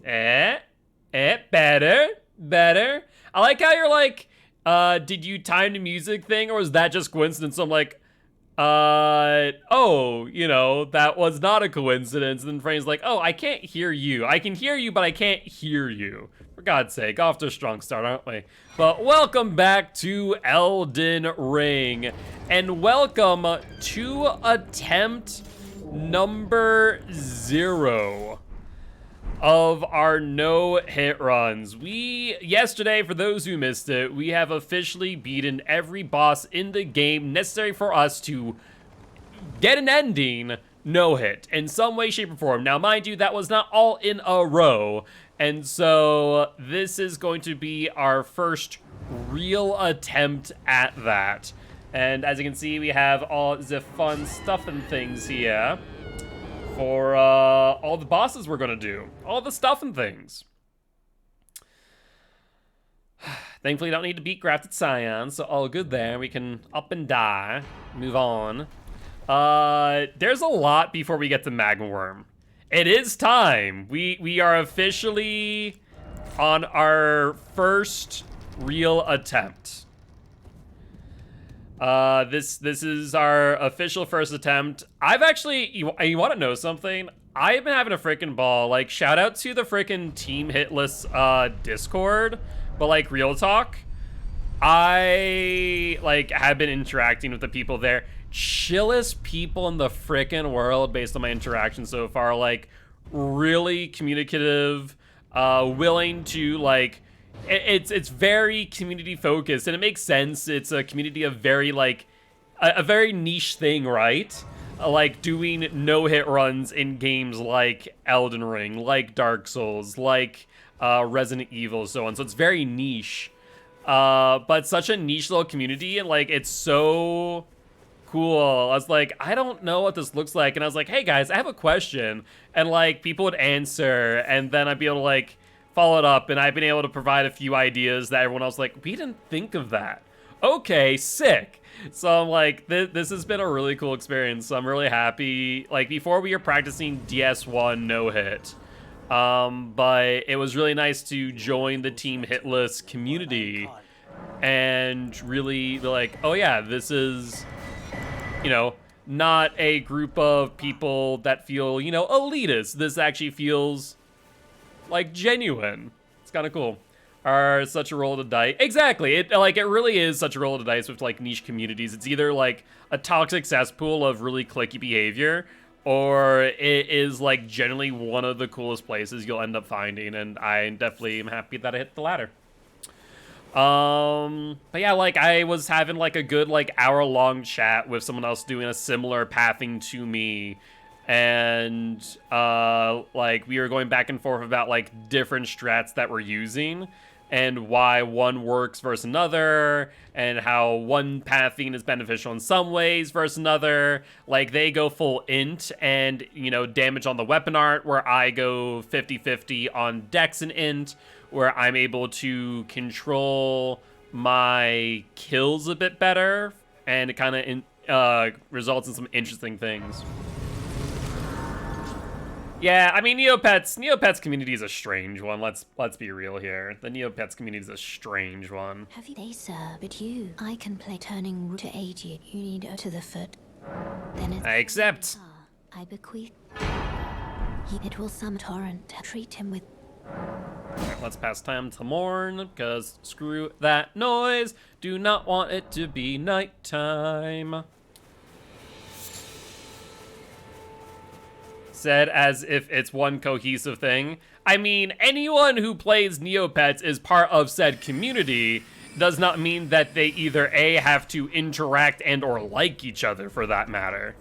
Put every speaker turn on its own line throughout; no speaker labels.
Better. I like how you're like, did you time the music thing, or was that just coincidence? So I'm like, oh, that was not a coincidence. And then Frank's like, oh, I can't hear you. I can hear you, but I can't hear you. For God's sake, off to a strong start, aren't we? But welcome back to Elden Ring. And welcome to attempt number 0 of our no-hit runs. Yesterday, for those who missed it, we have officially beaten every boss in the game necessary for us to get an ending no-hit in some way, shape, or form. Now, mind you, that was not all in a row, and so this is going to be our first real attempt at that. And as you can see, we have all the fun stuff and things here for all the bosses we're gonna do. All the stuff and things. Thankfully, don't need to beat Grafted Scion, so all good there. We can up and die, move on. There's a lot before we get to Magma Worm. It is time. We are officially on our first real attempt. This is our official first attempt. I've actually, you want to know something? I've been having a freaking ball. Like, shout out to the freaking Team Hitless Discord, but like real talk, I like have been interacting with the people there. Chillest people in the freaking world based on my interactions so far. Like, really communicative, willing to like. It's very community focused, and it makes sense. It's a community of very like a very niche thing, right? Like doing no-hit runs in games like Elden Ring, like Dark Souls, like Resident Evil, so on. So it's very niche, but such a niche little community, and like it's so cool. I was like, I don't know what this looks like, and I was like, hey guys, I have a question, and like people would answer, and then I'd be able to like follow it up, and I've been able to provide a few ideas that everyone else like, we didn't think of that. Okay, sick. So I'm like, this has been a really cool experience. So I'm really happy. Like before, we were practicing DS1 no hit, but it was really nice to join the Team Hitless community and really be like, oh yeah, this is, not a group of people that feel, elitist. This actually feels like genuine. It's kind of cool. Are such a roll of the dice. Exactly. It really is such a roll of the dice with like niche communities. It's either like a toxic cesspool of really cliquey behavior, or it is like generally one of the coolest places you'll end up finding, and I definitely am happy that I hit the latter. But yeah, like I was having like a good like hour-long chat with someone else doing a similar pathing to me. And like we were going back and forth about like different strats that we're using and why one works versus another, and how one pathing is beneficial in some ways versus another. Like they go full int and damage on the weapon art, where I go 50-50 on dex and int, where I'm able to control my kills a bit better, and it kind of results in some interesting things. Yeah, I mean, Neopets community is a strange one. Let's be real here. The Neopets community is a strange one.
Have you they, sir? But I can play turning root to aid you. You need her to the foot. Then it's
I accept.
I bequeath. It will some torrent. Treat him with.
Alright, let's pass time to Morn, because screw that noise. Do not want it to be nighttime. Said as if it's one cohesive thing. I mean, anyone who plays Neopets is part of said community. Does not mean that they either A, have to interact and or like each other, for that matter.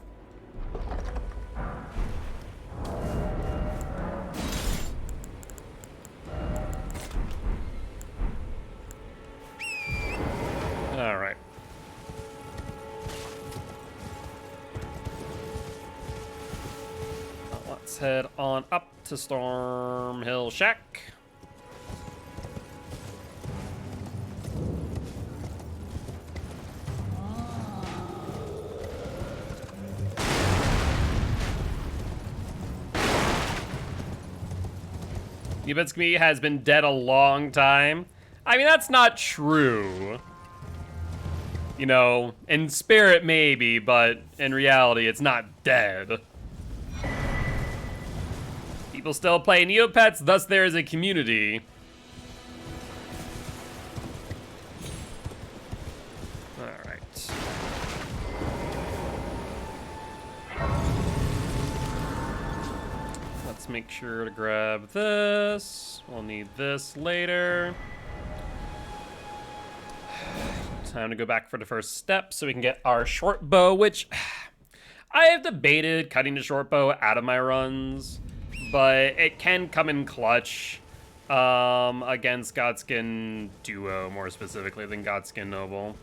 All right. Let's head on up to Stormhill Shack. Yubitsuki has been dead a long time. I mean, that's not true. You know, in spirit maybe, but in reality, it's not dead. People still play Neopets, thus there is a community. Alright. Let's make sure to grab this. We'll need this later. Time to go back for the first step so we can get our short bow, which I have debated cutting the short bow out of my runs, but it can come in clutch against Godskin Duo, more specifically than Godskin Noble.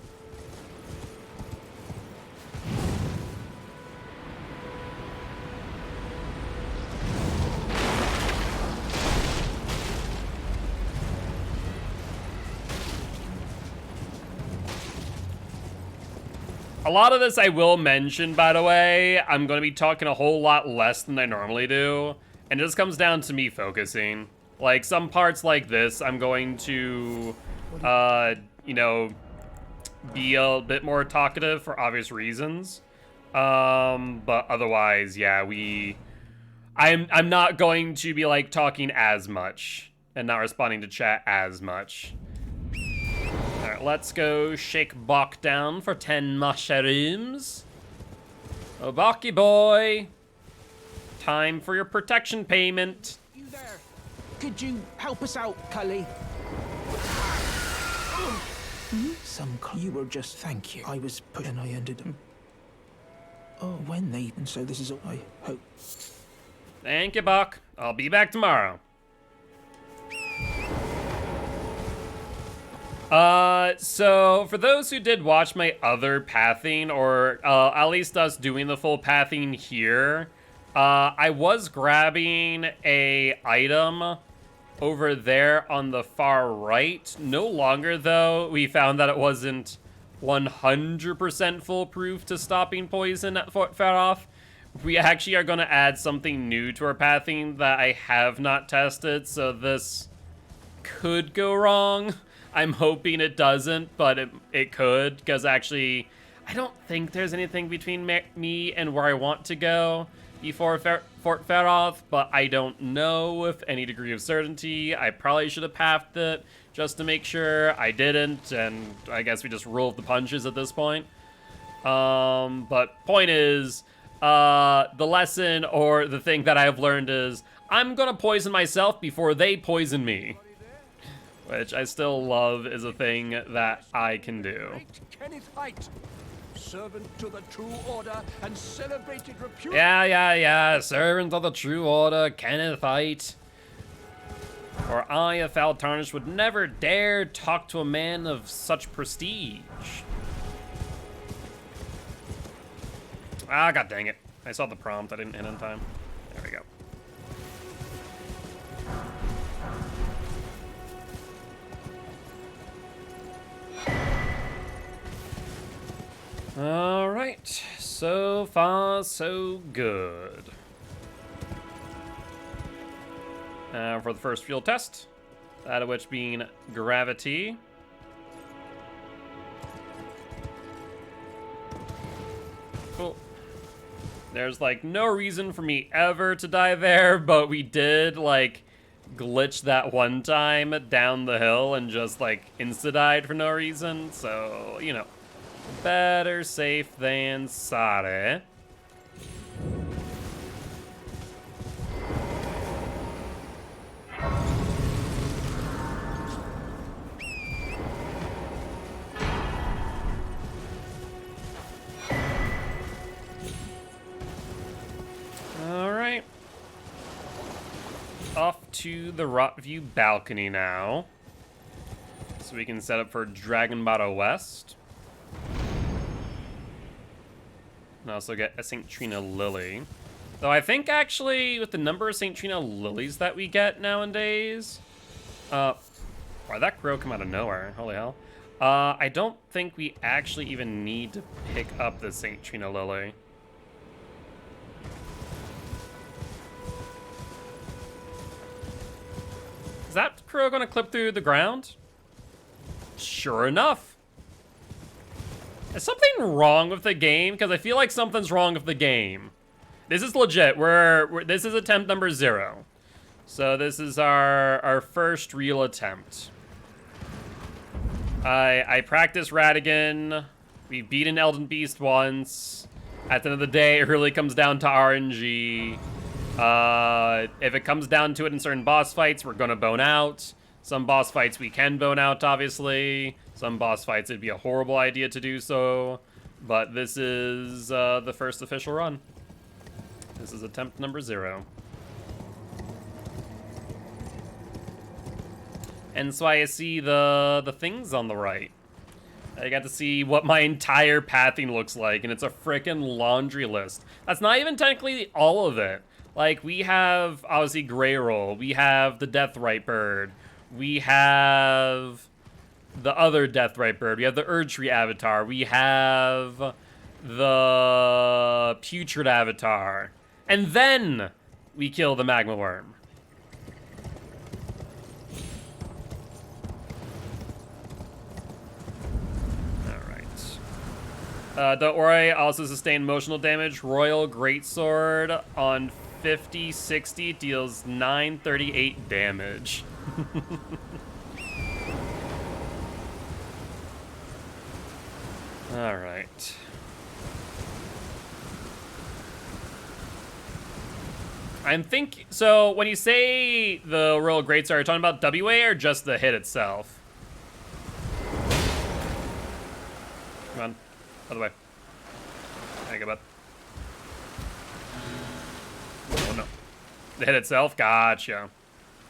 A lot of this I will mention, by the way. I'm going to be talking a whole lot less than I normally do. And it just comes down to me focusing. Like, some parts like this, I'm going to, you know, be a bit more talkative for obvious reasons. But otherwise, yeah, I'm not going to be, like, talking as much and not responding to chat as much. Alright, let's go shake Bok down for 10 mushrooms. Oh, Bocky boy. Time for your protection payment.
You there? Could you help us out, Cully? You were just thank you. I was put and I ended them. Oh, when they and so this is all I hope.
Thank you, Bok. I'll be back tomorrow. So for those who did watch my other pathing, or at least us doing the full pathing here, I was grabbing a item over there on the far right. No longer, though. We found that it wasn't 100% foolproof to stopping poison at Fort Faroth. We actually are going to add something new to our pathing that I have not tested, so this could go wrong. I'm hoping it doesn't, but it could, because actually, I don't think there's anything between me and where I want to go before Fort Faroth, but I don't know with any degree of certainty. I probably should have pathed it just to make sure. I didn't, and I guess we just rolled the punches at this point. But point is, the lesson or the thing that I've learned is I'm gonna poison myself before they poison me. Which I still love is a thing that I can do.
Servant to the true order and celebrated repute.
Yeah. Servant of the true order, Kennethite. For I, a foul tarnished, would never dare talk to a man of such prestige. Ah, god dang it. I saw the prompt, I didn't hit in time. There we go. All right, so far so good. For the first field test, that of which being gravity. Cool. There's like no reason for me ever to die there, but we did like glitch that one time down the hill and just like insta-died for no reason, so, you know. Better safe than sorry. All right. Off to the Rotview balcony now. So we can set up for Dragon Bottle West. And also get a St. Trina Lily. Though I think actually with the number of St. Trina Lilies that we get nowadays, wow, that crow come out of nowhere, holy hell. I don't think we actually even need to pick up the St. Trina Lily. Is that crow gonna clip through the ground? Sure enough. Is something wrong with the game? Because I feel like something's wrong with the game. This is legit. This is attempt number 0. So this is our first real attempt. I practiced Radigan. We beat an Elden Beast once. At the end of the day, it really comes down to RNG. If it comes down to it in certain boss fights, we're gonna bone out. Some boss fights we can bone out, obviously. Some boss fights it'd be a horrible idea to do so. But this is the first official run. This is attempt number 0. And so I see the things on the right. I got to see what my entire pathing looks like, and it's a frickin' laundry list. That's not even technically all of it. Like, we have, obviously, Grey Roll. We have the Deathrite Bird. We have the other Deathrite Bird. We have the Erdtree Avatar. We have the Putrid Avatar. And then we kill the Magma Worm. Don't worry, I also sustain emotional damage. Royal Greatsword on 50/60 deals 938 damage. Alright. So when you say the Royal Greatsword, are you talking about WA or just the hit itself? Come on. Other way. There you go, bud. Oh, no. The hit itself? Gotcha. A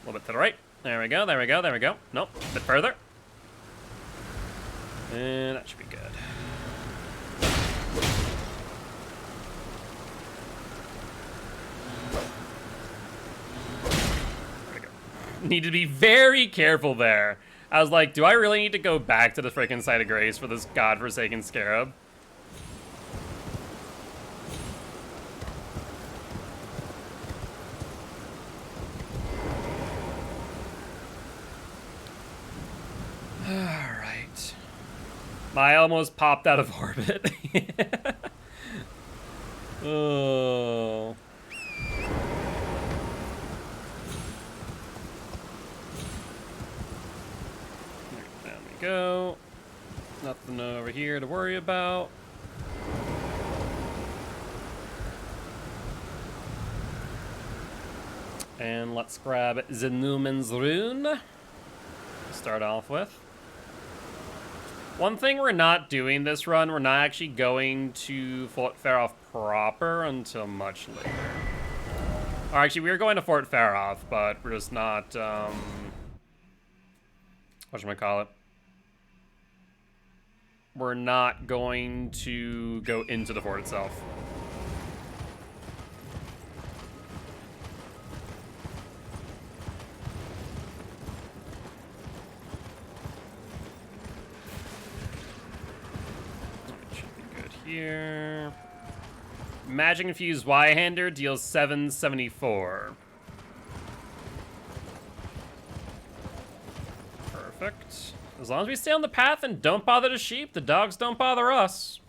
little bit to the right. There we go, there we go, there we go. Nope, a bit further. And that should be good. There we go. Need to be very careful there. I was like, do I really need to go back to the freaking site of grace for this godforsaken scarab? Alright. I almost popped out of orbit. Oh. There we go. Nothing over here to worry about. And let's grab Zenumen's Rune to start off with. One thing we're not doing this run, we're not actually going to Fort Faroth proper until much later. Or actually, we are going to Fort Faroth, but we're just not, whatchamacallit? We're not going to go into the fort itself. Here. Magic Infused Y-Hander deals 774. Perfect. As long as we stay on the path and don't bother the sheep, the dogs don't bother us.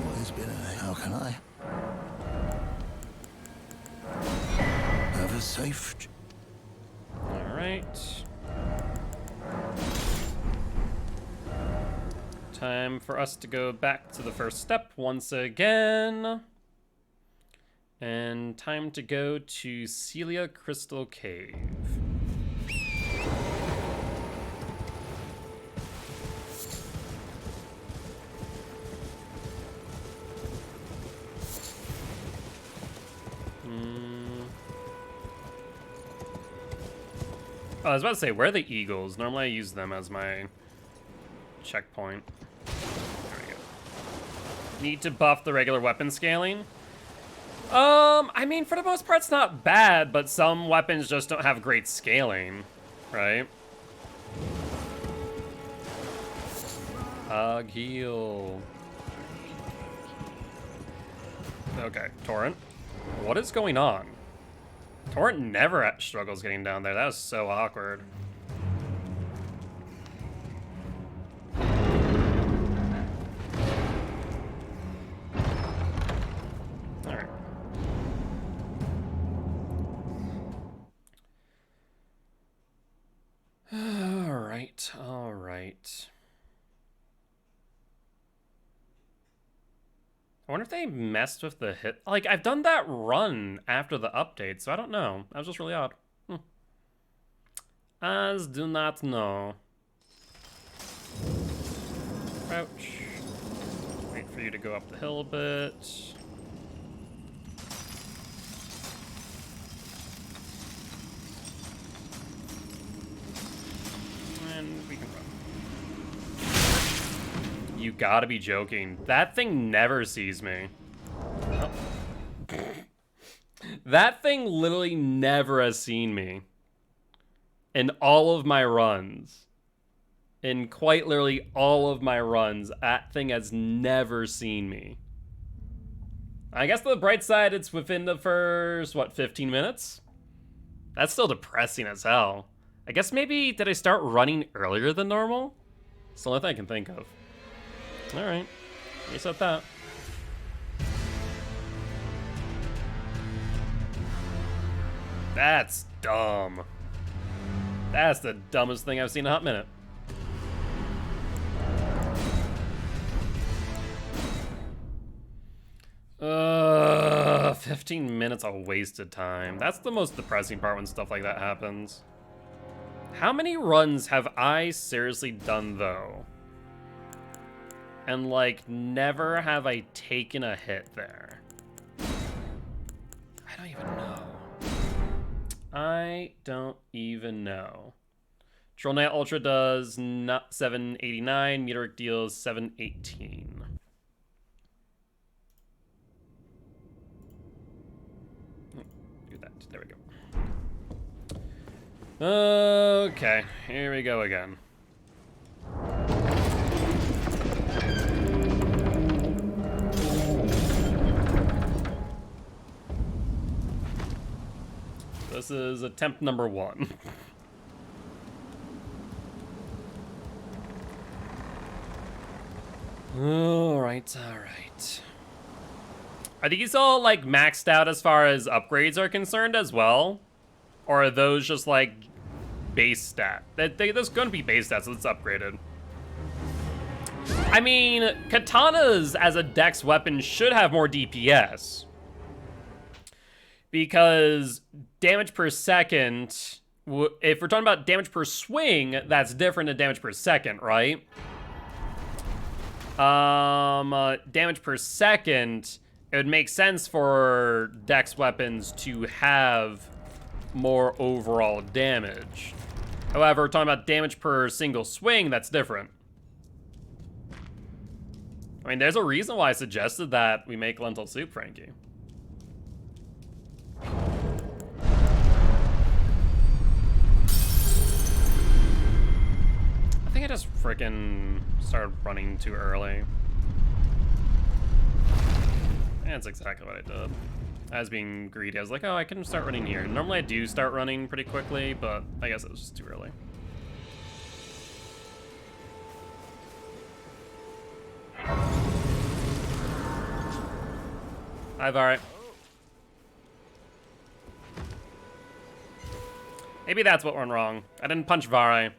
Always been a... How can I? Have a safe...
Alright. Time for us to go back to the first step once again. And time to go to Celia Crystal Cave. Oh, I was about to say, where are the eagles? Normally I use them as my checkpoint. There we go. Need to buff the regular weapon scaling. I mean, for the most part, it's not bad, but some weapons just don't have great scaling, right? Heal. Okay, Torrent. What is going on? Torrent never struggles getting down there. That was so awkward. Alright. Alright, alright. I wonder if they messed with the hit. Like, I've done that run after the update, so I don't know. That was just really odd. As do not know. Crouch. Wait for you to go up the hill a bit. And we can run. You gotta be joking. That thing never sees me. Oh. That thing literally never has seen me. In all of my runs. In quite literally all of my runs, that thing has never seen me. I guess the bright side, it's within the first, what, 15 minutes? That's still depressing as hell. I guess maybe, did I start running earlier than normal? It's the only thing I can think of. Alright, reset that. That's dumb. That's the dumbest thing I've seen in a hot minute. 15 minutes of wasted time. That's the most depressing part when stuff like that happens. How many runs have I seriously done, though? And, like, never have I taken a hit there. I don't even know. I don't even know. Troll Knight Ultra does 789, Meteoric deals 718. Do that. There we go. Okay, here we go again. This is attempt number 1. Alright, alright. Are these all, like, maxed out as far as upgrades are concerned as well? Or are those just, like, base stat? There's gonna be base stats, so it's upgraded. I mean, katanas as a dex weapon should have more DPS. Because damage per second, if we're talking about damage per swing, that's different than damage per second, right? Damage per second, it would make sense for dex weapons to have more overall damage. However, we're talking about damage per single swing, that's different. I mean, there's a reason why I suggested that we make lentil soup, Frankie. I think I just frickin' started running too early. That's exactly what I did. I was being greedy. I was like, oh, I can start running here. Normally I do start running pretty quickly, but I guess it was just too early. Hi, Vari. Maybe that's what went wrong. I didn't punch Vari.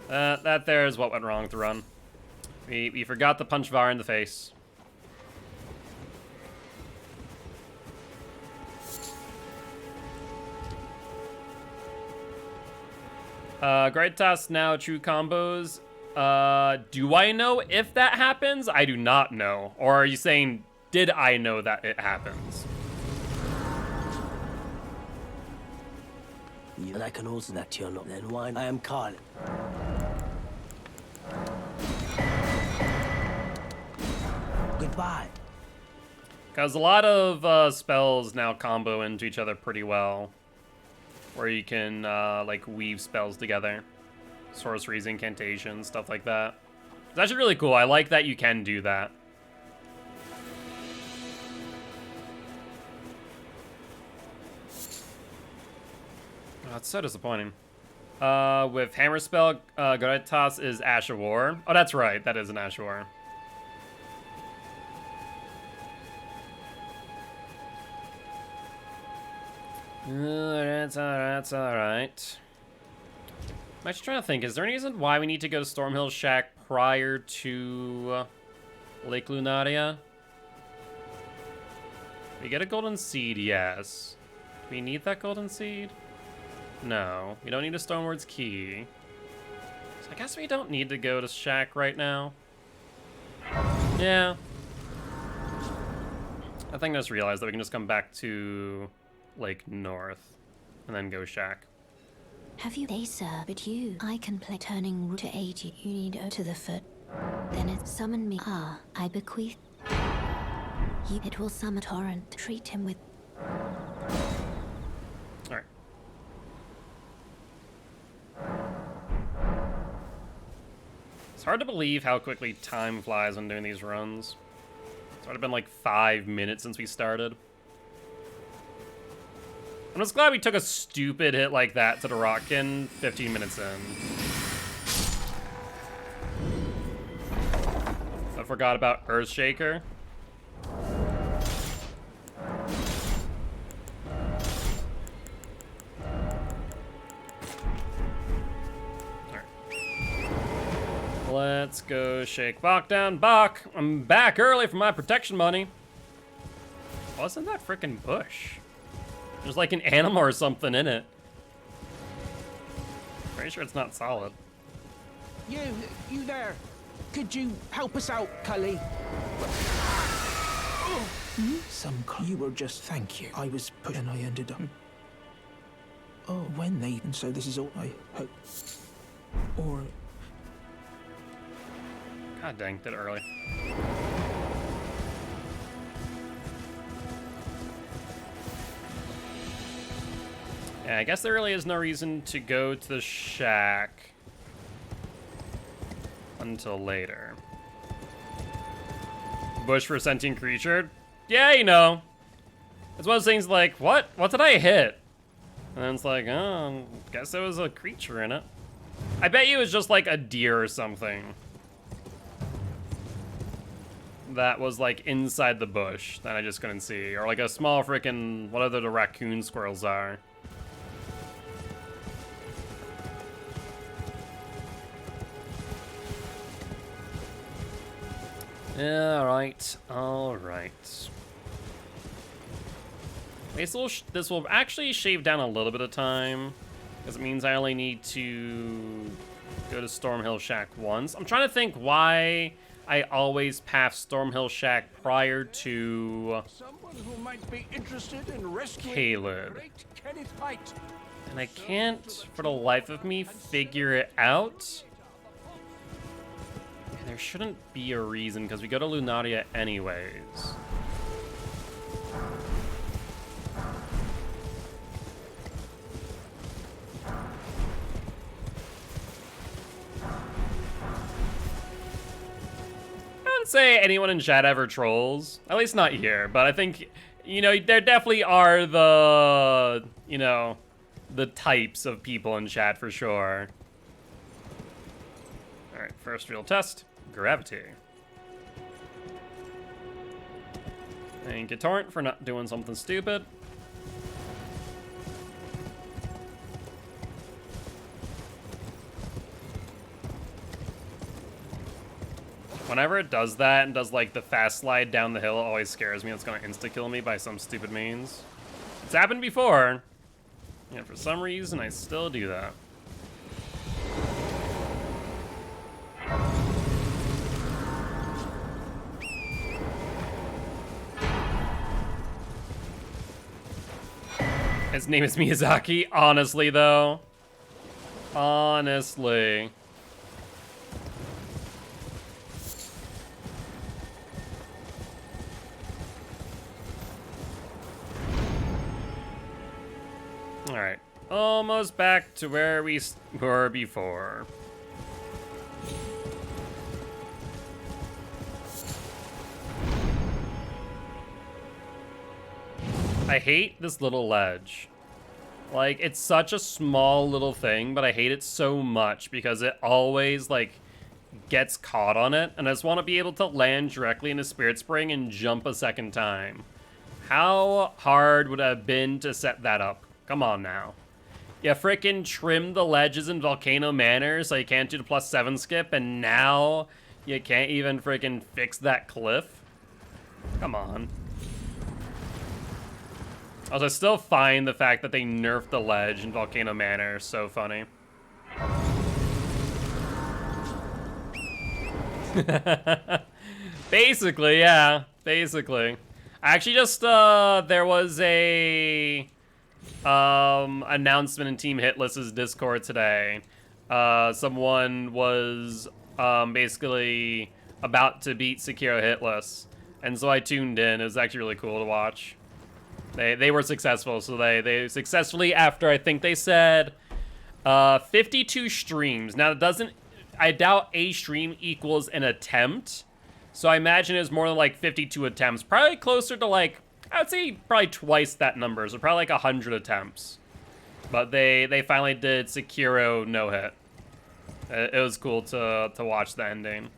That there is what went wrong with the run. We forgot to punch Var in the face. Graitas now true combos. Do I know if that happens? I do not know. Or are you saying, did I know that it happens?
And I can also that you're not then wine. I am Carlin. Goodbye.
Because a lot of spells now combo into each other pretty well. Where you can, like, weave spells together. Sorceries, incantations, stuff like that. It's actually really cool. I like that you can do that. That's so disappointing. With Hammer Spell, Goretas is Ash of War. Oh, that's right. That is an Ash of War. That's alright. I'm actually trying to think, is there any reason why we need to go to Stormhill Shack prior to Lake Lunaria? We get a golden seed, yes. Do we need that golden seed? No, we don't need a Stoneward's Key. So I guess we don't need to go to Shack right now. Yeah. I think I just realized that we can just come back to Lake North and then go Shack.
Have you? They sir, but you. I can play turning root to aid you. You need to the foot. Then it summon me. Ah, I bequeath. You. It will summon torrent. Treat him with.
All right. It's hard to believe how quickly time flies when doing these runs. It's already been like 5 minutes since we started. I'm just glad we took a stupid hit like that to the Rockkin 15 minutes in. I forgot about Earthshaker. Alright. Let's go shake Bach down. Bach, I'm back early for my protection money. What's in that frickin' bush? There's like an animal or something in it. Pretty sure it's not solid.
You there. Could you help us out, Cully? You were just thank you. I was put and I ended up. Oh, when they and so this is all I hope. Or
God dang, did it early. Yeah, I guess there really is no reason to go to the shack until later. Bush for sentient creature? Yeah, you know. It's one of those things like, what? What did I hit? And then it's like, oh, guess there was a creature in it. I bet you it was just like a deer or something. That was like inside the bush that I just couldn't see. Or like a small frickin' whatever the raccoon squirrels are. Yeah, all right. This will actually shave down a little bit of time, because it means I only need to go to Stormhill Shack once. I'm trying to think why I always pass Stormhill Shack prior to
Someone who might be interested in rescuing
Caleb.
great Kenneth Haight.
And I can't, for the life of me, figure it out. And there shouldn't be a reason, because we go to Lunaria anyways. I wouldn't say anyone in chat ever trolls. At least not here, but I think, you know, there definitely are the, you know, the types of people in chat for sure. Alright, first real test, gravity. Thank you, Torrent, for not doing something stupid. Whenever it does that and does like the fast slide down the hill, it always scares me. It's gonna insta-kill me by some stupid means. It's happened before, and for some reason I still do that. His name is Miyazaki, honestly though. Honestly. Alright, almost back to where we were before. I hate this little ledge. Like, it's such a small little thing, but I hate it so much because it always, like, gets caught on it, and I just want to be able to land directly into Spirit Spring and jump a second time. How hard would it have been to set that up? Come on now. You frickin' trimmed the ledges in Volcano Manor so you can't do the +7 skip, and now you can't even frickin' fix that cliff? Come on. Also, I still find the fact that they nerfed the ledge in Volcano Manor so funny. Basically, yeah. Basically. Actually, just, there was a announcement in Team Hitless's Discord today. Someone was basically about to beat Sekiro Hitless, and so I tuned in. It was actually really cool to watch. They were successful, so they successfully, after I think they said 52 streams. Now it doesn't, I doubt a stream equals an attempt, so I imagine it's more than like 52 attempts, probably closer to like, I would say probably twice that number, so probably like 100 attempts. But they finally did Sekiro no hit. It was cool to watch the ending.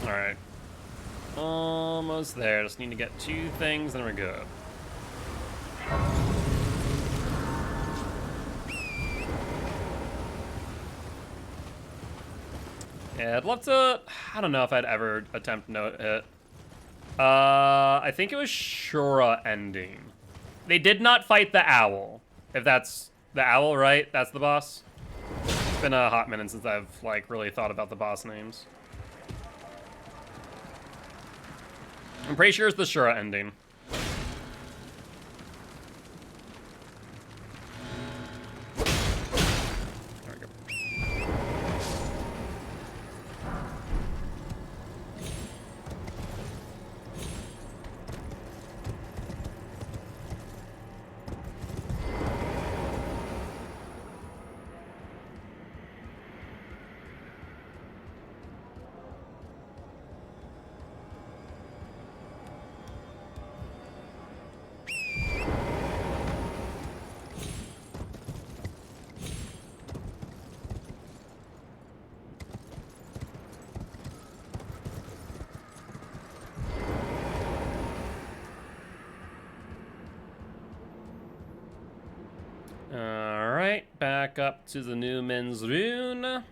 All right, almost there. Just need to get 2 things, and we're good. Yeah, I'd love to. I don't know if I'd ever attempt no hit. I think it was Shura ending. They did not fight the owl. If that's the owl, right? That's the boss. It's been a hot minute since I've like really thought about the boss names. I'm pretty sure it's the Shura ending. There we go. Alright, back up to the Newman's Rune.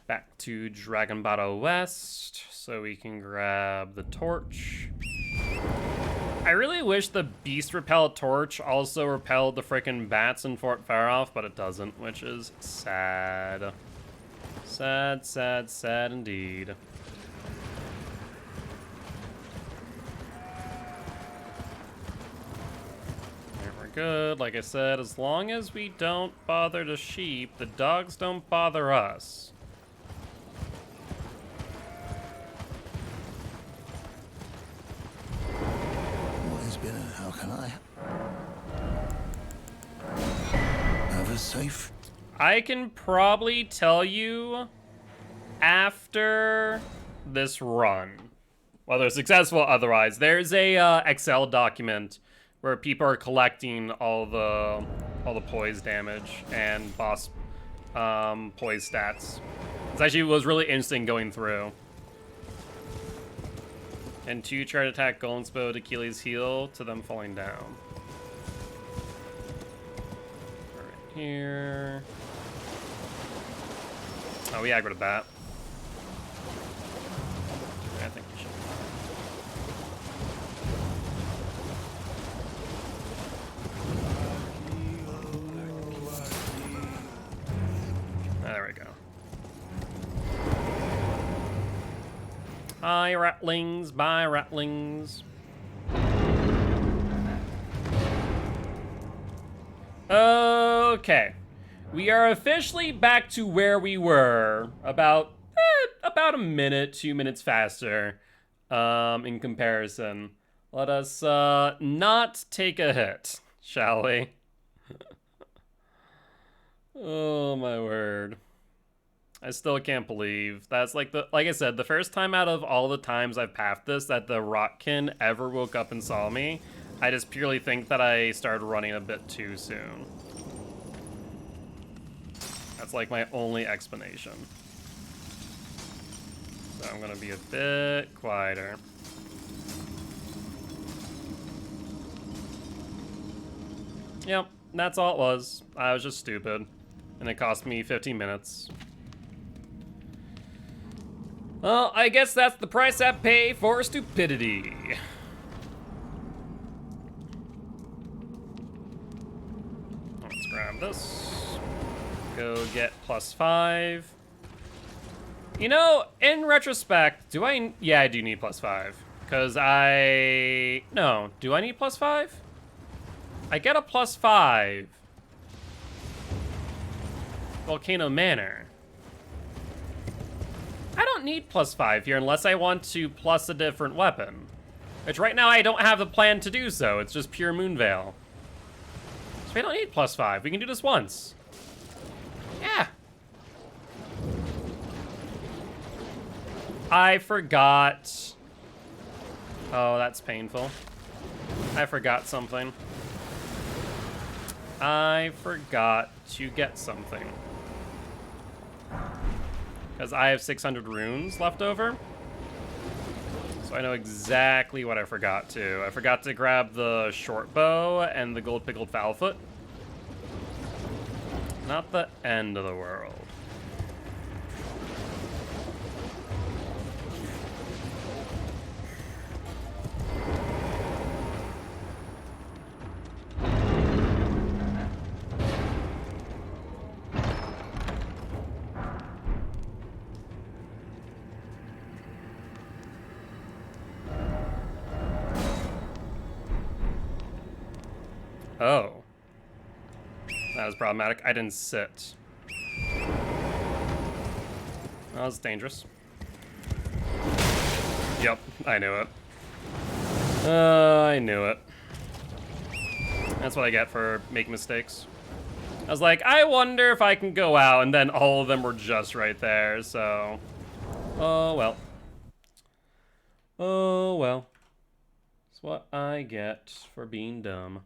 Back to Dragon Bottle West, so we can grab the torch. I really wish the Beast Repel torch also repelled the frickin' bats in Fort Faroff, but it doesn't, which is sad. Sad, sad, sad indeed. There, we're good. Like I said, as long as we don't bother the sheep, the dogs don't bother us.
What has been and how can I? Have a safe.
I can probably tell you after this run, whether successful or otherwise. There's a Excel document where people are collecting all the poise damage and boss poise stats. It actually was really interesting going through. And 2 try to attack Golem's bow to Achilles' heel to them falling down. Right here. Oh, we aggroed a bat. I think we should. There we go. Bye, ratlings. Bye, ratlings. Okay. We are officially back to where we were, about a minute, 2 minutes faster, in comparison. Let us not take a hit, shall we? Oh my word. I still can't believe that's like I said, the first time out of all the times I've pathed this that the Rockkin ever woke up and saw me. I just purely think that I started running a bit too soon. That's like my only explanation. So I'm gonna be a bit quieter. Yep, that's all it was. I was just stupid. And it cost me 15 minutes. Well, I guess that's the price I pay for stupidity. Let's grab this. Go get +5. You know, in retrospect, do I... Yeah, I do need +5. Because No, do I need +5? I get a +5. Volcano Manor. I don't need +5 here unless I want to plus a different weapon. Which right now I don't have the plan to do so. It's just pure Moonveil. So we don't need +5. We can do this once. Yeah. I forgot. Oh, that's painful. I forgot something. I forgot to get something. Because I have 600 runes left over. So I know exactly what I forgot to. I forgot to grab the short bow and the gold pickled foulfoot. Not the end of the world. Oh. That was problematic. I didn't sit. That was dangerous. Yep, I knew it. I knew it. That's what I get for making mistakes. I was like, I wonder if I can go out, and then all of them were just right there, so... Oh, well. Oh, well. That's what I get for being dumb.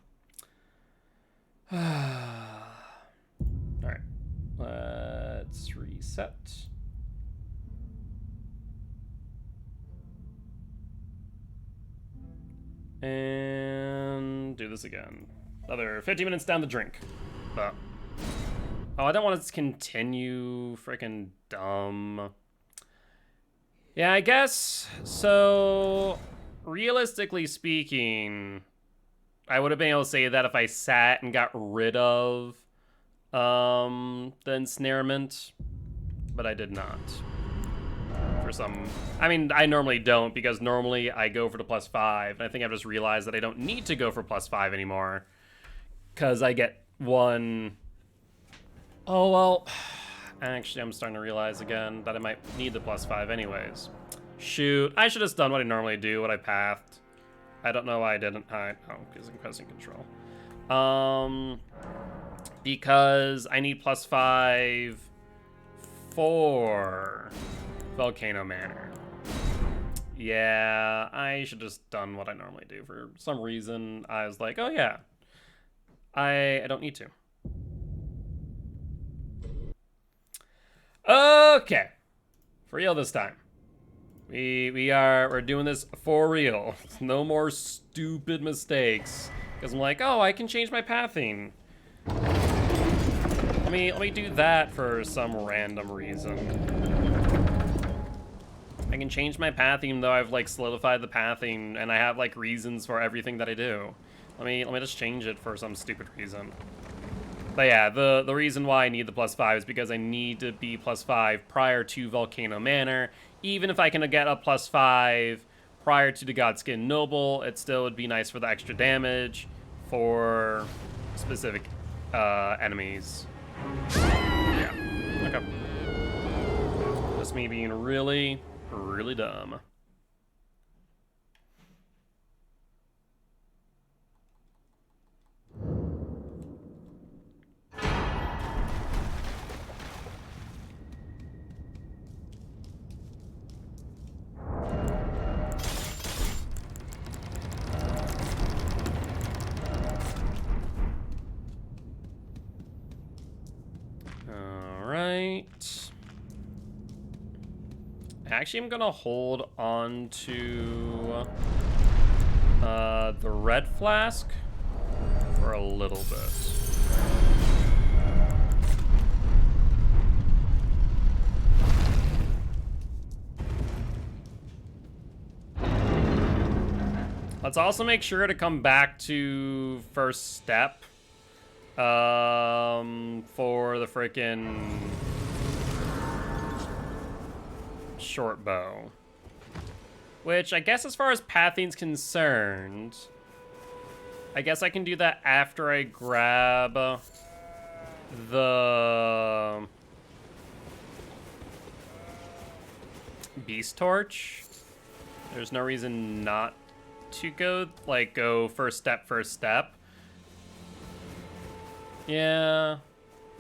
Alright, let's reset. And do this again. Another 50 minutes down the drink. But, oh, I don't want to continue. Freaking dumb. Yeah, I guess, so, realistically speaking... I would have been able to say that if I sat and got rid of the ensnarement, but I did not. For some... I mean, I normally don't, because normally I go for the +5, and I think I've just realized that I don't need to go for +5 anymore, because I get one... Oh, well... Actually, I'm starting to realize again that I might need the +5 anyways. Shoot, I should have done what I normally do, what I pathed. I don't know why I didn't. Oh, because I'm pressing control. Because I need +5 for Volcano Manor. Yeah, I should have just done what I normally do. For some reason, I was like, oh yeah, I don't need to. Okay, for real this time. We're doing this for real. No more stupid mistakes. Because I'm like, oh, I can change my pathing. Let me do that for some random reason. I can change my pathing even though I've like solidified the pathing and I have like reasons for everything that I do. Let me just change it for some stupid reason. But yeah, the reason why I need the +5 is because I need to be +5 prior to Volcano Manor. Even if I can get a +5 prior to the Godskin Noble, it still would be nice for the extra damage for specific enemies. Yeah, okay. Just me being really, really dumb. Actually, I'm gonna hold on to the red flask for a little bit. Let's also make sure to come back to first step for the frickin' short bow. Which I guess as far as pathing's concerned, I guess I can do that after I grab the beast torch. There's no reason not to go first step. Yeah,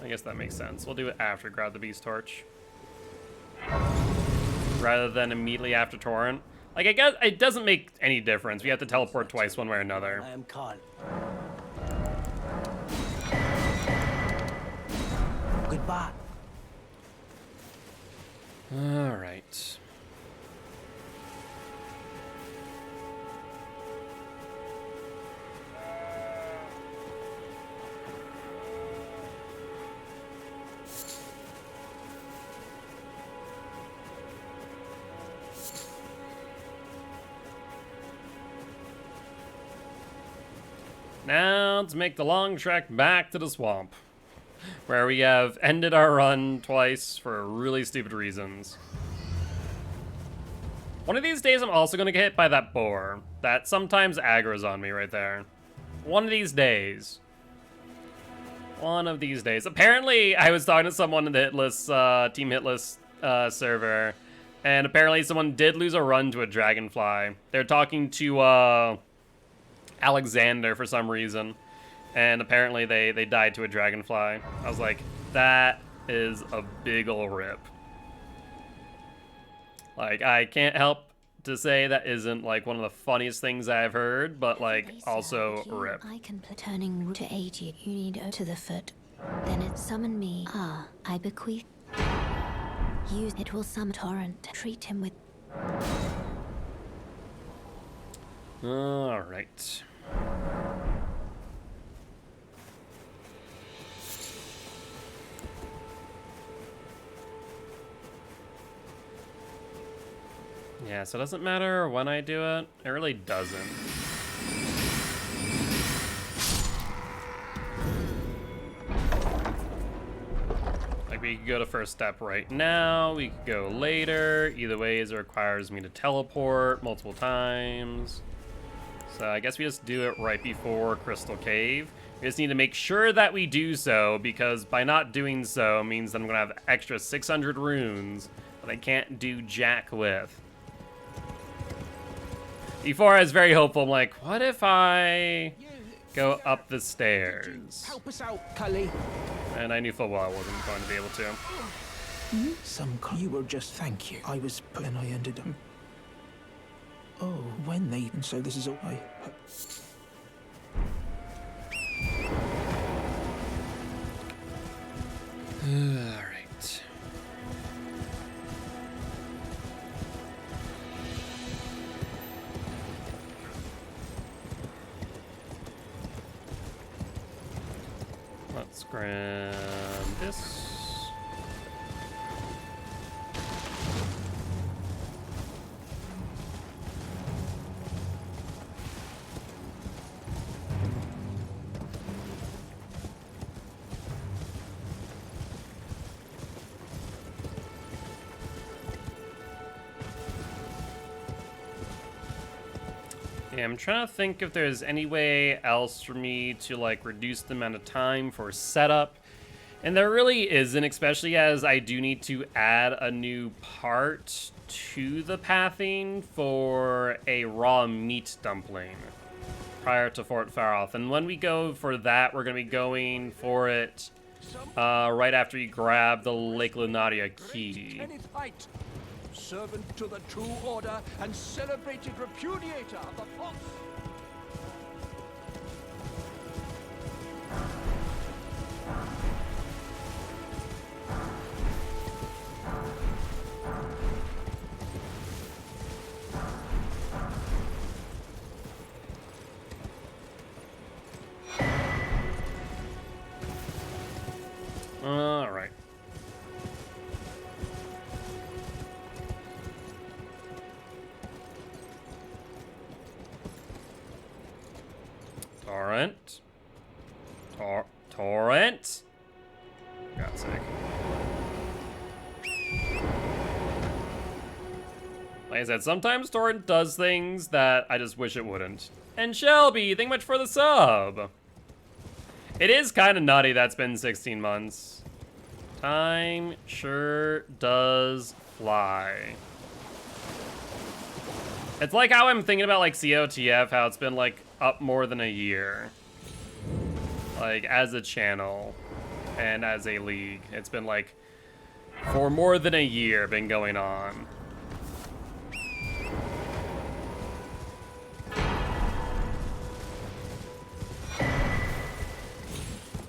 I guess that makes sense. We'll do it after grab the beast torch, rather than immediately after torrent. Like, I guess it doesn't make any difference. We have to teleport twice one way or another.
I am Carl. Goodbye.
All right. Now, let's make the long trek back to the swamp, where we have ended our run twice for really stupid reasons. One of these days, I'm also going to get hit by that boar that sometimes aggroes on me right there. One of these days. One of these days. Apparently, I was talking to someone in the Hitless, Team Hitless server, and apparently someone did lose a run to a dragonfly. They're talking to, Alexander for some reason, and apparently they died to a dragonfly. I was like, that is a big ol' rip. Like, I can't help to say that isn't like one of the funniest things I've heard, but like also rip.
I can turning root to aid you. You need to the foot. Then it summon me. I bequeath. Use it will summon torrent. Treat him with.
All right. Yeah, so it doesn't matter when I do it. It really doesn't. Like, we could go to first step right now. We could go later. Either way, it requires me to teleport multiple times. So I guess we just do it right before Crystal Cave. We just need to make sure that we do so, because by not doing so means that I'm going to have extra 600 runes that I can't do jack with. Before, I was very hopeful. I'm like, what if I go up the stairs?
Help us out, Cully.
And I knew full well I wasn't going to be able to.
You were just thank you. I was put and I ended up. Oh, when they and so this is all I.
All right. Let's grab this. Yeah, I'm trying to think if there's any way else for me to like reduce the amount of time for setup. And there really isn't, especially as I do need to add a new part to the pathing for a raw meat dumpling prior to Fort Faroth. And when we go for that, we're going to be going for it right after you grab the Lake Lunaria key.
Servant to the true order and celebrated repudiator of the false.
All right. Torrent. Torrent. For God's sake. Like I said, sometimes Torrent does things that I just wish it wouldn't. And Shelby, thank you much for the sub. It is kind of nutty that's been 16 months. Time sure does fly. It's like how I'm thinking about like COTF, how it's been like up more than a year. Like as a channel and as a league. It's been like for more than a year been going on.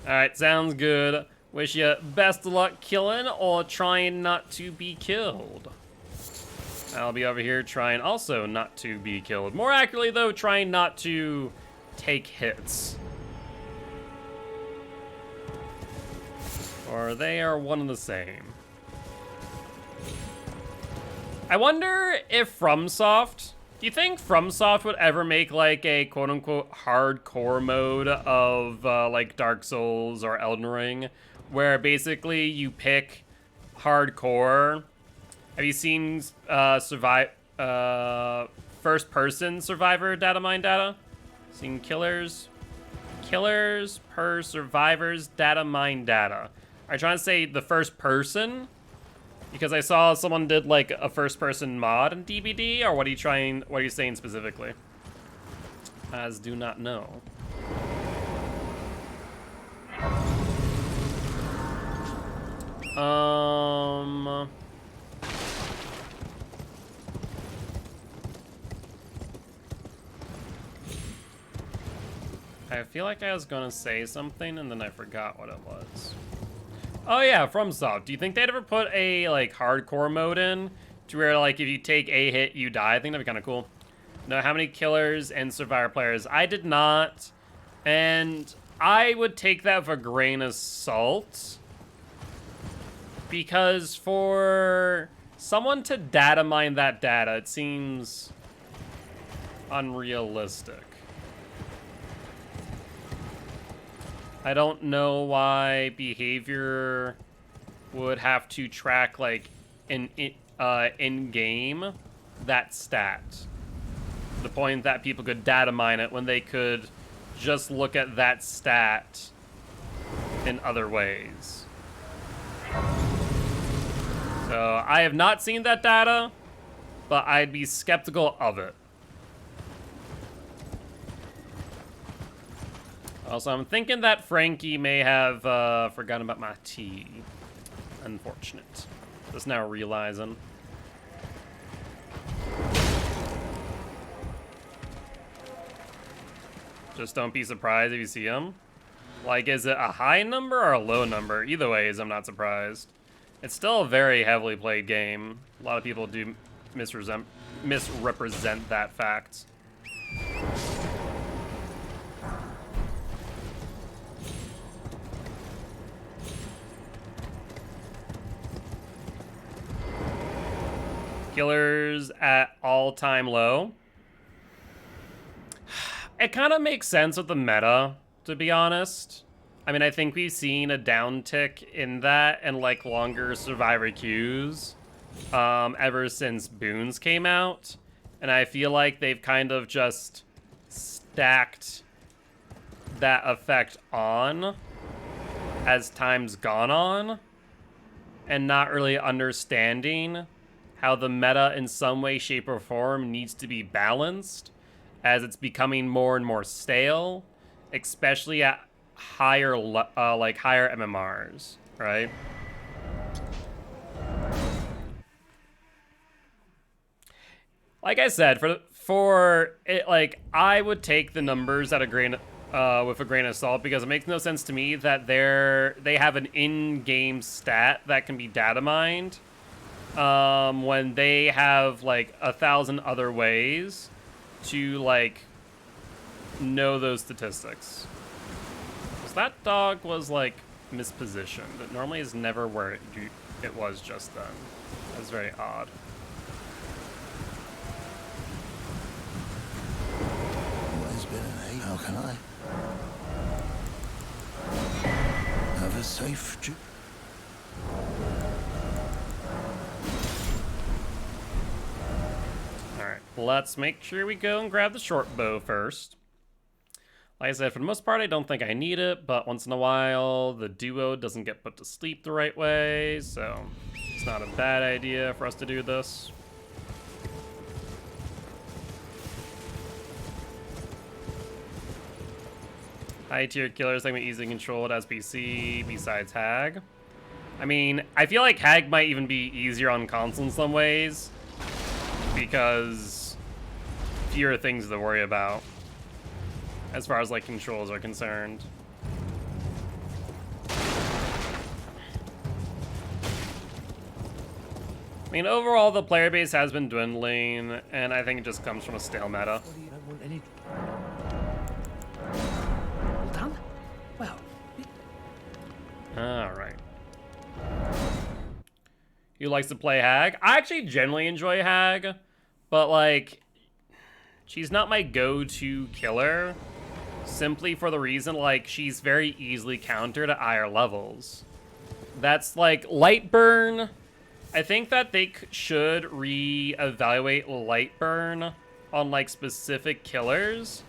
Alright, sounds good. Wish you best of luck killing or trying not to be killed. I'll be over here trying also not to be killed. More accurately though, trying not to take hits. Or they are one and the same. I wonder if FromSoft, do you think FromSoft would ever make like a quote-unquote hardcore mode of like Dark Souls or Elden Ring, where basically you pick hardcore? Have you seen first-person survivor data mine data? Seen killers per survivors data mine data. Are you trying to say the first person? Because I saw someone did like a first-person mod in DBD, or what are you saying specifically? As do not know. I feel like I was gonna say something and then I forgot what it was. Oh yeah, FromSoft. Do you think they'd ever put a like hardcore mode in to where like if you take a hit you die? I think that'd be kind of cool. Know how many killers and survivor players? I did not, and I would take that with a grain of salt, because for someone to data mine that data, it seems unrealistic. I don't know why behavior would have to track like in game that stat. The point that people could data mine it when they could just look at that stat in other ways. So I have not seen that data, but I'd be skeptical of it. Also, I'm thinking that Frankie may have forgotten about my tea. Unfortunate. Just now realizing. Just don't be surprised if you see him. Like, is it a high number or a low number? Either ways, I'm not surprised. It's still a very heavily played game. A lot of people do misrepresent that fact. Killers at all-time low. It kind of makes sense with the meta, to be honest. I mean, I think we've seen a downtick in that and like longer survivor queues ever since boons came out. And I feel like they've kind of just stacked that effect on as time's gone on and not really understanding how the meta in some way, shape, or form needs to be balanced as it's becoming more and more stale, especially at higher MMRs, right? Like I said, for it, like I would take the numbers at a grain with a grain of salt, because it makes no sense to me that they have an in-game stat that can be data mined when they have like 1,000 other ways to like know those statistics. So that dog was like mispositioned. It normally is never where it was just then. That's very odd.
What has been an age? How can I? Have a safe trip.
Alright, let's make sure we go and grab the short bow first. Like I said, for the most part, I don't think I need it, but once in a while, the duo doesn't get put to sleep the right way, so it's not a bad idea for us to do this. High tier killers that can be easily controlled as PC besides Hag. I mean, I feel like Hag might even be easier on console in some ways because fewer things to worry about as far as like controls are concerned. I mean, overall, the player base has been dwindling, and I think it just comes from a stale meta.
I don't want any... All done? Well...
Alright. Who likes to play Hag? I actually generally enjoy Hag, but like, she's not my go-to killer, simply for the reason, like, she's very easily countered at higher levels. That's like, Lightburn, I think that they should re-evaluate Lightburn on like specific killers,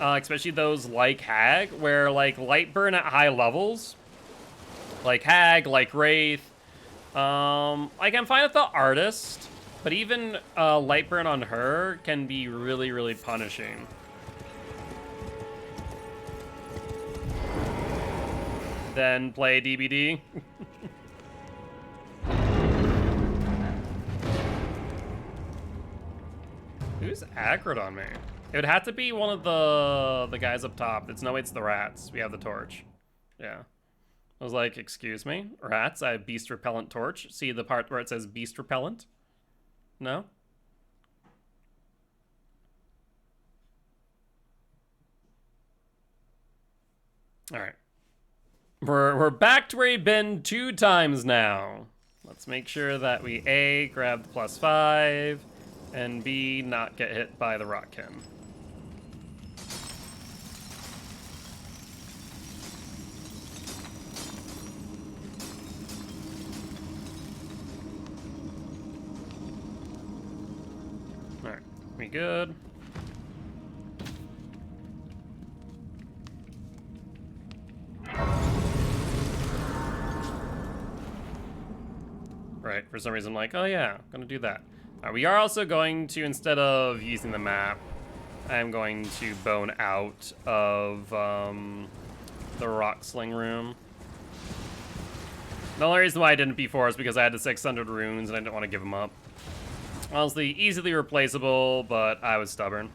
especially those like Hag, where like Lightburn at high levels, like Hag, like Wraith, like I'm fine with the artist, but even Lightburn on her can be really, really punishing. Then play DBD. Who's aggroed on me? It would have to be one of the guys up top. It's no, it's the rats. We have the torch. Yeah. I was like, excuse me? Rats, I have beast repellent torch. See the part where it says beast repellent? No? Alright. We're back to where we've been 2 times now. Let's make sure that we A, grab the +5, and B, not get hit by the Rotkin. Alright, we good? Right, for some reason I'm like, oh yeah, I'm gonna do that. We are also going to, instead of using the map, I'm going to bone out of the rock sling room. The only reason why I didn't before is because I had the 600 runes and I didn't want to give them up. Honestly, easily replaceable, but I was stubborn.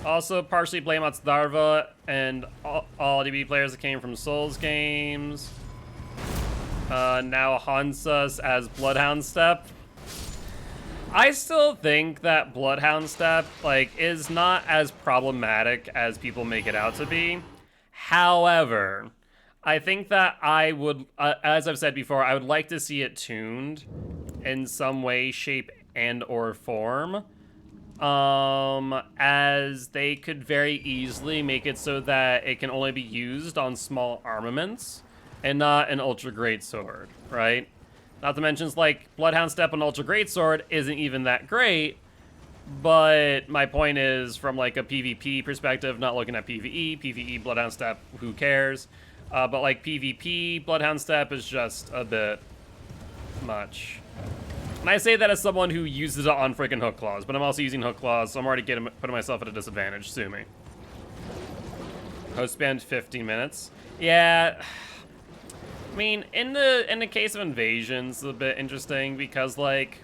Also, partially blame on Starva and all DB players that came from Souls games. Now haunts us as Bloodhound Step. I still think that Bloodhound Step, like, is not as problematic as people make it out to be. However, I think that I would, as I've said before, I would like to see it tuned in some way, shape, and or form. As they could very easily make it so that it can only be used on small armaments and not an ultra great sword, right? Not to mention, like, Bloodhound Step on ultra great sword isn't even that great, but my point is, from like a PvP perspective, not looking at PvE, Bloodhound Step, who cares? But like PvP, Bloodhound Step is just a bit much. And I say that as someone who uses it on freaking hook claws, but I'm also using hook claws, so I'm already putting myself at a disadvantage. Sue me. Host spend 15 minutes. Yeah. I mean, in the case of invasions, it's a bit interesting because, like,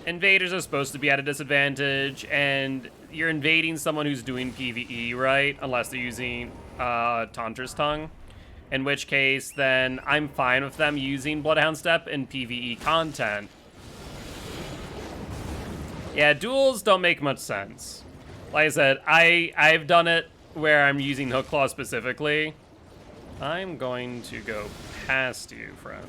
invaders are supposed to be at a disadvantage, and you're invading someone who's doing PvE, right? Unless they're using Taunter's Tongue. In which case, then I'm fine with them using Bloodhound Step in PvE content. Yeah, duels don't make much sense. Like I said, I've done it where I'm using Hook Claw specifically. I'm going to go past you, friend.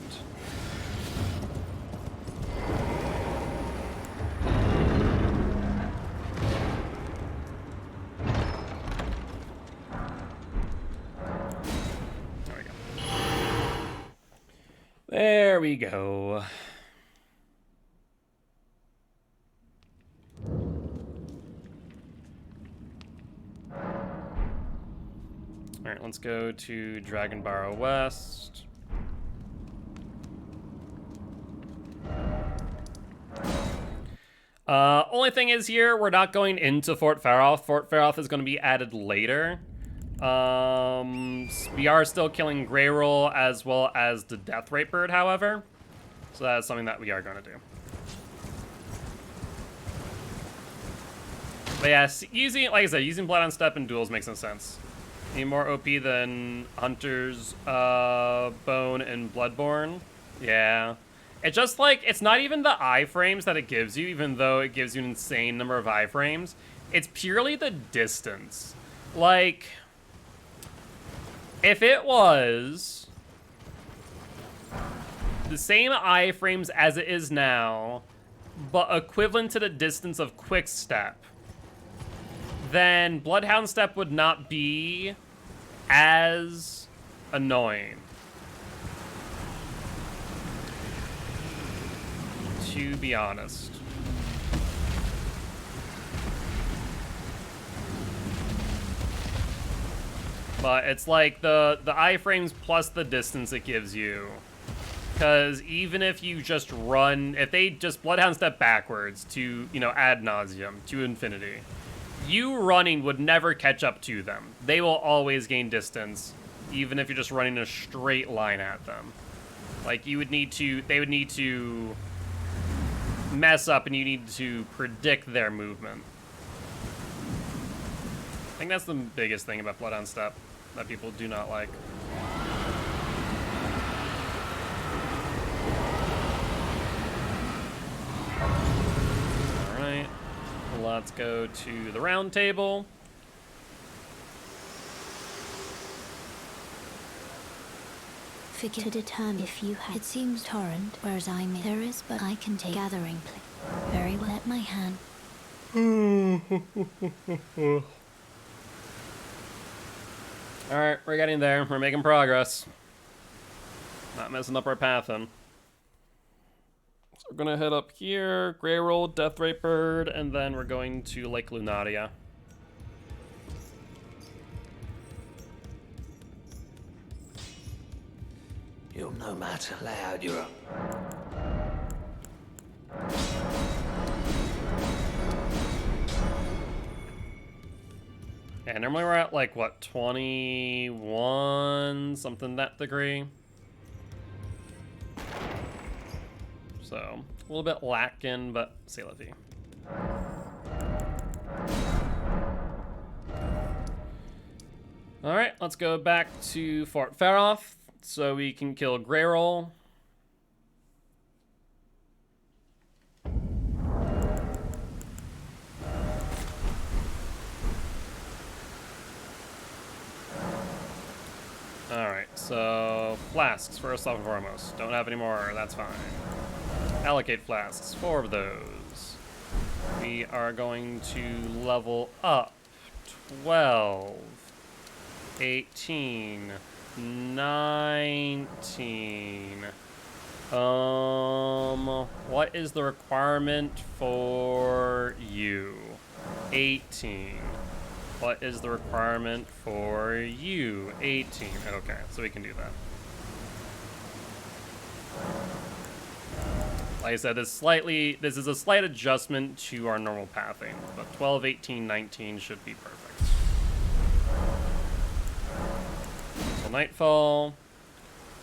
There we go. Alright, let's go to Dragon Barrow West. Only thing is here, we're not going into Fort Faroth. Fort Faroth is going to be added later. We are still killing Grey Roll as well as the Death Ray Bird, however. So that's something that we are going to do. But yeah, using, like I said, using Blood on Step in duels makes no sense. Need more OP than Hunter's Bone and Bloodborne. Yeah. It's just like, it's not even the iframes that it gives you, even though it gives you an insane number of iframes. It's purely the distance. Like, if it was the same iframes as it is now, but equivalent to the distance of Quick Step, then Bloodhound Step would not be as annoying. To be honest. But it's like the iframes plus the distance it gives you. Because even if you just run, if they just Bloodhound Step backwards to, you know, ad nauseum, to infinity, you running would never catch up to them. They will always gain distance, even if you're just running a straight line at them. Like, you would need to, they would need to mess up and you need to predict their movement. I think that's the biggest thing about Bloodhound Step that people do not like. Alright, let's go to the round table.
Figure to determine if you have. It seems torrent, whereas I may. There is, but I can take gathering place. Very well at my hand.
Alright, we're getting there. We're making progress. Not messing up our pathing. So we're gonna head up here, Grey Roll, Death Ray Bird, and then we're going to Lake Lunaria.
You'll no matter loud you're up.
Yeah, normally we're at like, what, 21, something that degree. So, a little bit lacking, but c'est la vie. Alright, let's go back to Fort Faroth so we can kill Grey Roll. Alright, so flasks first off and foremost. Don't have any more, that's fine. Allocate flasks, 4 of those. We are going to level up 12, 18, 19. What is the requirement for you? 18. What is the requirement for you? 18. Okay, so we can do that. Like I said, this is a slight adjustment to our normal pathing, but 12, 18, 19 should be perfect. So Nightfall,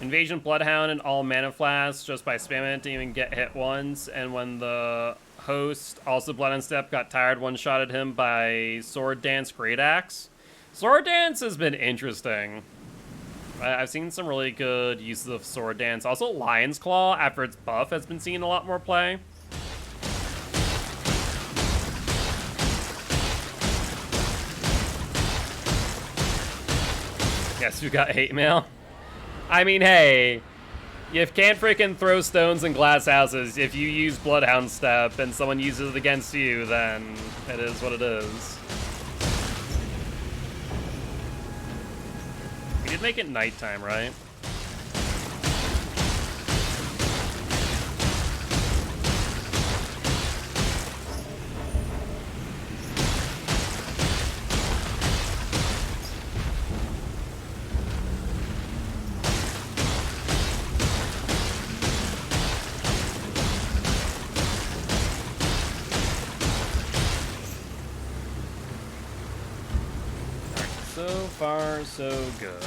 Invasion Bloodhound and all mana flasks just by spamming it to even get hit once, and when the host, also Blood on Step, got tired, one-shotted him by Sword Dance Great Axe. Sword Dance has been interesting. I've seen some really good uses of Sword Dance. Also, Lion's Claw, after its buff, has been seeing a lot more play. Guess who got hate mail? I mean, hey, you can't freaking throw stones in glass houses. If you use Bloodhound Step and someone uses it against you, then it is what it is. We did make it nighttime, right? So far, so good.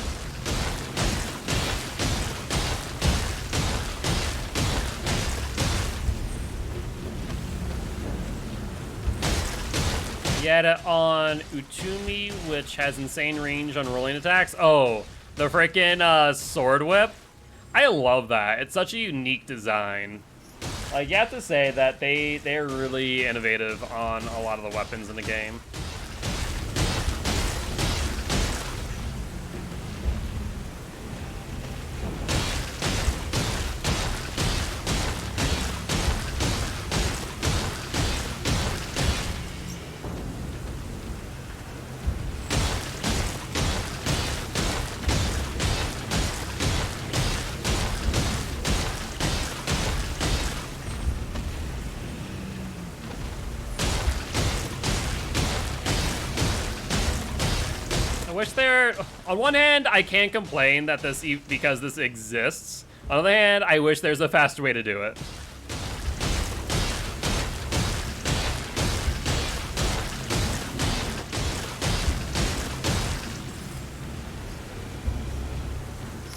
Get it on Utumi, which has insane range on rolling attacks. Oh, the freaking sword whip. I love that. It's such a unique design. Like, you have to say that they're really innovative on a lot of the weapons in the game. Wish there. On one hand, I can't complain that because this exists. On the other hand, I wish there's a faster way to do it.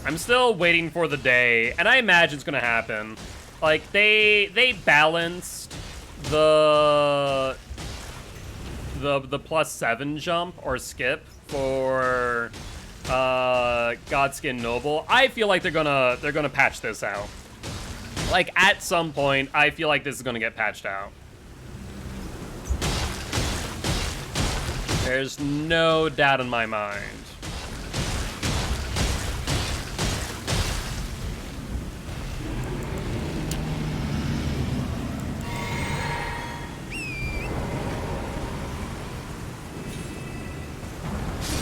I'm still waiting for the day, and I imagine it's gonna happen. Like they balanced the +7 jump or skip for Godskin Noble. I feel like they're gonna patch this out. Like at some point, I feel like this is gonna get patched out. There's no doubt in my mind.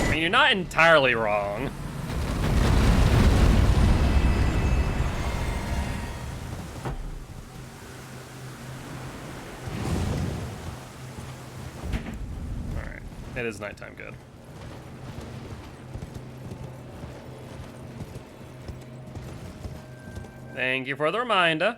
I mean, you're not entirely wrong. Alright, it is nighttime, good. Thank you for the reminder.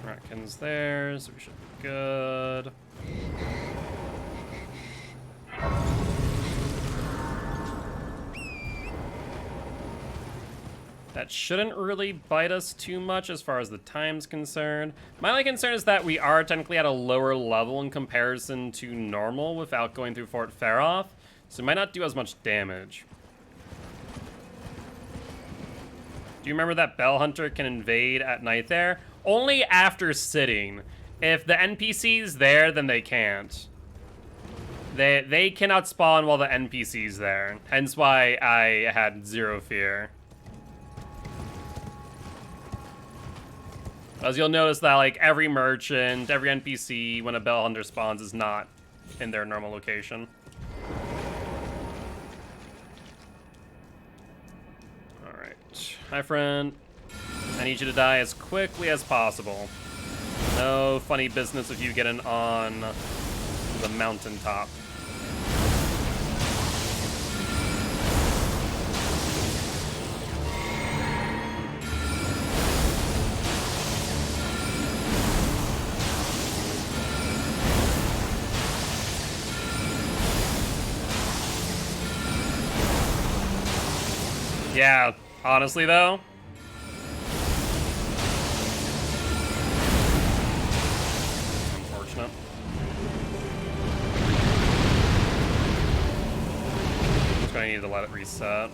Ratkin's there, so we should be good. That shouldn't really bite us too much as far as the time's concerned. My only concern is that we are technically at a lower level in comparison to normal without going through Fort Faroth, so it might not do as much damage. Do you remember that Bell Hunter can invade at night there? Only after sitting. If the NPC's there, then they can't. They cannot spawn while the NPC's there. Hence why I had zero fear. As you'll notice that like every merchant, every NPC, when a Bell Hunter spawns, is not in their normal location. Alright. Hi, friend. I need you to die as quickly as possible. No funny business if you get on the mountaintop. Yeah, honestly though. Unfortunate. Just gonna need to let it reset.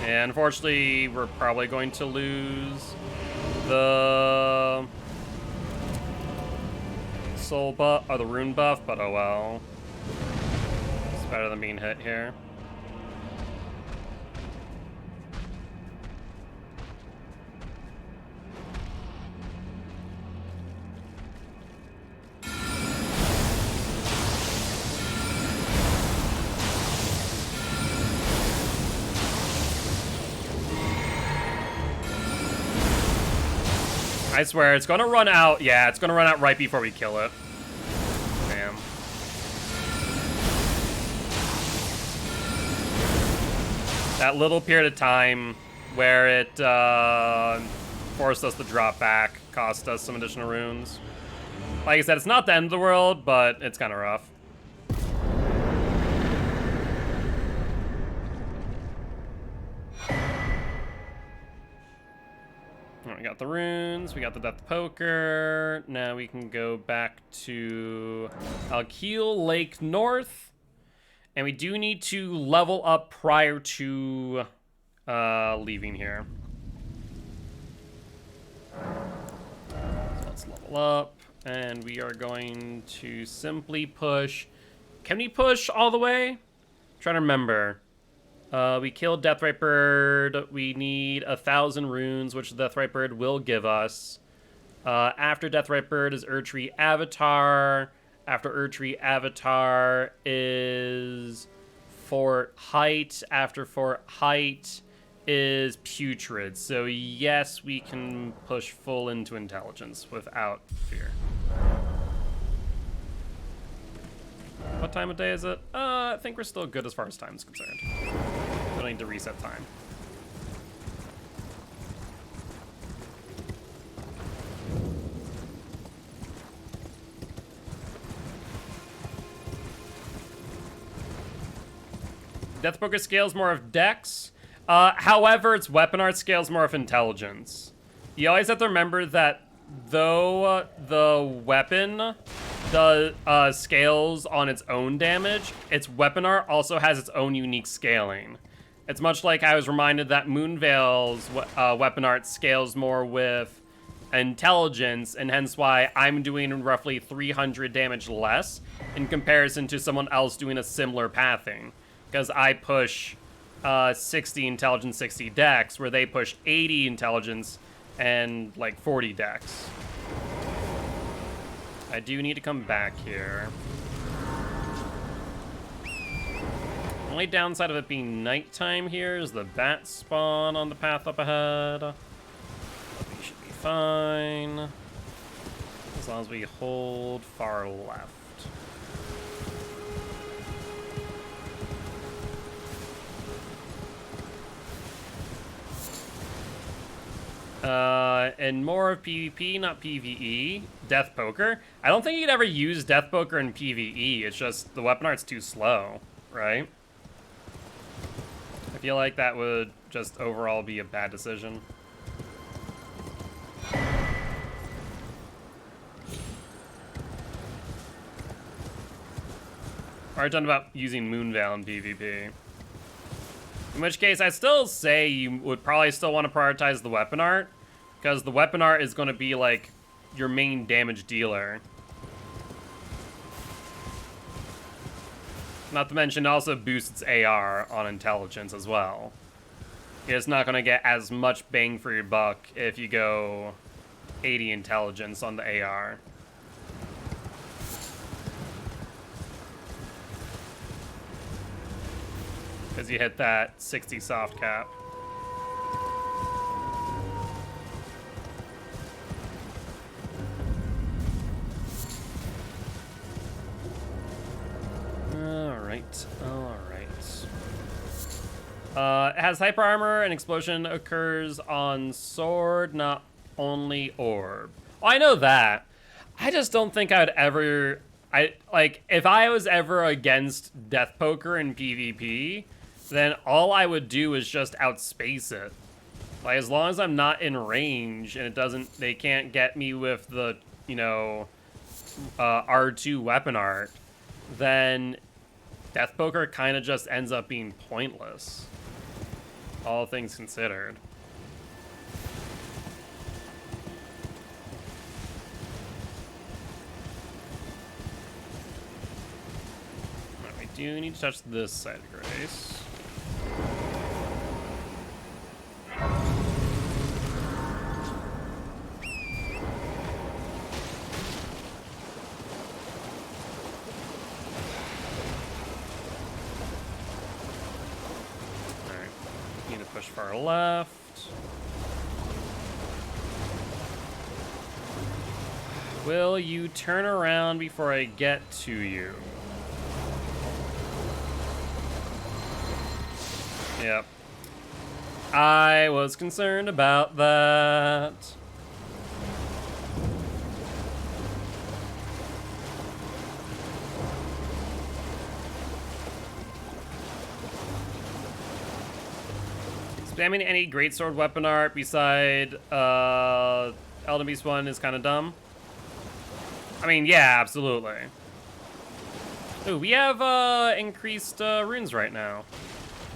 And unfortunately, we're probably going to lose the soul buff or the rune buff, but oh well. It's better than being hit here. I swear, it's gonna run out. Yeah, it's gonna run out right before we kill it. Damn. That little period of time where it forced us to drop back cost us some additional runes. Like I said, it's not the end of the world, but it's kind of rough. We got the runes, we got the Death Poker. Now we can go back to Alkeel Lake North. And we do need to level up prior to leaving here. So let's level up. And we are going to simply push. Can we push all the way? I'm trying to remember. We killed Deathrite Bird. We need 1,000 runes, which the Deathrite Bird will give us. After Deathrite Bird is Erdtree Avatar. After Erdtree Avatar is Fort Height. After Fort Height is Putrid. So yes, we can push full into intelligence without fear. What time of day is it? I think we're still good as far as time is concerned. Don't need to reset time. Death Poker scales more of Dex. However, its weapon art scales more of intelligence. You always have to remember that though the weapon scales on its own damage, its weapon art also has its own unique scaling. It's much like I was reminded that Moonveil's weapon art scales more with intelligence, and hence why I'm doing roughly 300 damage less in comparison to someone else doing a similar pathing. Because I push 60 intelligence, 60 dex, where they push 80 intelligence and like 40 dex. I do need to come back here. Only downside of it being nighttime here is the bat spawn on the path up ahead. But we should be fine. As long as we hold far left. And more of PvP, not PvE. Death Poker. I don't think you'd ever use Death Poker in PvE. It's just the weapon art's too slow, right? I feel like that would just overall be a bad decision. Alright, done about using Moonveil in PvP. In which case, I still say you would probably still want to prioritize the weapon art, because the weapon art is going to be like your main damage dealer. Not to mention, it also boosts its AR on intelligence as well. It's not going to get as much bang for your buck if you go 80 intelligence on the AR. Because you hit that 60 soft cap. Alright. It has hyper armor, and explosion occurs on sword, not only orb. Oh, I know that. I just don't think I would ever... if I was ever against Death Poker in PvP, then all I would do is just outspace it. Like, as long as I'm not in range and they can't get me with the, R2 weapon art, then Death Poker kind of just ends up being pointless. all things considered. We do need to touch this side of Grace. Push far left. Will you turn around before I get to you? Yep. I was concerned about that. Spamming any greatsword weapon art beside Elden Beast 1 is kind of dumb. I mean, yeah, absolutely. Ooh, we have increased runes right now.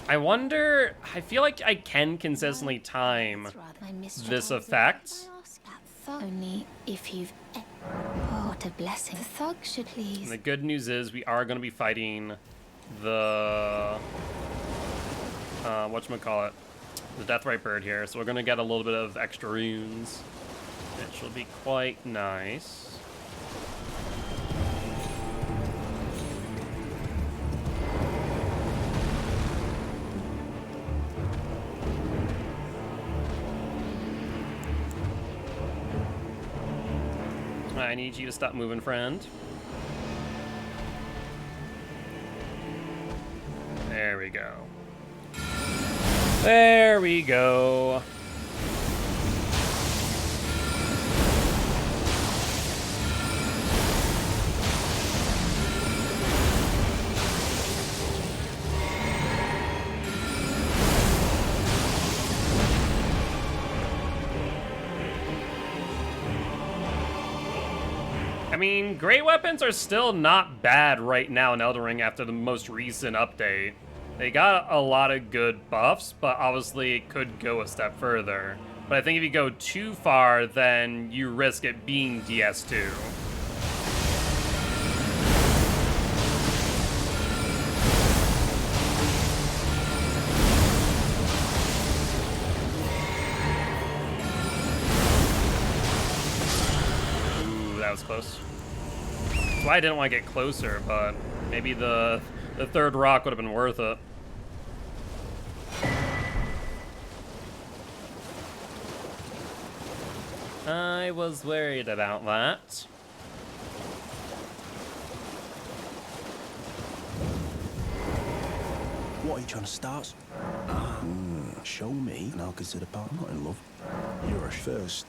I wonder, I feel like I can consistently time this effect.
Only if you've... Oh, what a blessing. The thug should please.
And the good news is we are going to be fighting the... whatchamacallit? The Deathrite Bird here, so we're going to get a little bit of extra runes. It should be quite nice. I need you to stop moving, friend. There we go. There we go. I mean, great weapons are still not bad right now in Elden Ring after the most recent update. They got a lot of good buffs, but obviously it could go a step further. But I think if you go too far, then you risk it being DS2. Ooh, that was close. That's why I didn't want to get closer, but maybe the third rock would have been worth it. I was worried about that.
What are you trying to start? Show me, and I'll consider part. I'm not in love. You're a first.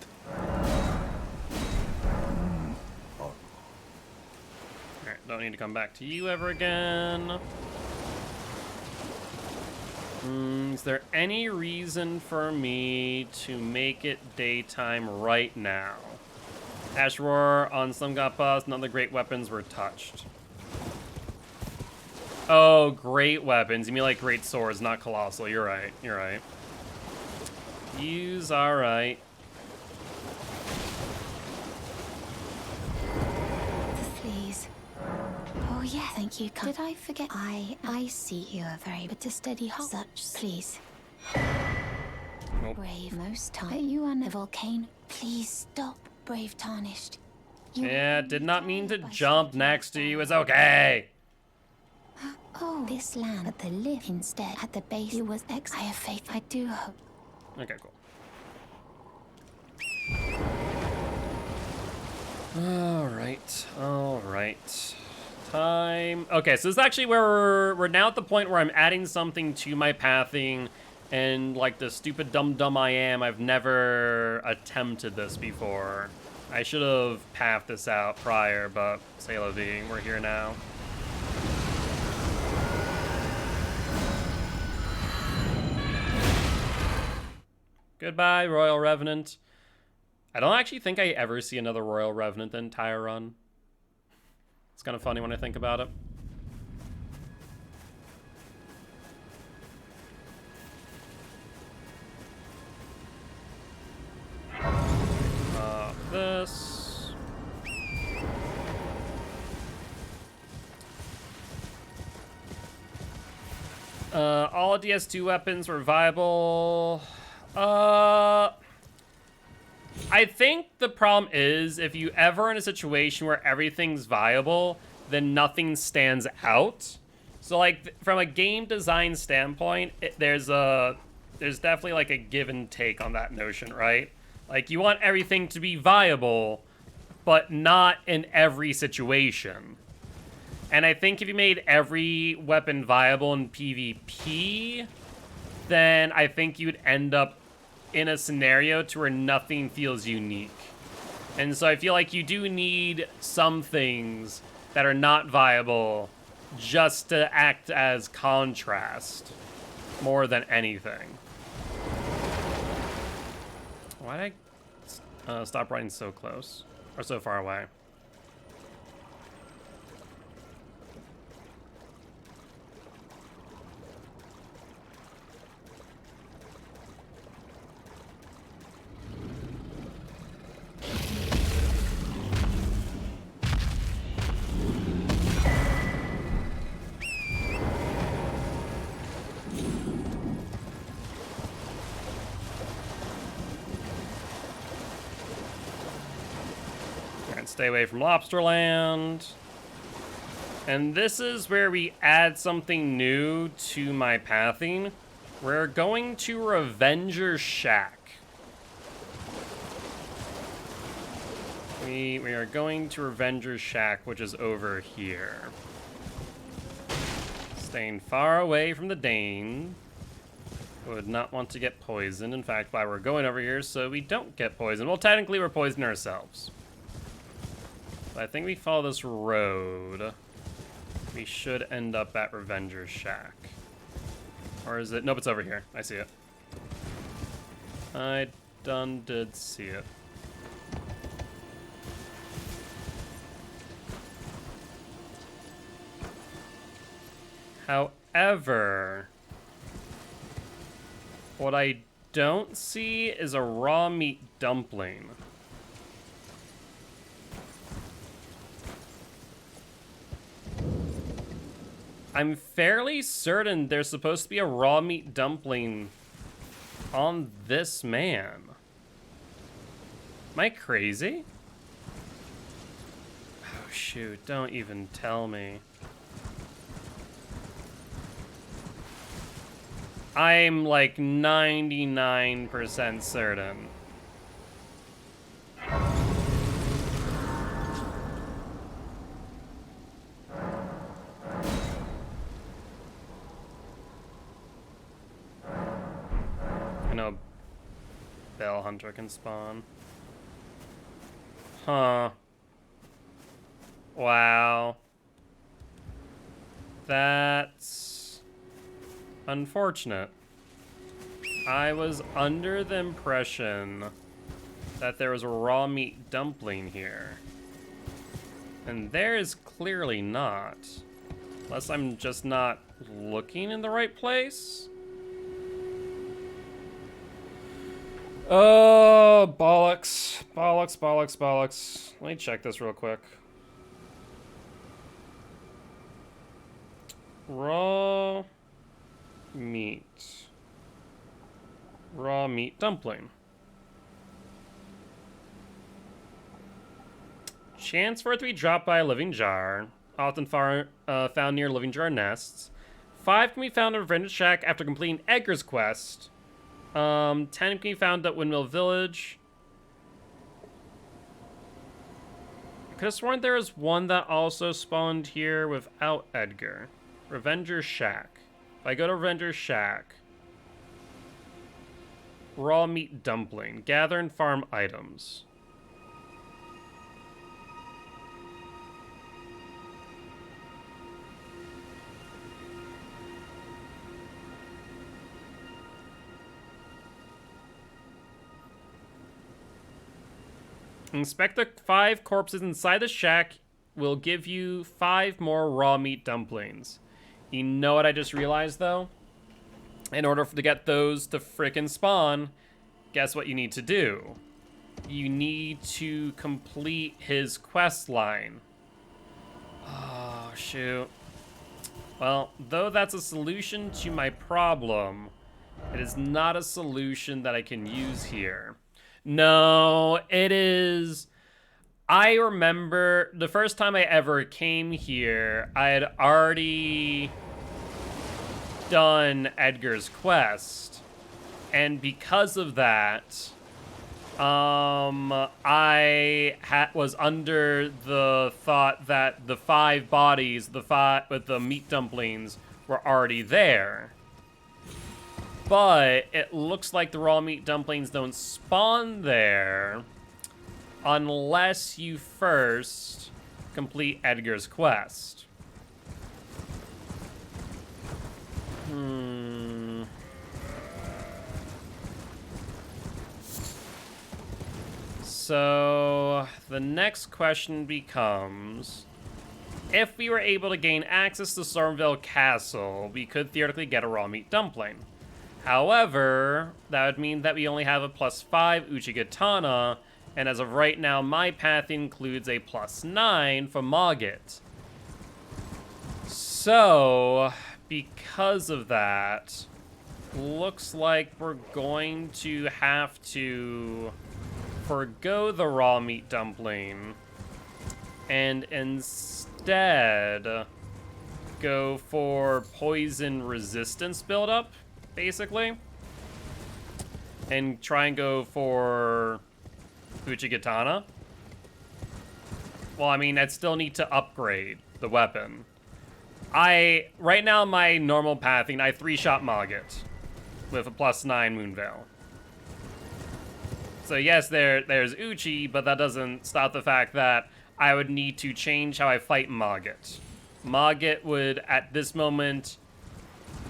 Alright, don't need to come back to you ever again. Is there any reason for me to make it daytime right now? Ash Roar on some got buffs, none of the great weapons were touched. Oh, great weapons. You mean like great swords, not colossal. You're right, you're right. Use alright.
Please. Oh, yeah, thank you. Did I forget? I see you are very, but a steady heart. Such, please.
Nope.
Brave most time. But you are a volcano. Please stop, brave tarnished.
Yeah, did not mean to jump next to you. It's okay.
Oh, this land, but the lift instead at the base. You was I have faith. I do hope.
Okay, cool. All right. Time. Okay, so this is actually where we're now at the point where I'm adding something to my pathing, and like the stupid dumb I am, I've never attempted this before. I should have pathed this out prior, but c'est la vie, we're here now. Goodbye, Royal Revenant. I don't actually think I ever see another Royal Revenant the entire run. It's kind of funny when I think about it. this. All DS2 weapons were viable. I think the problem is if you ever in a situation where everything's viable, then nothing stands out. So like from a game design standpoint, there's definitely like a give and take on that notion, right? Like you want everything to be viable, but not in every situation. And I think if you made every weapon viable in PvP, then I think you'd end up in a scenario to where nothing feels unique. And so I feel like you do need some things that are not viable just to act as contrast more than anything. Why did I stop running so close or so far away? Stay away from Lobsterland. And this is where we add something new to my pathing. We're going to Revenger Shack. We are going to Revenger Shack, which is over here. Staying far away from the Dane. Would not want to get poisoned. In fact, why we're going over here so we don't get poisoned. Well, technically we're poisoning ourselves. I think we follow this road. We should end up at Revenger's Shack. Or is it? Nope, it's over here. I see it. I done did see it. However, what I don't see is a raw meat dumpling. I'm fairly certain there's supposed to be a raw meat dumpling on this man. Am I crazy? Oh shoot, don't even tell me. I'm like 99% certain. Bell Hunter can spawn. Huh. Wow. That's unfortunate. I was under the impression that there was a raw meat dumpling here. And there is clearly not. Unless I'm just not looking in the right place. Oh, bollocks. Bollocks, bollocks, bollocks. Let me check this real quick. Raw meat. Raw meat dumpling. Chance for it to be dropped by a living jar. Often found near living jar nests. 5 can be found in Revenger's Shack after completing Edgar's quest. 10 can be found at Windmill Village. I could have sworn there was one that also spawned here without Edgar. Revenger's Shack. If I go to Revenger's Shack. Raw meat dumpling. Gather and farm items. Inspect the 5 corpses inside the shack will give you 5 more raw meat dumplings. You know what I just realized, though? In order to get those to frickin' spawn, guess what you need to do? you need to complete his quest line. Oh, shoot. Well, though that's a solution to my problem, it is not a solution that I can use here. No, it is... I remember the first time I ever came here, I had already done Edgar's quest. And because of that, I was under the thought that the 5 bodies, with the meat dumplings, were already there. But it looks like the raw meat dumplings don't spawn there unless you first complete Edgar's quest. So the next question becomes, if we were able to gain access to Stormvale Castle, we could theoretically get a raw meat dumpling. However, that would mean that we only have a +5 Uchigatana, and as of right now, my path includes a +9 for Mogget. So, because of that, looks like we're going to have to forgo the raw meat dumpling and instead go for poison resistance buildup, basically, and try and go for Uchigatana. Well, I mean, I'd still need to upgrade the weapon. Right now, my normal pathing, I 3-shot Mogget with a +9 Moonveil. So yes, there's Uchi, but that doesn't stop the fact that I would need to change how I fight Mogget. Mogget would, at this moment,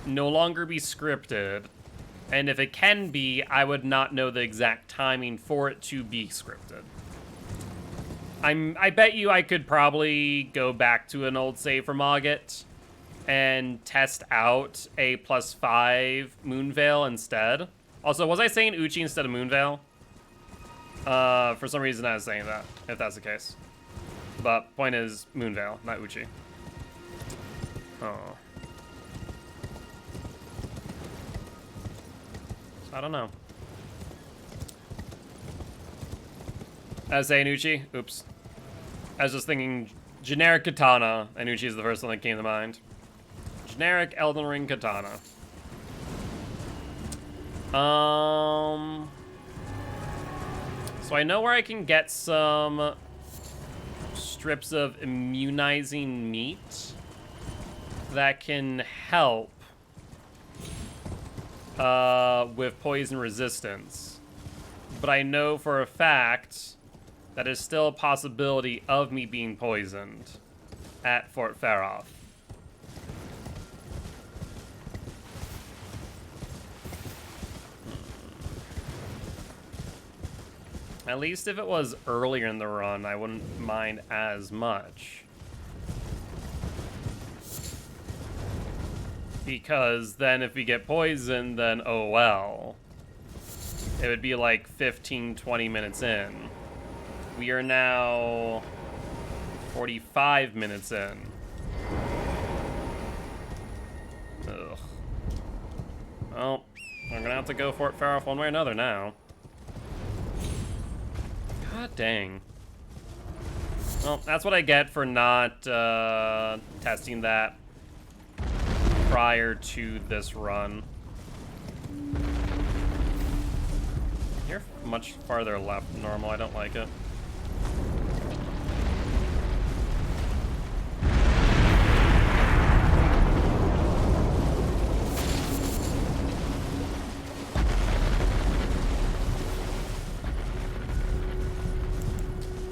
no longer be scripted, and if it can be, I would not know the exact timing for it to be scripted. I bet you I could probably go back to an old save for Mogget and test out a +5 Moonveil instead. Also, was I saying Uchi instead of Moonveil? For some reason I was saying that, if that's the case. But point is, Moonveil, not Uchi. Oh. I don't know. I was saying Uchi? Oops. I was just thinking generic katana, and Uchi is the first one that came to mind. Generic Elden Ring katana. So I know where I can get some strips of immunizing meat that can help with poison resistance. But I know for a fact that is still a possibility of me being poisoned at Fort Faroth. At least if it was earlier in the run, I wouldn't mind as much. Because then if we get poisoned, then oh well. It would be like 15-20 minutes in. We are now 45 minutes in. Ugh. Well, I'm gonna have to go Fort Faroth one way or another now. God dang. Well, that's what I get for not testing that prior to this run. You're much farther left than normal. I don't like it.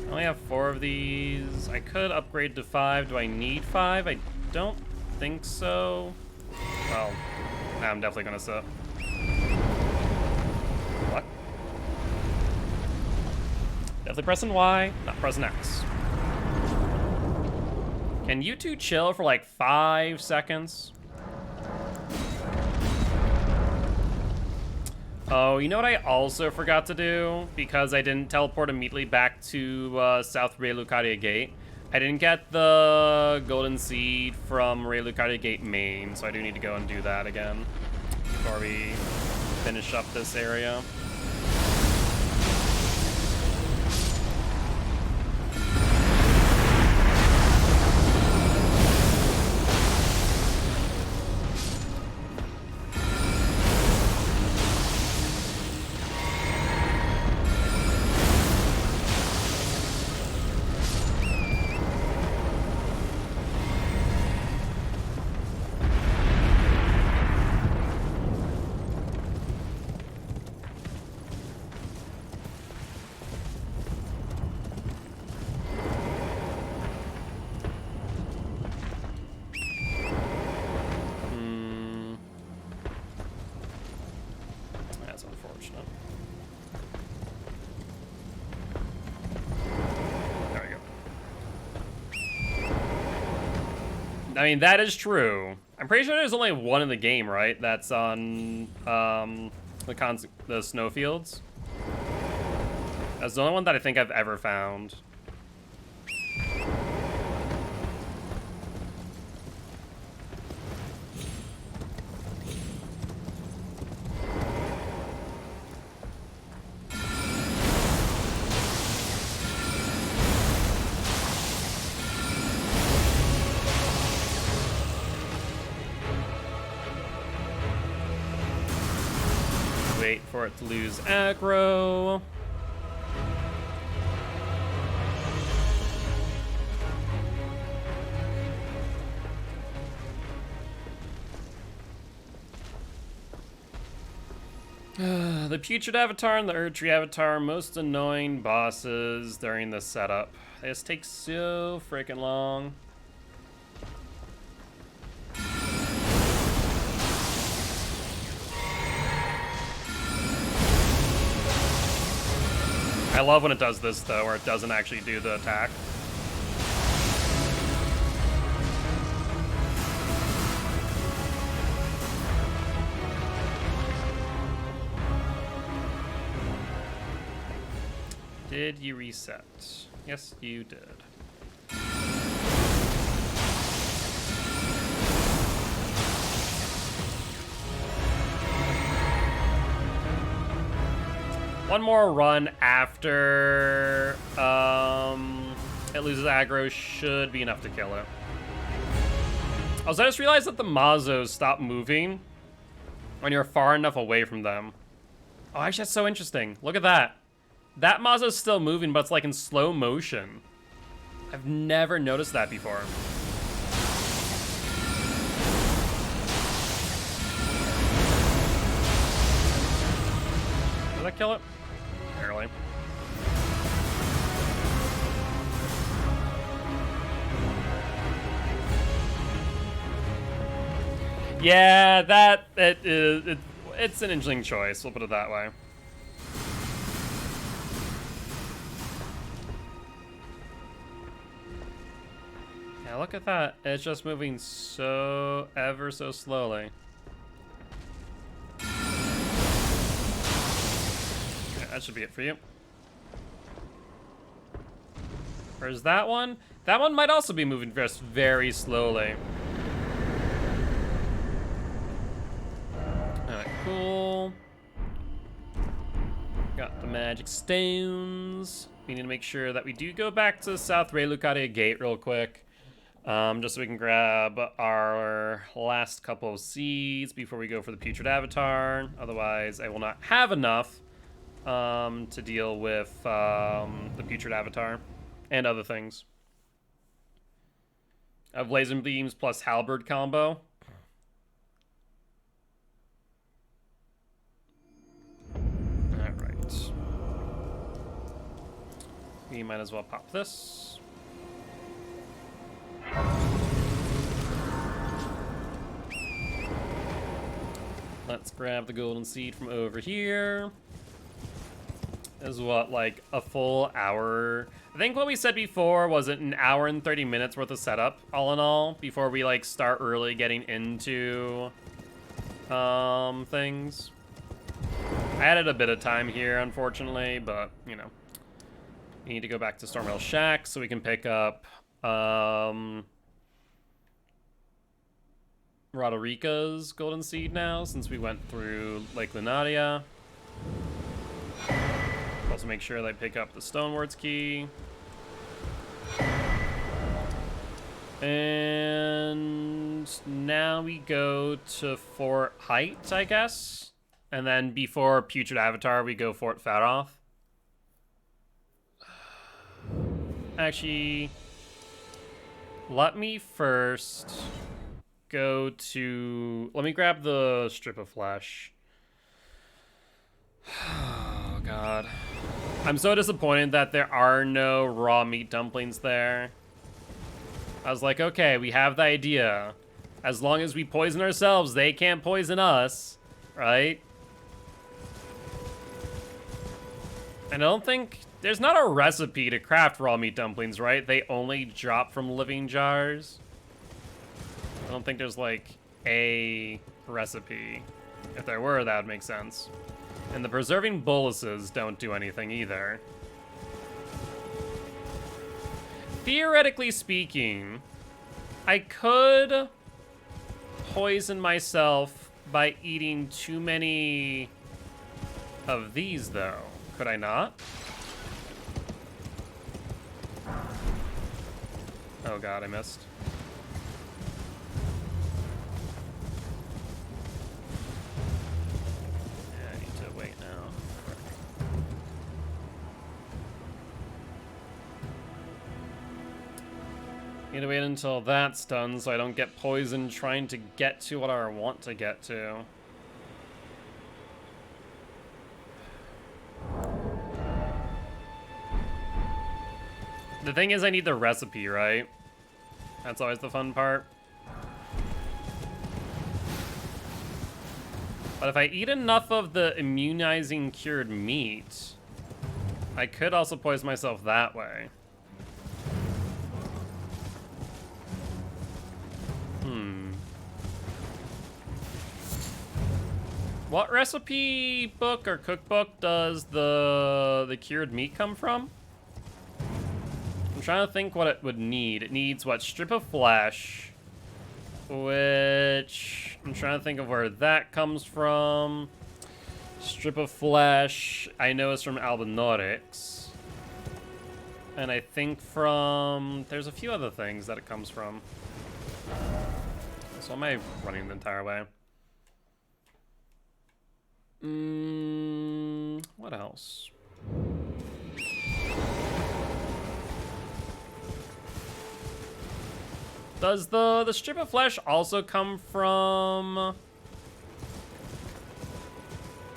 I only have 4 of these. I could upgrade to 5. Do I need 5? I don't think so. Well, I'm definitely gonna sit. What? Definitely pressing Y, not pressing X. Can you two chill for like 5 seconds? Oh, you know what I also forgot to do? Because I didn't teleport immediately back to South Ray Lucaria Gate. I didn't get the golden seed from Ray Lucaria Gate main, so I do need to go and do that again before we finish up this area. That's unfortunate. There we go. I mean, that is true. I'm pretty sure there's only one in the game, right? That's on the snowfields. That's the only one that I think I've ever found. Wait for it to lose aggro. The Putrid Avatar and the Erdtree Avatar, most annoying bosses during the setup. They just take so freaking long. I love when it does this, though, where it doesn't actually do the attack. Did you reset? Yes, you did. One more run after it loses aggro should be enough to kill it. Also, I just realized that the Mazos stop moving when you're far enough away from them. Oh, actually, that's so interesting. Look at that. That Mazo's still moving, but it's like in slow motion. I've never noticed that before. Did that kill it? Barely. Yeah, it's an interesting choice, we'll put it that way. Yeah, look at that. It's just moving so ever so slowly. Okay, that should be it for you. Where's that one? That one might also be moving just very slowly. Alright, cool. Got the magic stones. We need to make sure that we do go back to South Ray Lucaria Gate real quick. Just so we can grab our last couple of seeds before we go for the Putrid Avatar. Otherwise, I will not have enough to deal with the Putrid Avatar and other things. I have Laser Beams plus Halberd combo. Alright. We might as well pop this. Let's grab the golden seed from over here. Is what, like a full hour? I think what we said before was it an hour and 30 minutes worth of setup, all in all, before we like start really getting into things. I added a bit of time here, unfortunately, but, you know. We need to go back to Stormwell Shack so we can pick up, Roderica's Golden Seed now, since we went through Lake Lunaria. Also make sure that I pick up the Stonewards Key. And now we go to Fort Heights, I guess. And then before Putrid Avatar, we go Fort Faroth. Actually, let me first go to... Let me grab the strip of flesh. Oh, God. I'm so disappointed that there are no raw meat dumplings there. I was like, okay, we have the idea. As long as we poison ourselves, they can't poison us, right? And I don't think... There's not a recipe to craft raw meat dumplings, right? They only drop from living jars. I don't think there's, like, a recipe. If there were, that would make sense. And the preserving boluses don't do anything either. Theoretically speaking, I could poison myself by eating too many of these, though. Could I not? Oh god, I missed. Yeah, I need to wait now. Need to wait until that's done so I don't get poisoned trying to get to what I want to get to. The thing is, I need the recipe, right? That's always the fun part. But if I eat enough of the immunizing cured meat, I could also poison myself that way. What recipe book or cookbook does the cured meat come from? I'm trying to think what it would need. It needs, what, strip of flesh, which I'm trying to think of where that comes from. Strip of flesh, I know it's from Albinorix. And I think from, there's a few other things that it comes from. So am I running the entire way? What else? Does the strip of flesh also come from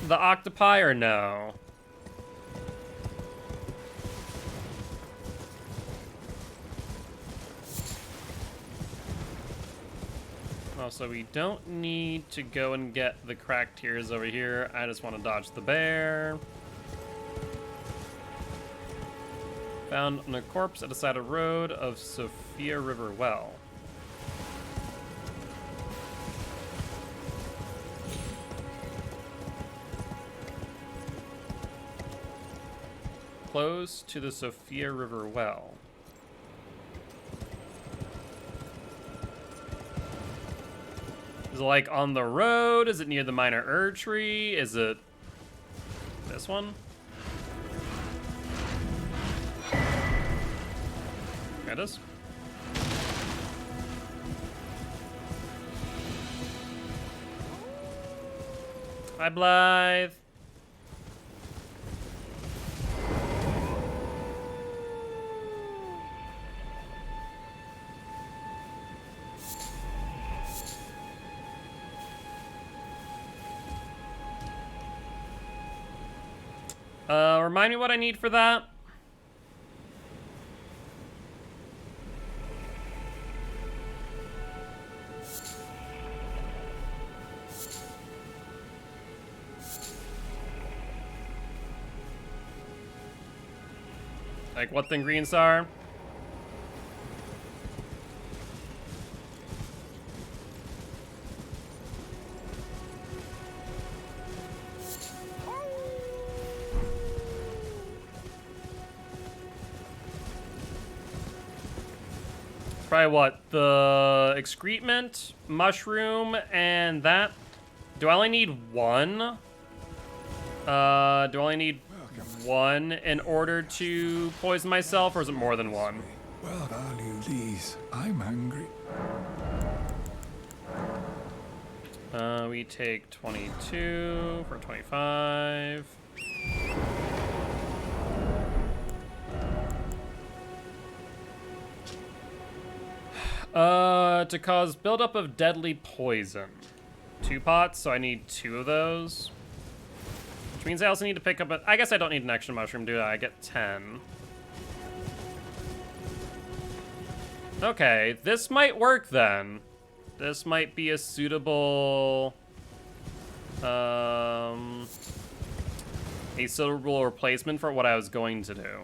the octopi or no? Also, we don't need to go and get the cracked tears over here. I just want to dodge the bear. Found on a corpse at the side of road of Sophia River Well. Close to the Sophia River Well. Is it like on the road? Is it near the minor Erd tree? Is it this one? There it is. Hi, Blythe. Remind me what I need for that. Like what the ingredients are. Probably what? The excrement, mushroom, and that. Do I only need one? Do I only need one in order to poison myself, or is it more than one?
Well, value these. I'm hungry.
We take 22 for 25. To cause buildup of deadly poison. 2 pots, so I need 2 of those. Which means I also need to pick up I guess I don't need an extra mushroom, do I? I get 10. Okay, this might work then. This might be a suitable... a suitable replacement for what I was going to do.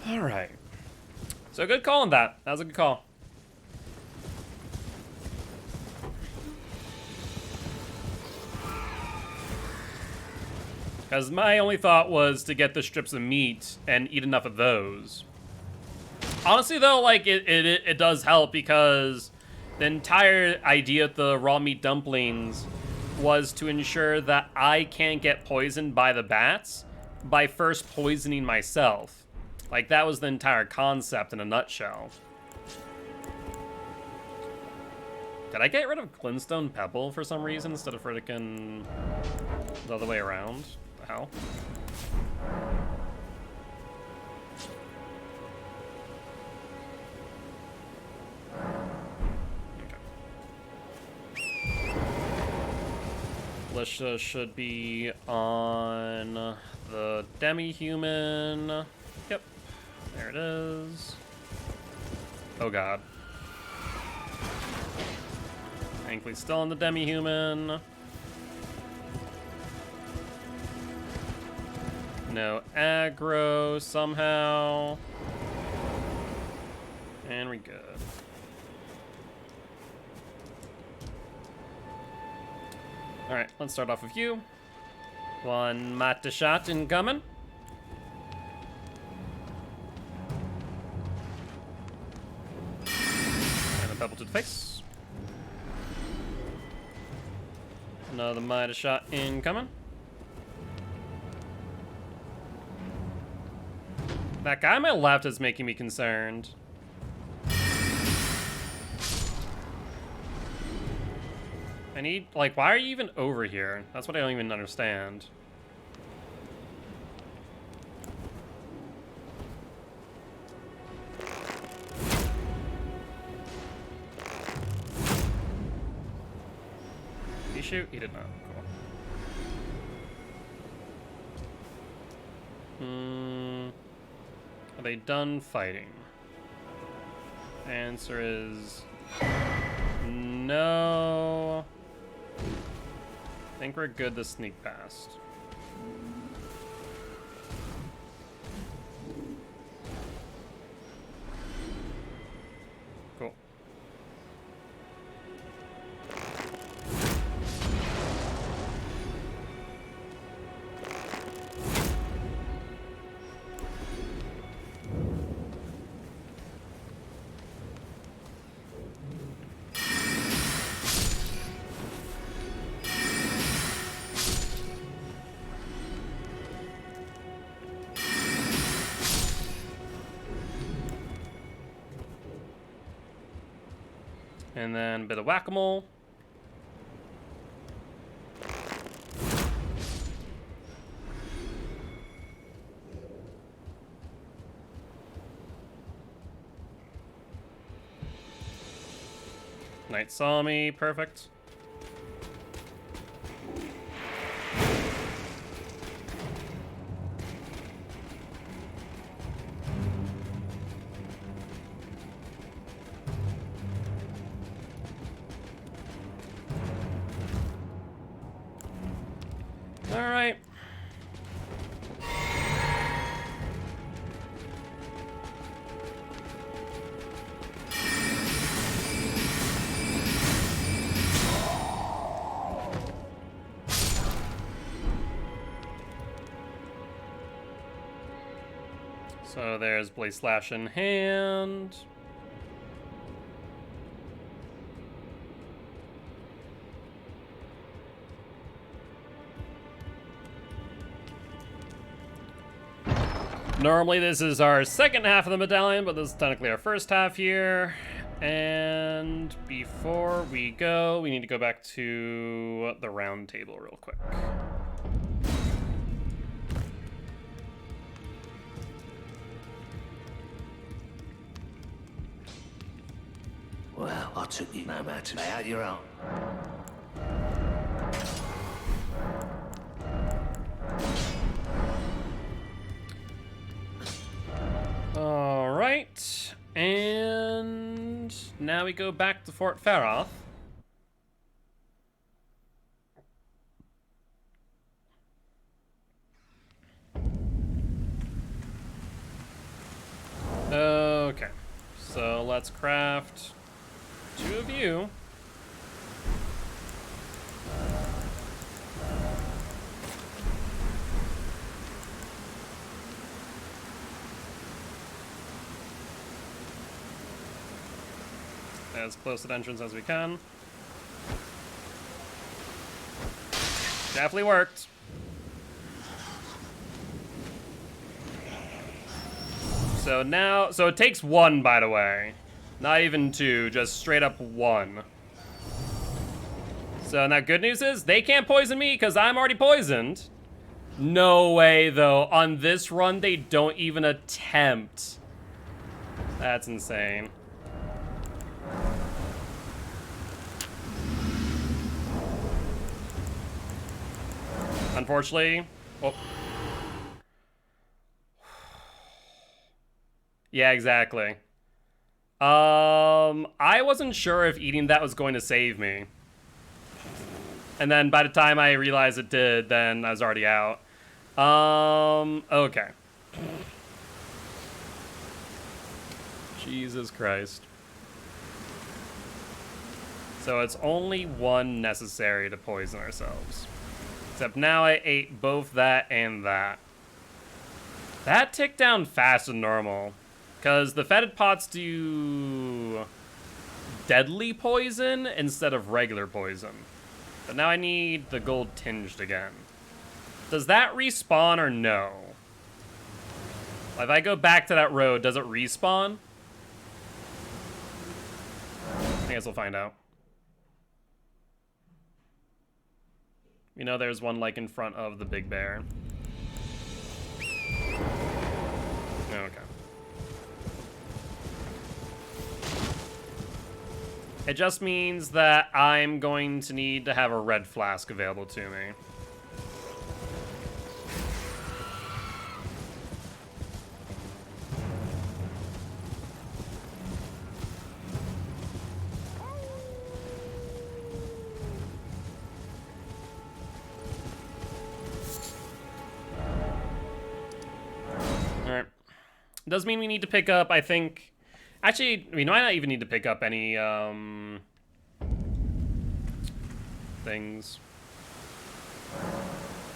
Alright. So good call on that. That was a good call. Because my only thought was to get the strips of meat and eat enough of those. Honestly, though, like, it does help because the entire idea of the raw meat dumplings was to ensure that I can't get poisoned by the bats by first poisoning myself. Like, that was the entire concept in a nutshell. Did I get rid of Glintstone Pebble for some reason instead of frickin' the other way around? The hell? Lisha should be on the demi-human. Yep, there it is. Oh god. Thankfully still on the demi-human. No aggro somehow. And we're good. Alright, let's start off with you. One Mata shot incoming. And a pebble to the face. Another Mita shot incoming. That guy on my left is making me concerned. I need, like, why are you even over here? That's what I don't even understand. Did he shoot? He did not. Cool. Are they done fighting? Answer is no. I think we're good to sneak past. Cool. And then a bit of whack-a-mole. Knight saw me, perfect. All right. So there's Blaze Slash in hand. Normally this is our second half of the medallion, but this is technically our first half here. And before we go, we need to go back to the round table real quick.
Well, I took you no matter. Lay out your own.
All right, and now we go back to Fort Faroth. Okay, so let's craft 2 of you. As close to the entrance as we can. Definitely worked. So now, so it takes 1, by the way. Not even 2, just straight up 1. So now good news is, they can't poison me because I'm already poisoned. No way, though. On this run, they don't even attempt. That's insane. Unfortunately, oh. Yeah, exactly. I wasn't sure if eating that was going to save me. And then by the time I realized it did, then I was already out. Okay. Jesus Christ. So it's only 1 necessary to poison ourselves. Except now I ate both that and that. That ticked down faster than normal. Because the fetid pots do deadly poison instead of regular poison. But now I need the gold tinged again. Does that respawn or no? If I go back to that road, does it respawn? I guess we'll find out. You know there's one like in front of the big bear. Okay. It just means that I'm going to need to have a red flask available to me. It does mean we need to pick up, I think... Actually, we might not even need to pick up any, things.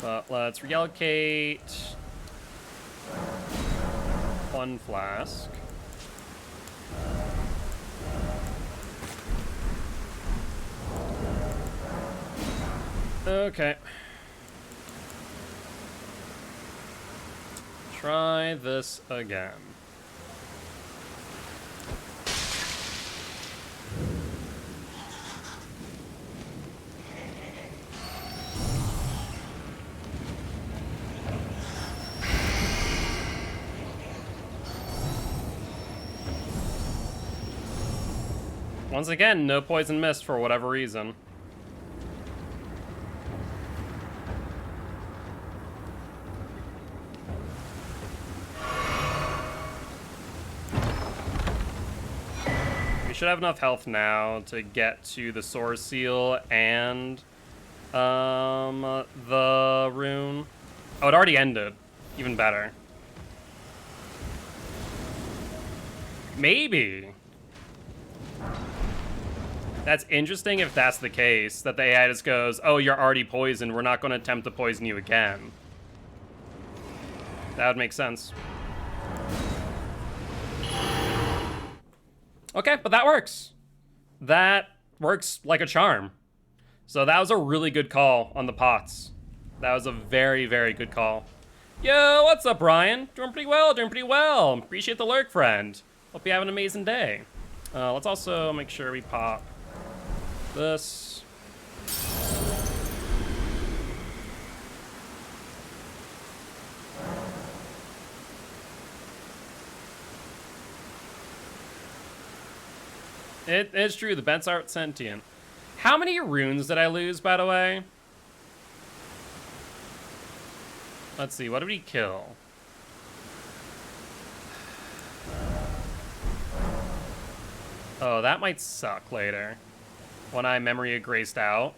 But let's reallocate 1 flask. Okay. Try this again. Once again, no poison mist for whatever reason. We should have enough health now to get to the Source Seal and the rune. Oh, it already ended. Even better. Maybe. That's interesting if that's the case, that the AI just goes, oh, you're already poisoned, we're not going to attempt to poison you again. That would make sense. Okay, but that works. That works like a charm. So that was a really good call on the pots. That was a very, very good call. Yo, what's up, Ryan? Doing pretty well, doing pretty well. Appreciate the lurk, friend. Hope you have an amazing day. Let's also make sure we pop this. It is true, the bents aren't sentient. How many runes did I lose, by the way? Let's see, what did we kill? Oh, that might suck later. When I memory graced out.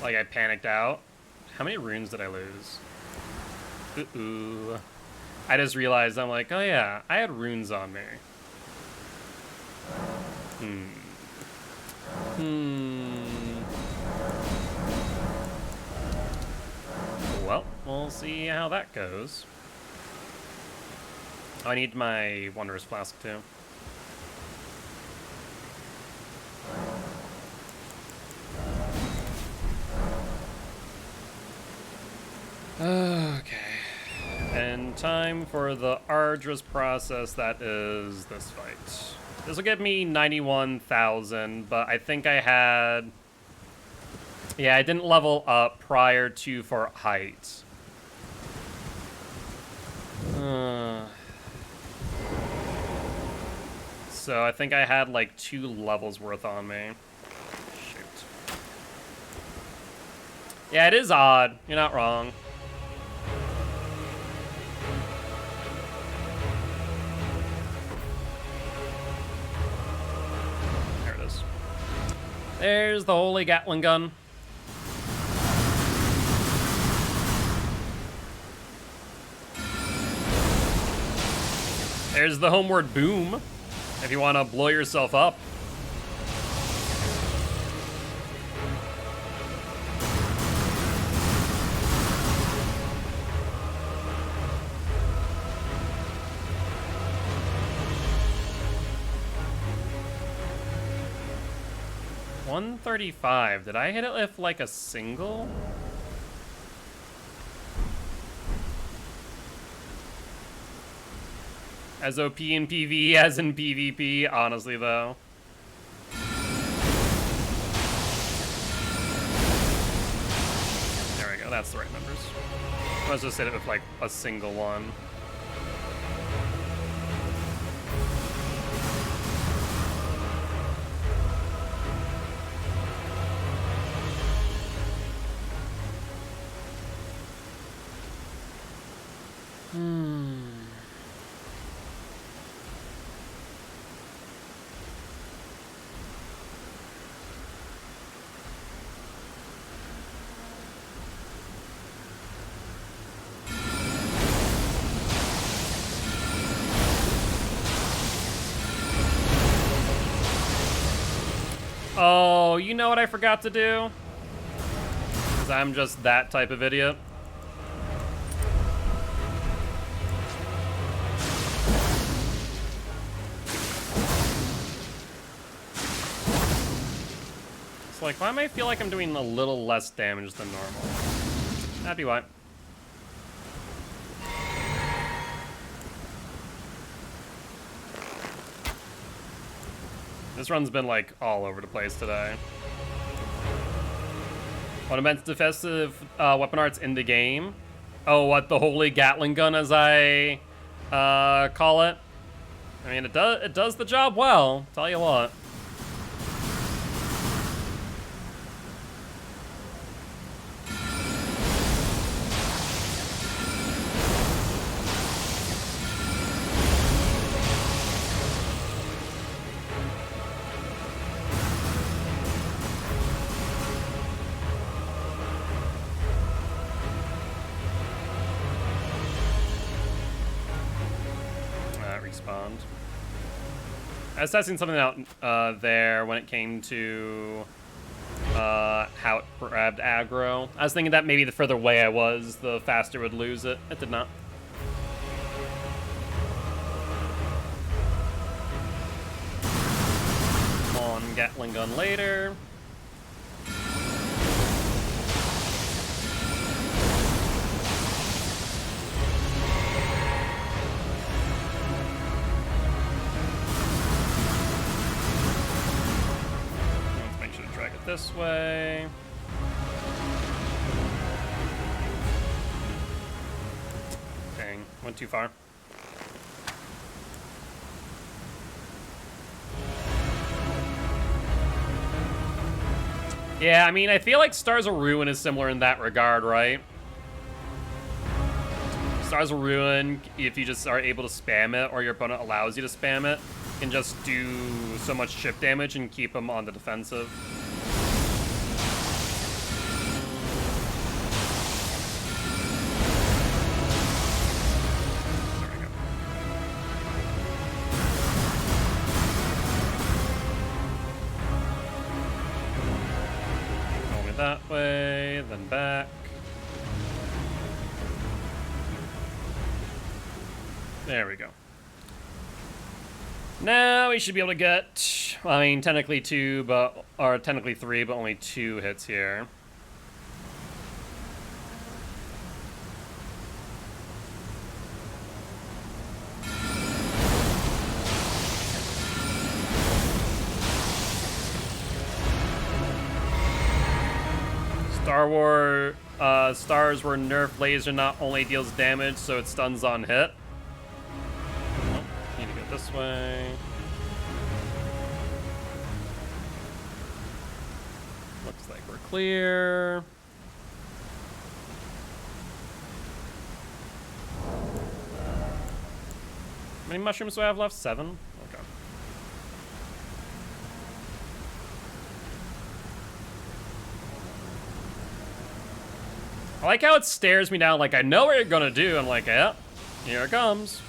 Like I panicked out. How many runes did I lose? Ooh. I just realized, I'm like, oh yeah, I had runes on me. Well, we'll see how that goes. Oh, I need my Wondrous Flask too. Okay. And time for the arduous process that is this fight. This will give me 91,000, but I think I had... Yeah, I didn't level up prior to for height. So I think I had like 2 levels worth on me. Shoot. Yeah, it is odd. You're not wrong. There it is. There's the holy Gatling gun. There's the homeward boom, if you want to blow yourself up. $135. Did I hit it with like a single? As OP in PvE as in PvP, honestly though. There we go, that's the right numbers. Let's just hit it with like a single one. Oh, you know what I forgot to do? Because I'm just that type of idiot. It's like, why do I feel like I'm doing a little less damage than normal? That'd be why. This run's been like all over the place today. What about defensive weapon arts in the game? Oh, what, the holy Gatling gun, as I call it? I mean, it does the job well, tell you what. Respawned. I was testing something out there when it came to how it grabbed aggro. I was thinking that maybe the further away I was, the faster it would lose it. It did not. Gatling gun later. Let's make sure to drag it this way. Dang, went too far. Yeah, I mean, I feel like Stars of Ruin is similar in that regard, right? Stars of Ruin, if you just are able to spam it, or your opponent allows you to spam it, can just do so much chip damage and keep them on the defensive. There we go. Going that way, then back. There we go. Now we should be able to get, I mean, technically 2, but, or technically 3, but only 2 hits here. Stars were nerfed laser not only deals damage, so it stuns on hit. Oh, need to go this way. Looks like we're clear. How many mushrooms do I have left? 7? Okay. I like how it stares me down like I know what you're gonna do. I'm like, yeah, here it comes.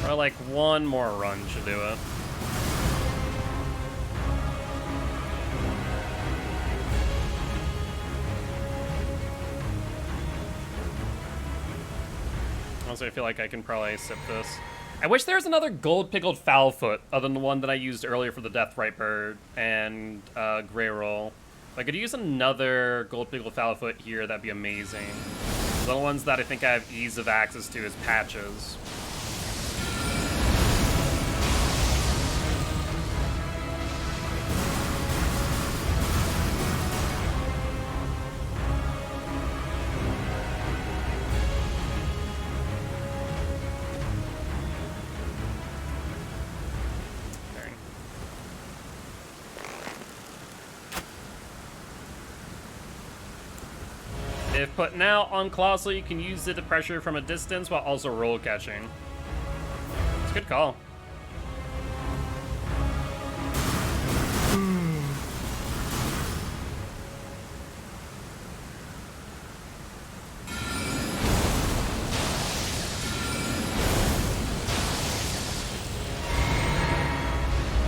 Or like one more run should do it. Honestly, I feel like I can probably sip this. I wish there was another gold pickled foul foot other than the one that I used earlier for the Deathrite Bird and Grey Roll. If I could use another gold pickled foul foot here, that'd be amazing. The only ones that I think I have ease of access to is patches. If put now on Colossal, you can use it to pressure from a distance while also roll catching. It's a good call.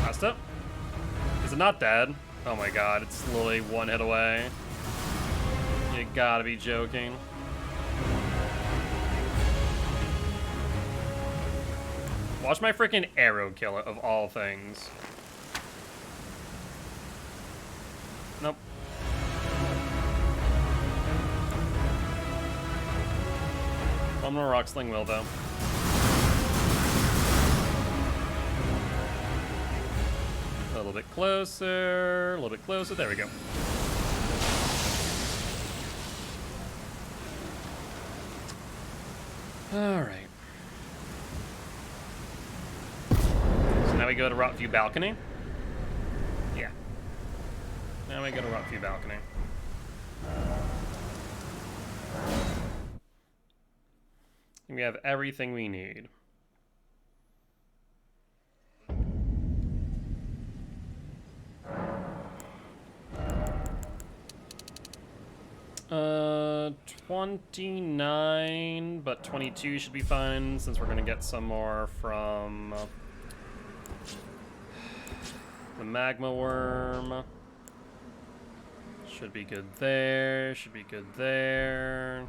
Passed it. Is it not dead? Oh my god, it's literally 1 hit away. You gotta be joking. Watch my freaking arrow kill it, of all things. Nope. One more rock sling will, though. A little bit closer, a little bit closer. There we go. Alright. So now we go to Rot View Balcony. Yeah. Now we go to Rot View Balcony. And we have everything we need. Uh, 29, but 22 should be fine since we're gonna get some more from the Magma Worm. Should be good there, should be good there.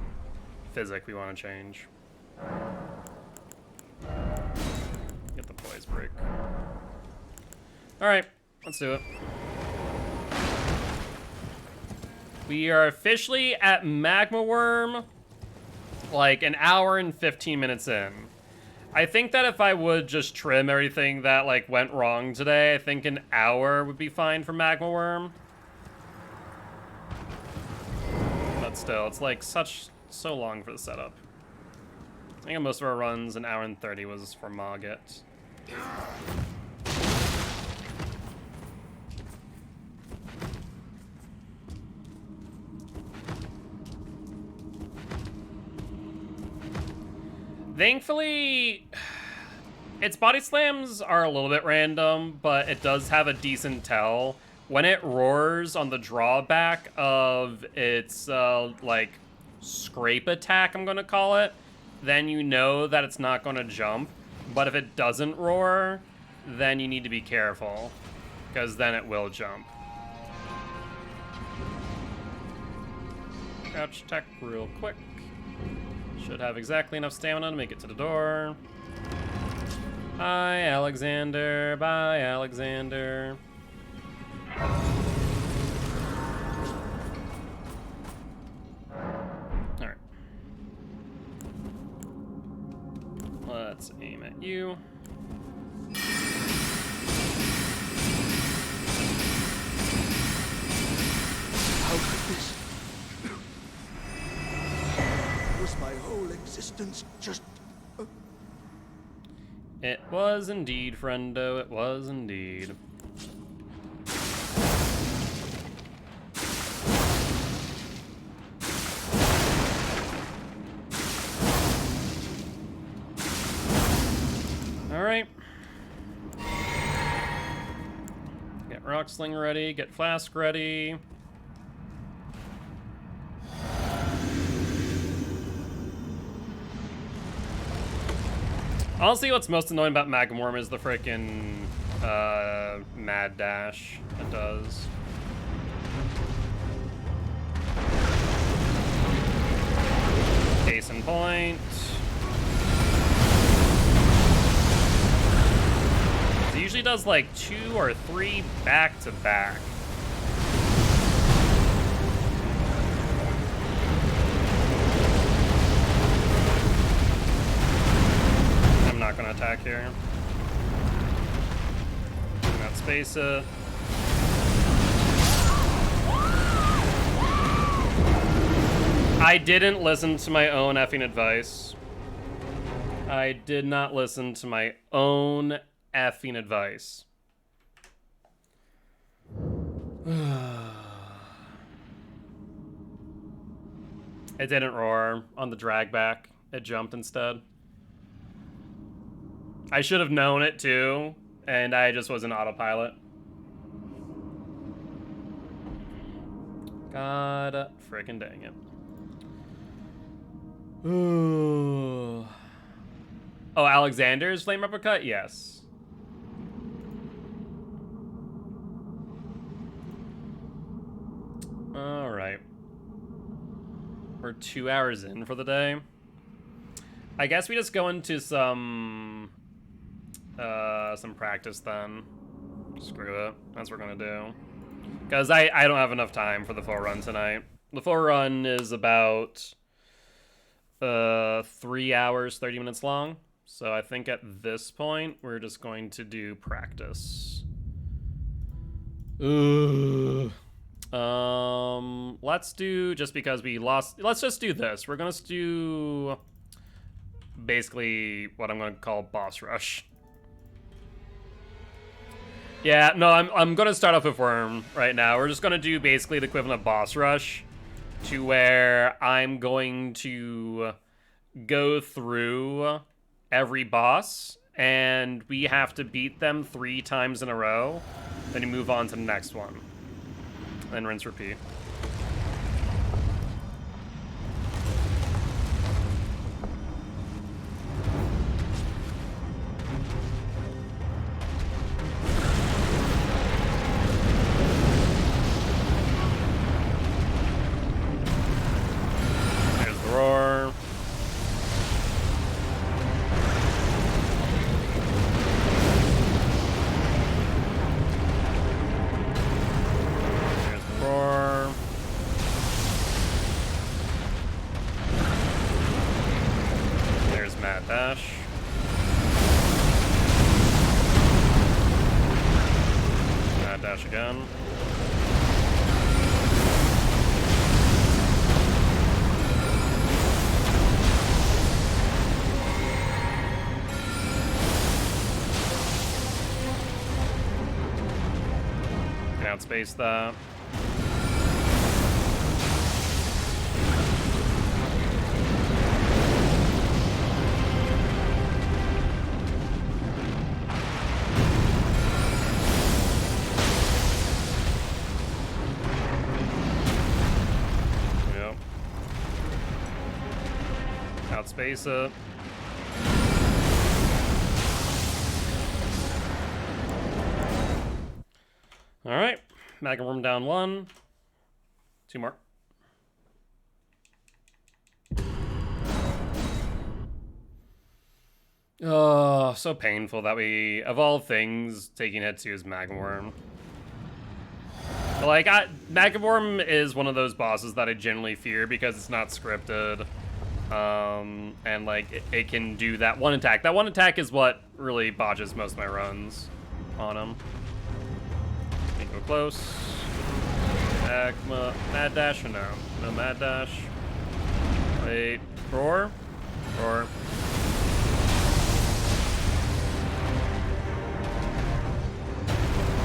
Physic we want to change. All right, let's do it. We are officially at Magma Worm, like an hour and 15 minutes in. I think that if I would just trim everything that like went wrong today, I think an hour would be fine for Magma Worm. But still, it's like so long for the setup. I think most of our runs, an hour and 30 was for Mogget. Thankfully, its body slams are a little bit random, but it does have a decent tell. When it roars on the drawback of its, like, scrape attack, I'm gonna call it, then you know that it's not gonna jump. But if it doesn't roar, then you need to be careful, because then it will jump. Crouch tech real quick. Should have exactly enough stamina to make it to the door. Bye, Alexander. Bye, Alexander. Alright. Let's aim at you.
How could this? Was my whole existence just...
It was indeed, friendo. It was indeed. Alright. Get rock sling ready, get flask ready. Honestly, what's most annoying about Magma Worm is the frickin' mad dash it does. Case in point. It usually does like 2 or 3 back to back. I'm not gonna attack here. Do not space it. I didn't listen to my own effing advice. I did not listen to my own effing advice. It didn't roar on the drag back. It jumped instead. I should have known it too, and I just was an autopilot. God freaking dang it. Ooh. Oh, Alexander's flame uppercut? Yes. All right. We're 2 hours in for the day. I guess we just go into some practice then. Screw it. That's what we're gonna do. Because I don't have enough time for the full run tonight. The full run is about 3 hours, 30 minutes long. So I think at this point, we're just going to do practice. Ugh. Let's do, just because we lost, let's just do this. We're gonna do basically what I'm gonna call boss rush. Yeah, no, I'm gonna start off with Worm right now. We're just gonna do basically the equivalent of boss rush, to where I'm going to go through every boss, and we have to beat them 3 times in a row. Then you move on to the next one. Then rinse, repeat. There's the roar. dash. Mad dash again. Can outspace that. Outspace it. Alright. Magma Worm down 1. 2 more. Oh, so painful that we, of all things, taking hit 2 is Magma Worm. Like, Magma Worm is one of those bosses that I generally fear because it's not scripted. And like, it can do that one attack. That one attack is what really botches most of my runs on him. Go close. Magma, mad dash or no? No mad dash. Wait, roar? Roar.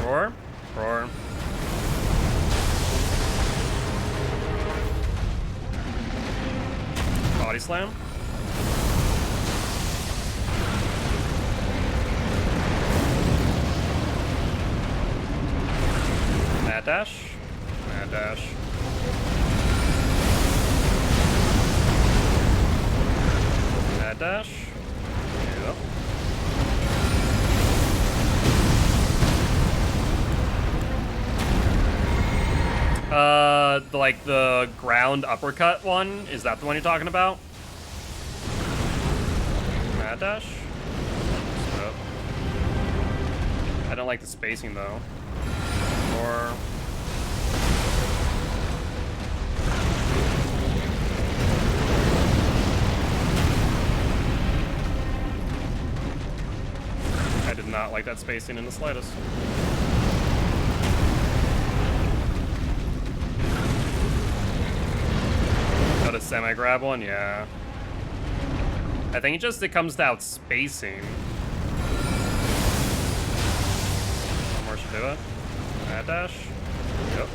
Roar? Roar. Body slam. Mad dash. Mad dash. Mad dash. Yep. Like the ground uppercut one? Is that the one you're talking about? Mad dash? Yep. I don't like the spacing though. Or I did not like that spacing in the slightest. Oh, the semi-grab one? Yeah. I think it comes to outspacing. One more should do it. Mad dash? Yep.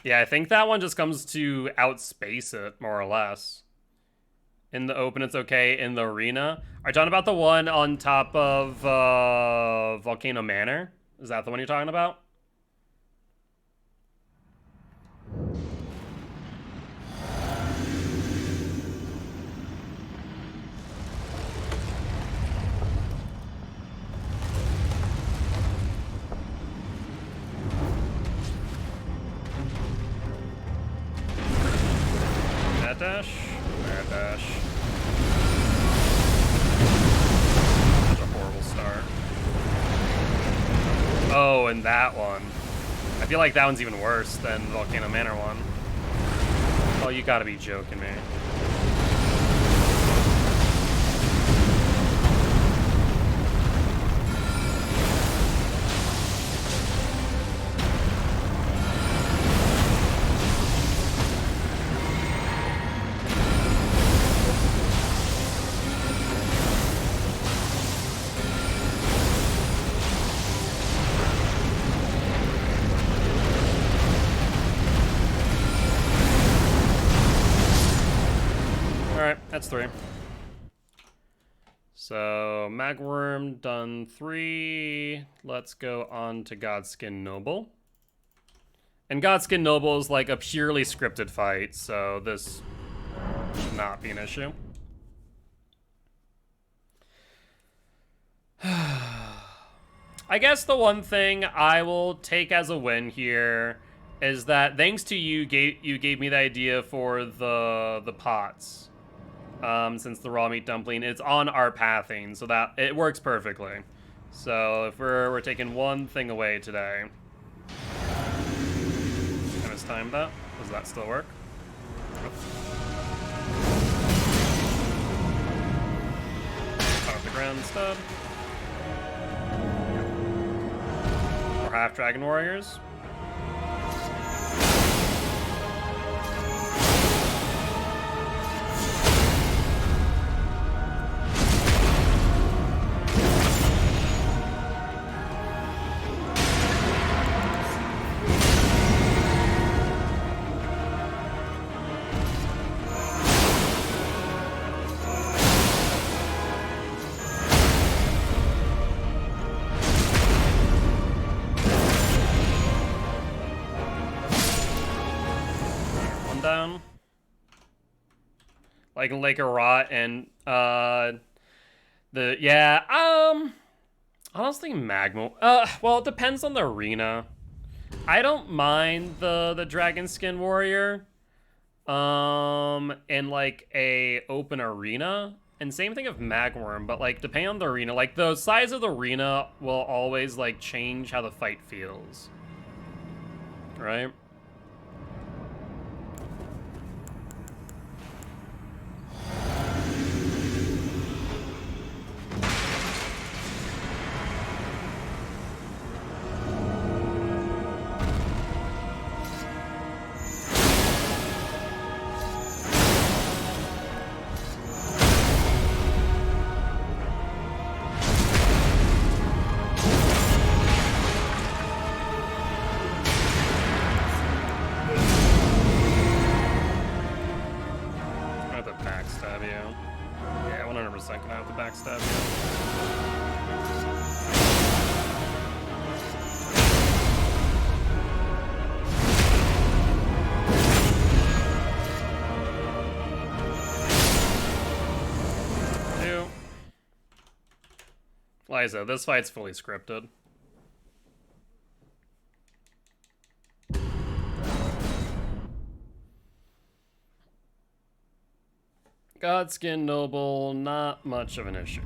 Yeah, I think that one just comes to outspace it, more or less. In the open, it's okay. In the arena. Are you talking about the one on top of Volcano Manor? Is that the one you're talking about? Mad dash? Mad dash. Such a horrible start. Oh, and that one. I feel like that one's even worse than the Volcano Manor one. Oh, you gotta be joking me. That's 3. So, Magworm done 3. Let's go on to Godskin Noble. And Godskin Noble is like a purely scripted fight, so this should not be an issue. I guess the one thing I will take as a win here is that thanks to you, you gave me the idea for the pots. Since the raw meat dumpling is on our pathing, so that it works perfectly. So if we're taking one thing away today, mistime that. Does that still work? Off the ground instead. Or half dragon warriors. Down. Like a rot and honestly Magma. Well, it depends on the arena. I don't mind the dragon skin warrior in like a open arena, and same thing of Magma Worm, but like depending on the arena, like the size of the arena will always like change how the fight feels, right? Backstab you. Yeah, 100% gonna have to backstab you. Two. Liza, this fight's fully scripted. Godskin Noble, not much of an issue.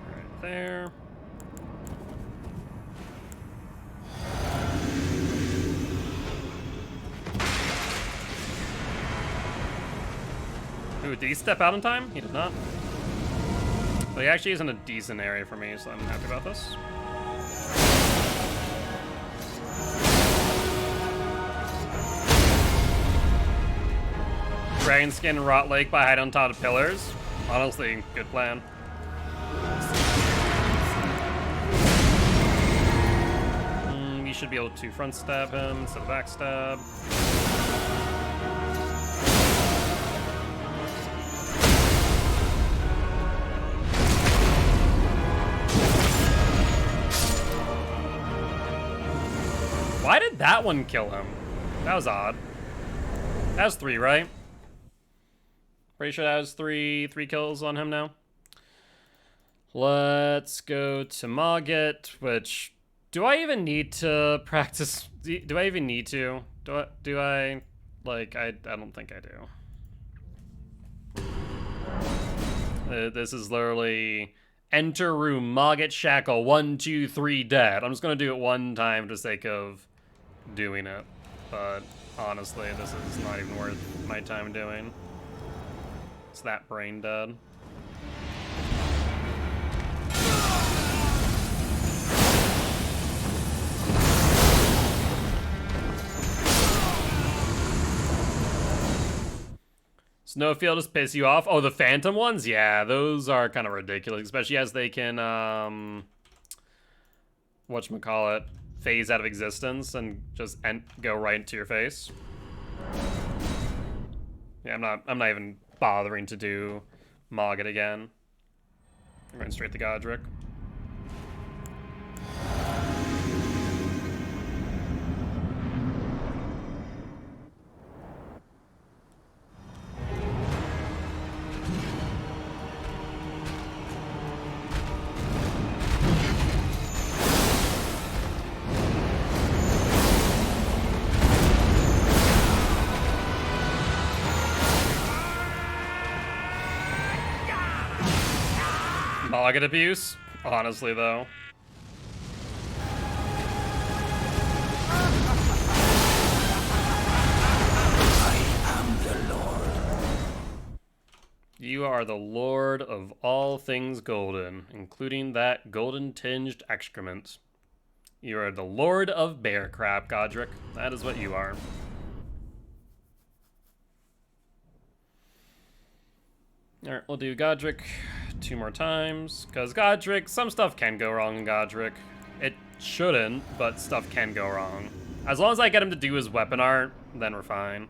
Right there. Ooh, did he step out in time? He did not. But he actually is in a decent area for me, so I'm happy about this. Dragon Skin Rot Lake by hide on top of pillars. Honestly, good plan. We should be able to front stab him instead of back stab. Why did that one kill him? That was odd. That was 3, right? Pretty sure that was three kills on him now. Let's go to Mogget, which... Do I even need to practice? Do I even need to? Do I like, I don't think I do. This is literally... Enter room, Mogget Shackle, 1, 2, 3, dead. I'm just gonna do it one time for the sake of doing it. But honestly, this is not even worth my time doing. It's that brain dead. Snowfield just piss you off? Oh, the phantom ones? Yeah, those are kind of ridiculous, especially as they can, whatchamacallit, phase out of existence and just go right into your face. Yeah, I'm not even bothering to do Mogget again. I'm going straight to Godric. Mogget abuse? Honestly, though. You are the lord of all things golden, including that golden-tinged excrement. You are the lord of bear crap, Godric. That is what you are. Alright, we'll do Godric 2 more times, because Godric, some stuff can go wrong in Godric. It shouldn't, but stuff can go wrong. As long as I get him to do his weapon art, then we're fine.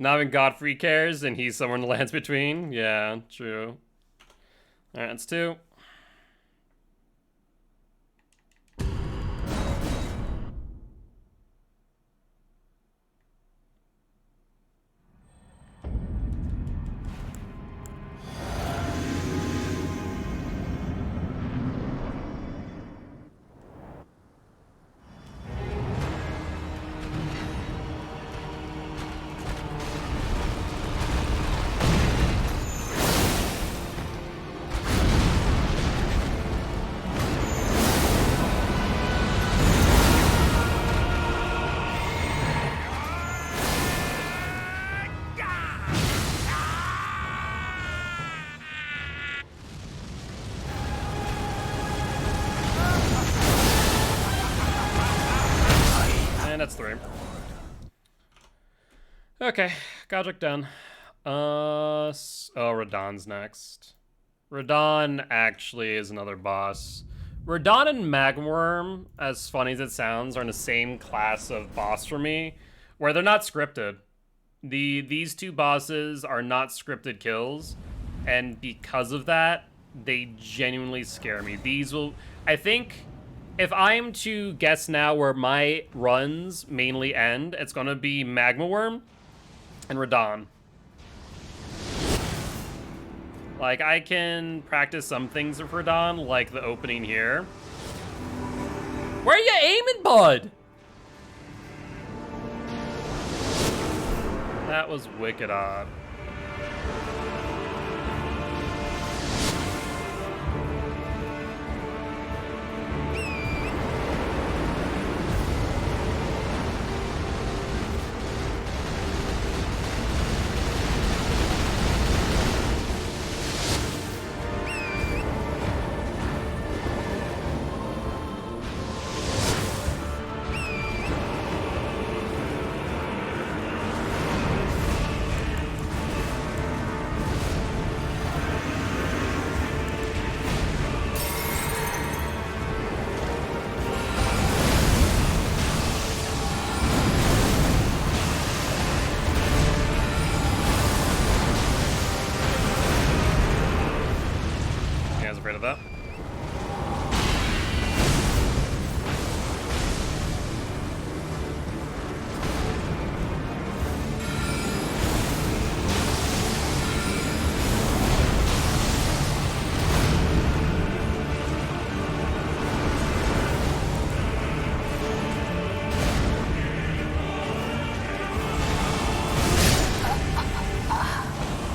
Not even Godfrey cares, and he's somewhere in the lands between. Yeah, true. Alright, that's 2. And that's 3. Okay, Godric done. Oh, Radon's next. Radon actually is another boss. Radon and Magworm, as funny as it sounds, are in the same class of boss for me, where they're not scripted. These 2 bosses are not scripted kills, and because of that, they genuinely scare me. These will, I think, if I am to guess now where my runs mainly end, it's gonna be Magma Worm and Radon. Like, I can practice some things with Radon, like the opening here. Where are you aiming, bud? That was wicked odd. That.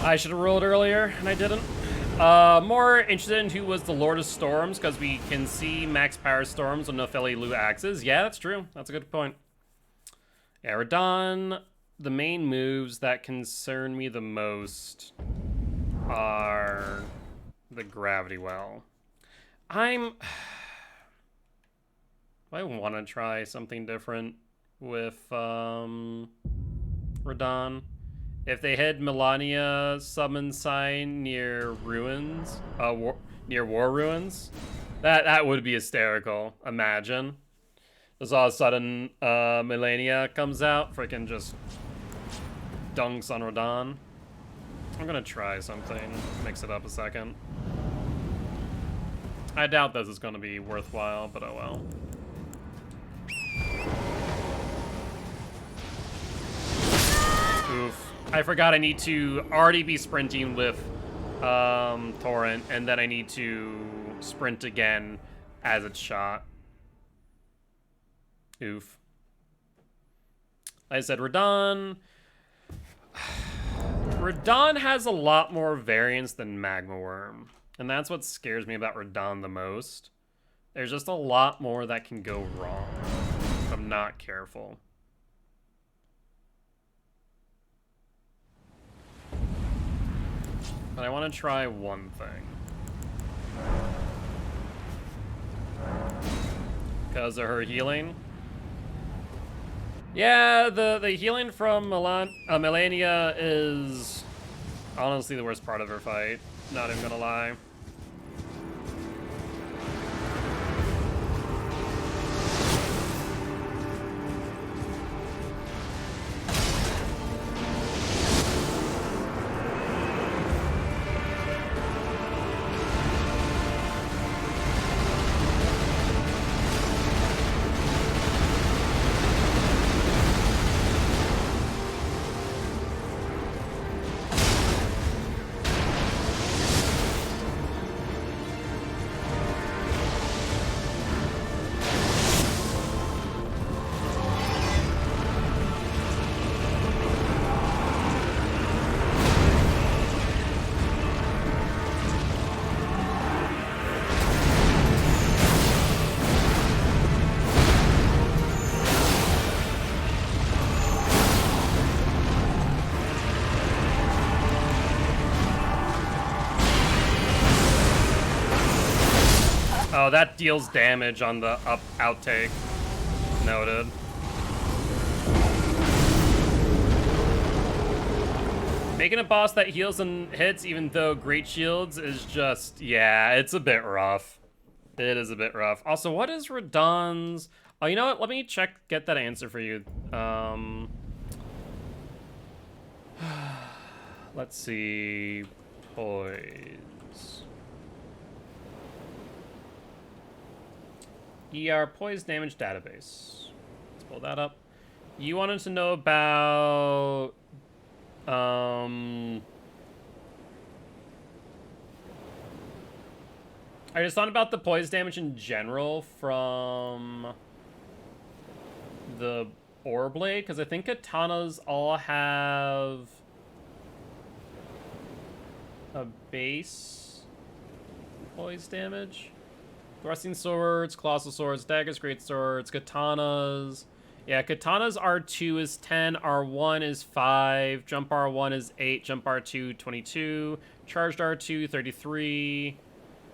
I should have rolled earlier, and I didn't. More interested in who was the Lord of Storms, because we can see max power storms on Nefeli Lu axes. Yeah, that's true. That's a good point. Yeah, Radon, the main moves that concern me the most are the Gravity Well. I want to try something different with Radon. If they hit Melania summon sign near ruins, near war ruins, that would be hysterical. Imagine. Just all of a sudden, Melania comes out, freaking just dunks on Radon. I'm gonna try something, mix it up a second. I doubt this is gonna be worthwhile, but oh well. Oof. I forgot I need to already be sprinting with Torrent, and then I need to sprint again as it's shot. Oof. Like I said, Radon has a lot more variance than Magma Worm, and that's what scares me about Radon the most. There's just a lot more that can go wrong if I'm not careful. But I want to try one thing. Because of her healing. Yeah, the healing from Melania is honestly the worst part of her fight. Not even gonna lie. Oh, that deals damage on the outtake. Noted. Making a boss that heals and hits even though great shields is just, yeah, it's a bit rough. It is a bit rough. Also, what is Radon's... Oh, you know what? Let me get that answer for you. Let's see. Poise. ER Poise Damage Database. Let's pull that up. You wanted to know about... I just thought about the poise damage in general from the Ore Blade, because I think katanas all have a base poise damage. Thrusting swords, colossal swords, daggers, great swords, katanas. Yeah, katanas R2 is 10, R1 is 5, jump R1 is 8, jump R2 22, charged R2 33,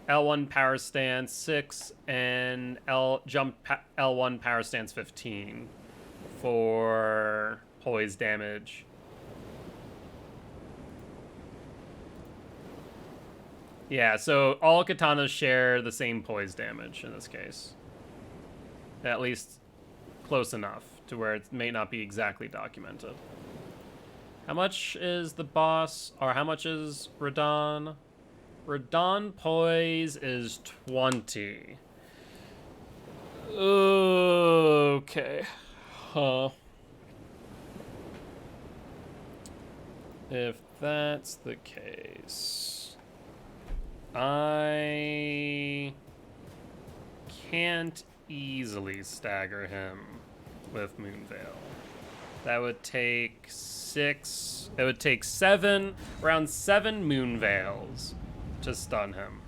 L1 power stance 6, and jump L1 power stance 15 for poise damage. Yeah, so all katanas share the same poise damage in this case. At least close enough to where it may not be exactly documented. How much is the boss, or how much is Radon? Radon poise is 20. Okay. Huh. If that's the case, I can't easily stagger him with Moonveil. That would take 6. It would take 7, around 7 Moonveils to stun him.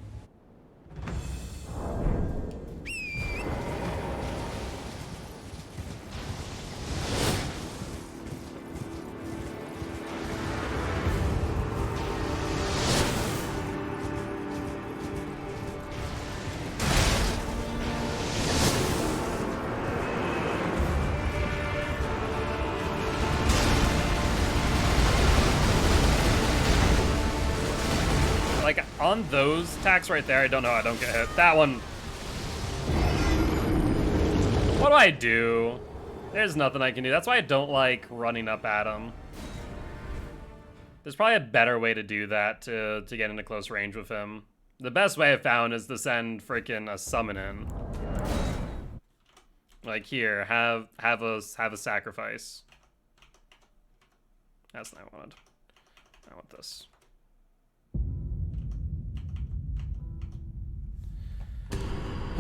Like, on those attacks right there, I don't know, I don't get hit. That one... What do I do? There's nothing I can do. That's why I don't like running up at him. There's probably a better way to do that to get into close range with him. The best way I've found is to send freaking a summon in. Like here, have a sacrifice. That's not what I wanted. I want this.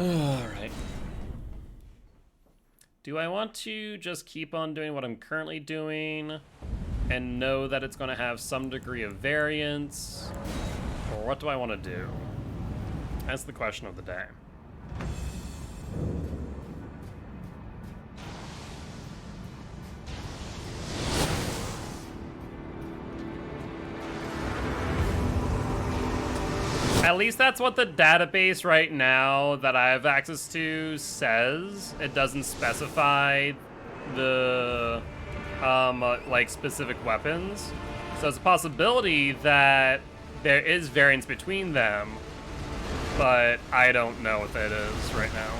Alright. Do I want to just keep on doing what I'm currently doing and know that it's going to have some degree of variance? Or what do I want to do? That's the question of the day. At least that's what the database right now that I have access to says. It doesn't specify the like specific weapons. So it's a possibility that there is variance between them, but I don't know what that is right now.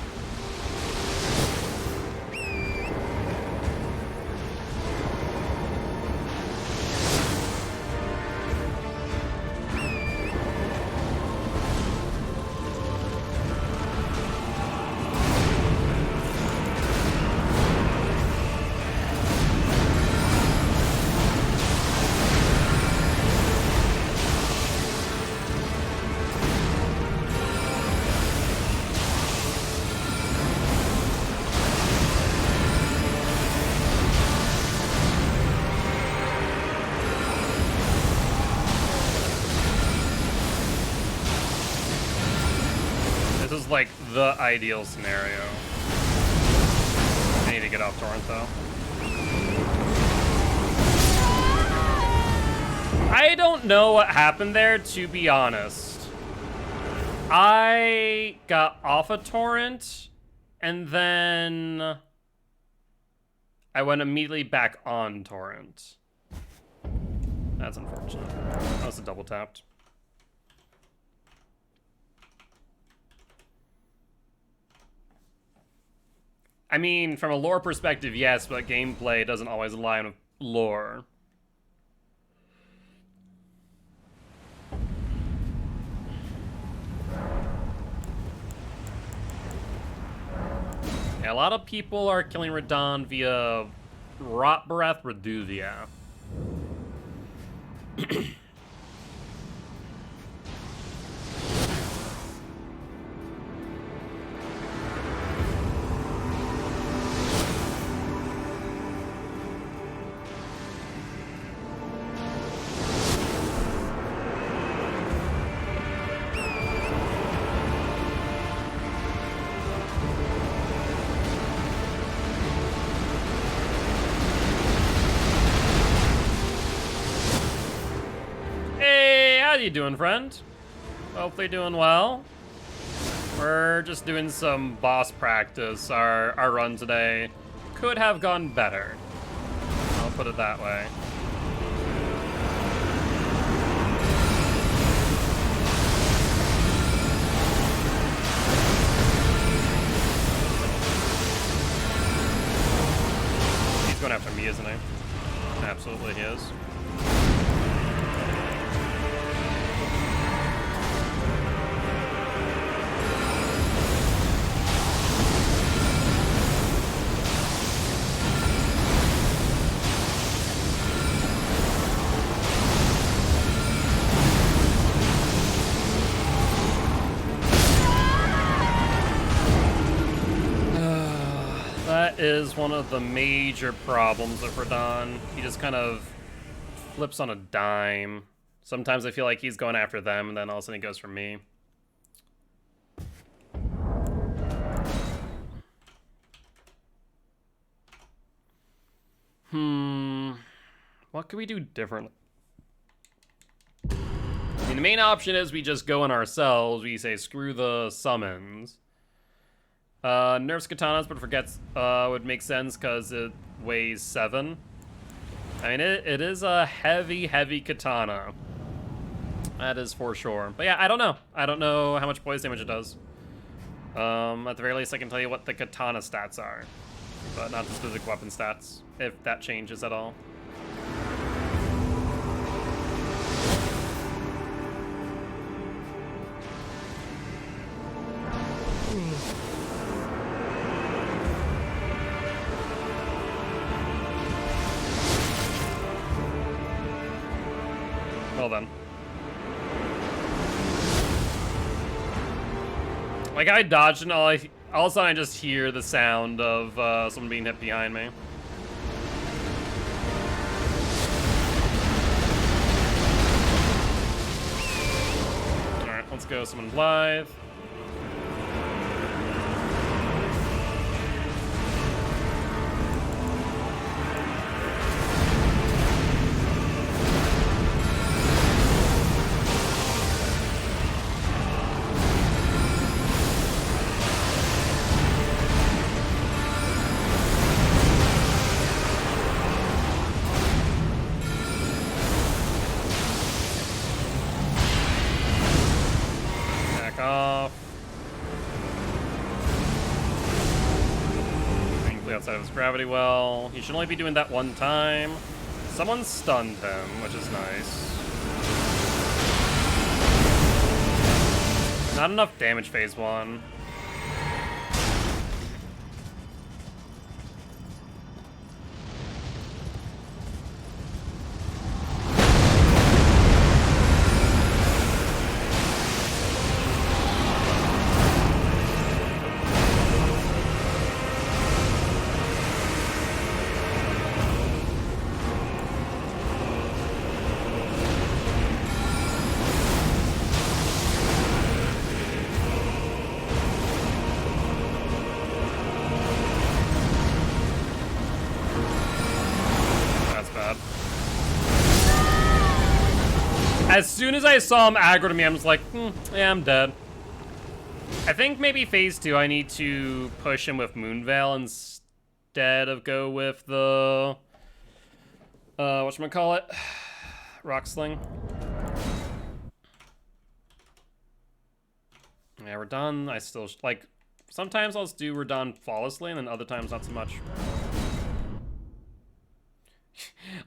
Like the ideal scenario. I need to get off torrent though. I don't know what happened there, to be honest. I got off a torrent and then I went immediately back on torrent. That's unfortunate. That was a double tapped. I mean, from a lore perspective, yes, but gameplay doesn't always align with lore. Yeah, a lot of people are killing Radon via Rot Breath Reduvia. How you doing, friend? Hopefully doing well. We're just doing some boss practice. Our run today could have gone better. I'll put it that way. He's going after me, isn't he? Absolutely he is. Is one of the major problems with Radon. He just kind of flips on a dime. Sometimes I feel like he's going after them, and then all of a sudden he goes for me. What could we do differently? I mean, the main option is we just go in ourselves. We say, screw the summons. Nerfs katanas, but forgets would make sense because it weighs 7. I mean, it is a heavy katana. That is for sure. But yeah, I don't know. I don't know how much poison damage it does. At the very least, I can tell you what the katana stats are, but not the specific weapon stats, if that changes at all. Hold on. Like, I dodged and all of a sudden I just hear the sound of someone being hit behind me. Alright, let's go summon Blythe. Outside of his gravity well. He should only be doing that one time. Someone stunned him, which is nice. Not enough damage phase 1. As soon as I saw him aggro to me, I'm just like, yeah, I'm dead. I think maybe phase 2 I need to push him with Moonveil instead of go with the whatchamacallit? Rock Sling. Yeah, Radon, I still like sometimes I'll just do Radon flawlessly and then other times not so much.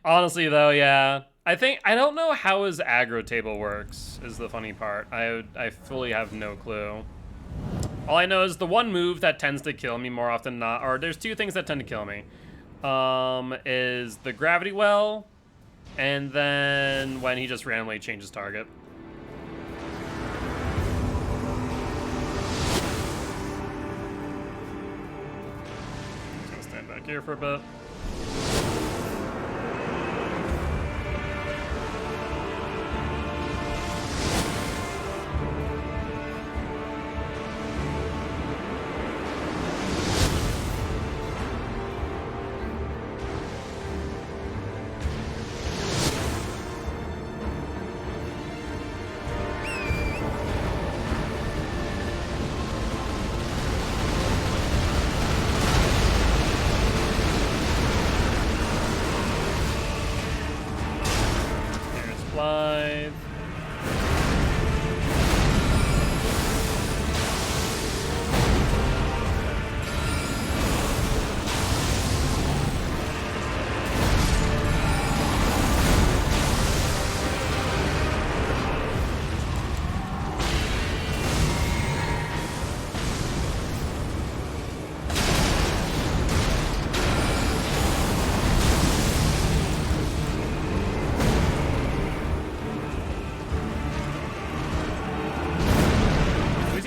Honestly though, yeah. I don't know how his aggro table works, is the funny part. I fully have no clue. All I know is the one move that tends to kill me more often than not, or there's two things that tend to kill me, is the gravity well, and then when he just randomly changes target. Just gonna stand back here for a bit.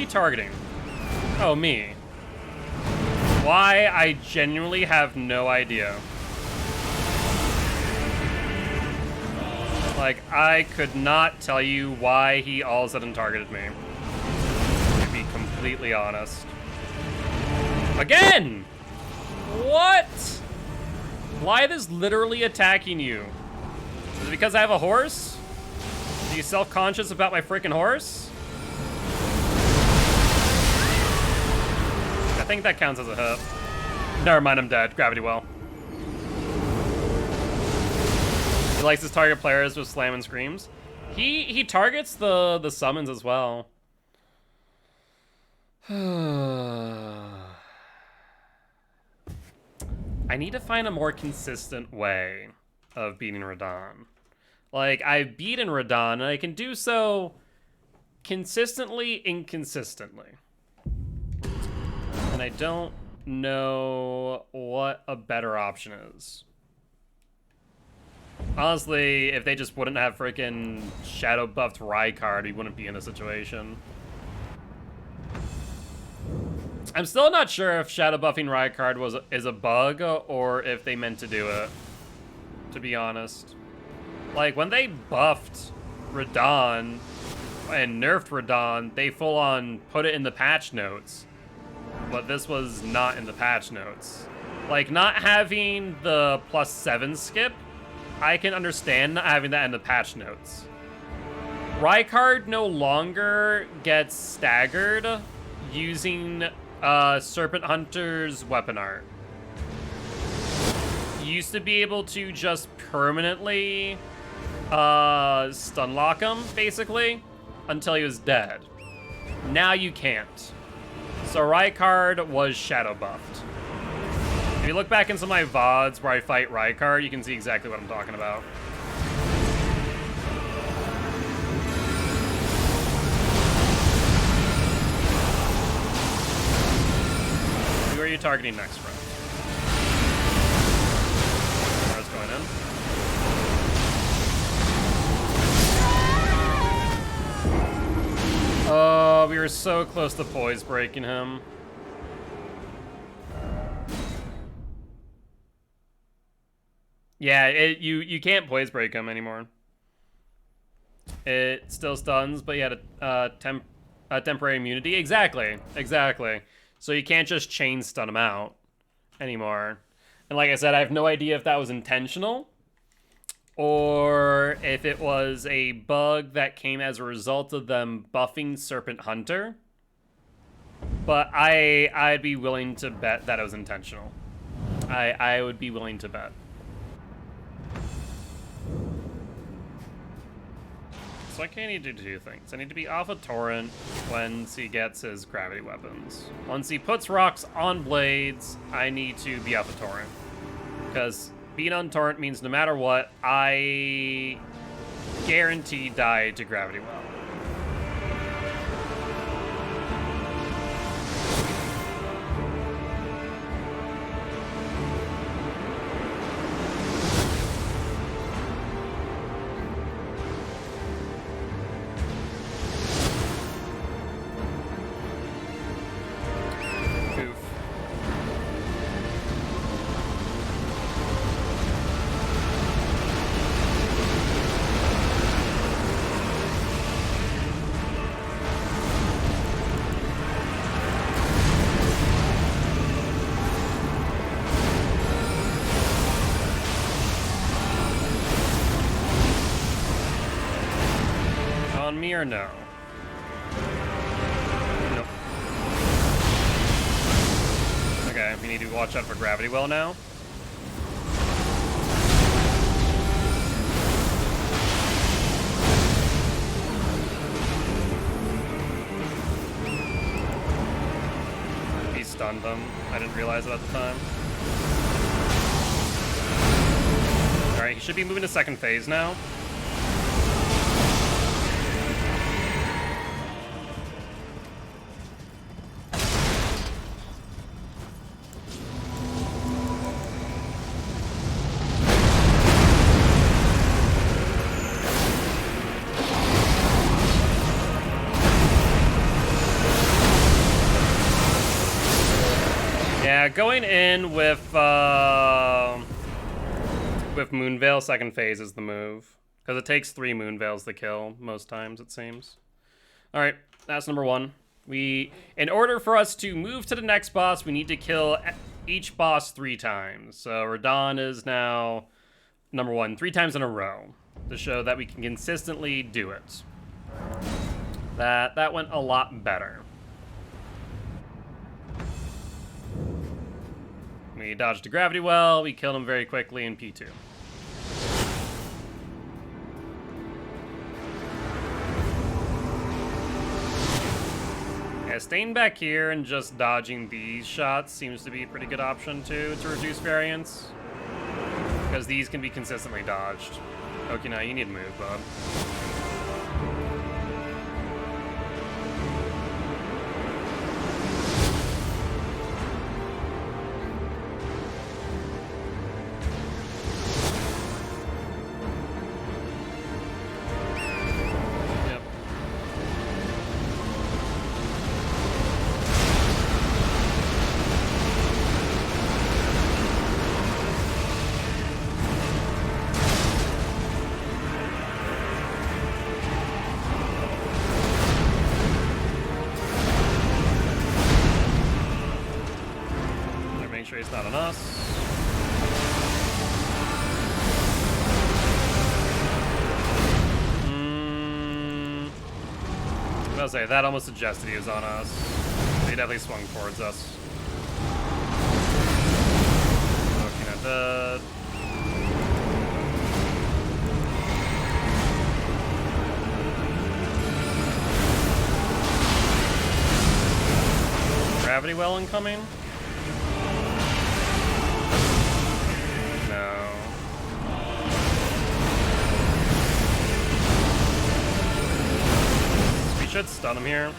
Targeting? Oh, me. Why? I genuinely have no idea. Like, I could not tell you why he all of a sudden targeted me. To be completely honest. Again! What? Blythe is literally attacking you. Is it because I have a horse? Are you self-conscious about my freaking horse? I think that counts as a hit. Never mind, I'm dead. Gravity well. He likes his target players with slam and screams. He targets the summons as well. I need to find a more consistent way of beating Radon. Like, I've beaten Radon, and I can do so consistently, inconsistently. And I don't know what a better option is. Honestly, if they just wouldn't have freaking shadow buffed Rykard, we wouldn't be in this situation. I'm still not sure if shadow buffing Rykard is a bug or if they meant to do it, to be honest. Like, when they buffed Radon and nerfed Radon, they full on put it in the patch notes. But this was not in the patch notes. Like, not having the +7 skip, I can understand not having that in the patch notes. Rykard no longer gets staggered using Serpent Hunter's weapon art. You used to be able to just permanently stun lock him, basically, until he was dead. Now you can't. So Rykard was shadow buffed. If you look back into my VODs where I fight Rykard, you can see exactly what I'm talking about. Who are you targeting next, bro? Where's going in? Oh, we were so close to poise breaking him. Yeah, you can't poise break him anymore. It still stuns, but you had a temporary immunity. Exactly. So you can't just chain stun him out anymore. And like I said, I have no idea if that was intentional or if it was a bug that came as a result of them buffing Serpent Hunter. But I'd be willing to bet that it was intentional. I would be willing to bet. So I can't need to do two things. I need to be off of Torrent once he gets his gravity weapons. Once he puts rocks on blades, I need to be off of Torrent. Because being on Torrent means no matter what, I guarantee die to gravity well. Me or no? Nope. Okay, we need to watch out for gravity well now. He stunned him. I didn't realize it at the time. Alright, he should be moving to second phase now. Yeah, going in with Moonveil second phase is the move. Because it takes 3 Moonveils to kill, most times, it seems. Alright, that's number 1. In order for us to move to the next boss, we need to kill each boss 3 times. So Radon is now number 1, 3 times in a row, to show that we can consistently do it. That went a lot better. We dodged the gravity well, we killed him very quickly in P2. Yeah, staying back here and just dodging these shots seems to be a pretty good option too, to reduce variance. Because these can be consistently dodged. Okay, now you need to move, bud. Race not on us. I was gonna say, that almost suggested he was on us. He definitely swung towards us. Okay, not dead. Gravity well incoming? No. We should stun him here.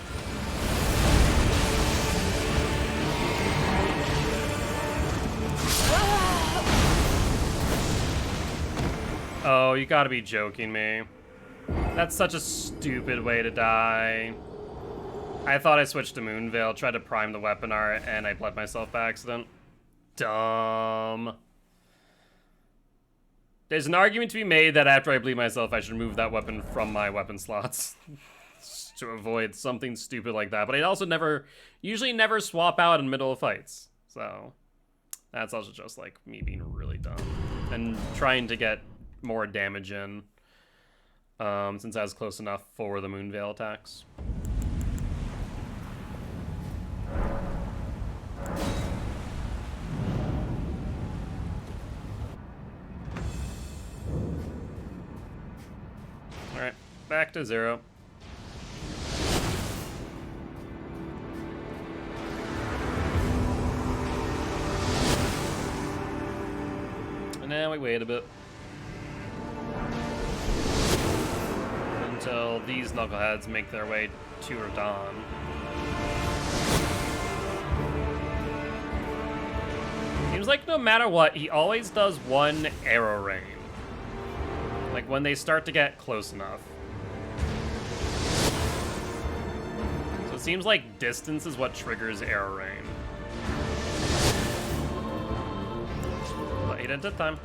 Oh, you gotta be joking me. That's such a stupid way to die. I thought I switched to Moonveil, tried to prime the weapon art, and I bled myself by accident. Dumb. There's an argument to be made that after I bleed myself, I should remove that weapon from my weapon slots to avoid something stupid like that. But I also usually never swap out in the middle of fights. So that's also just like me being really dumb and trying to get more damage in since I was close enough for the Moonveil attacks. Alright, back to 0. And now we wait a bit. Until these knuckleheads make their way to Radon. Seems like no matter what, he always does one arrow rain. Like when they start to get close enough. So it seems like distance is what triggers arrow rain. But he didn't this time.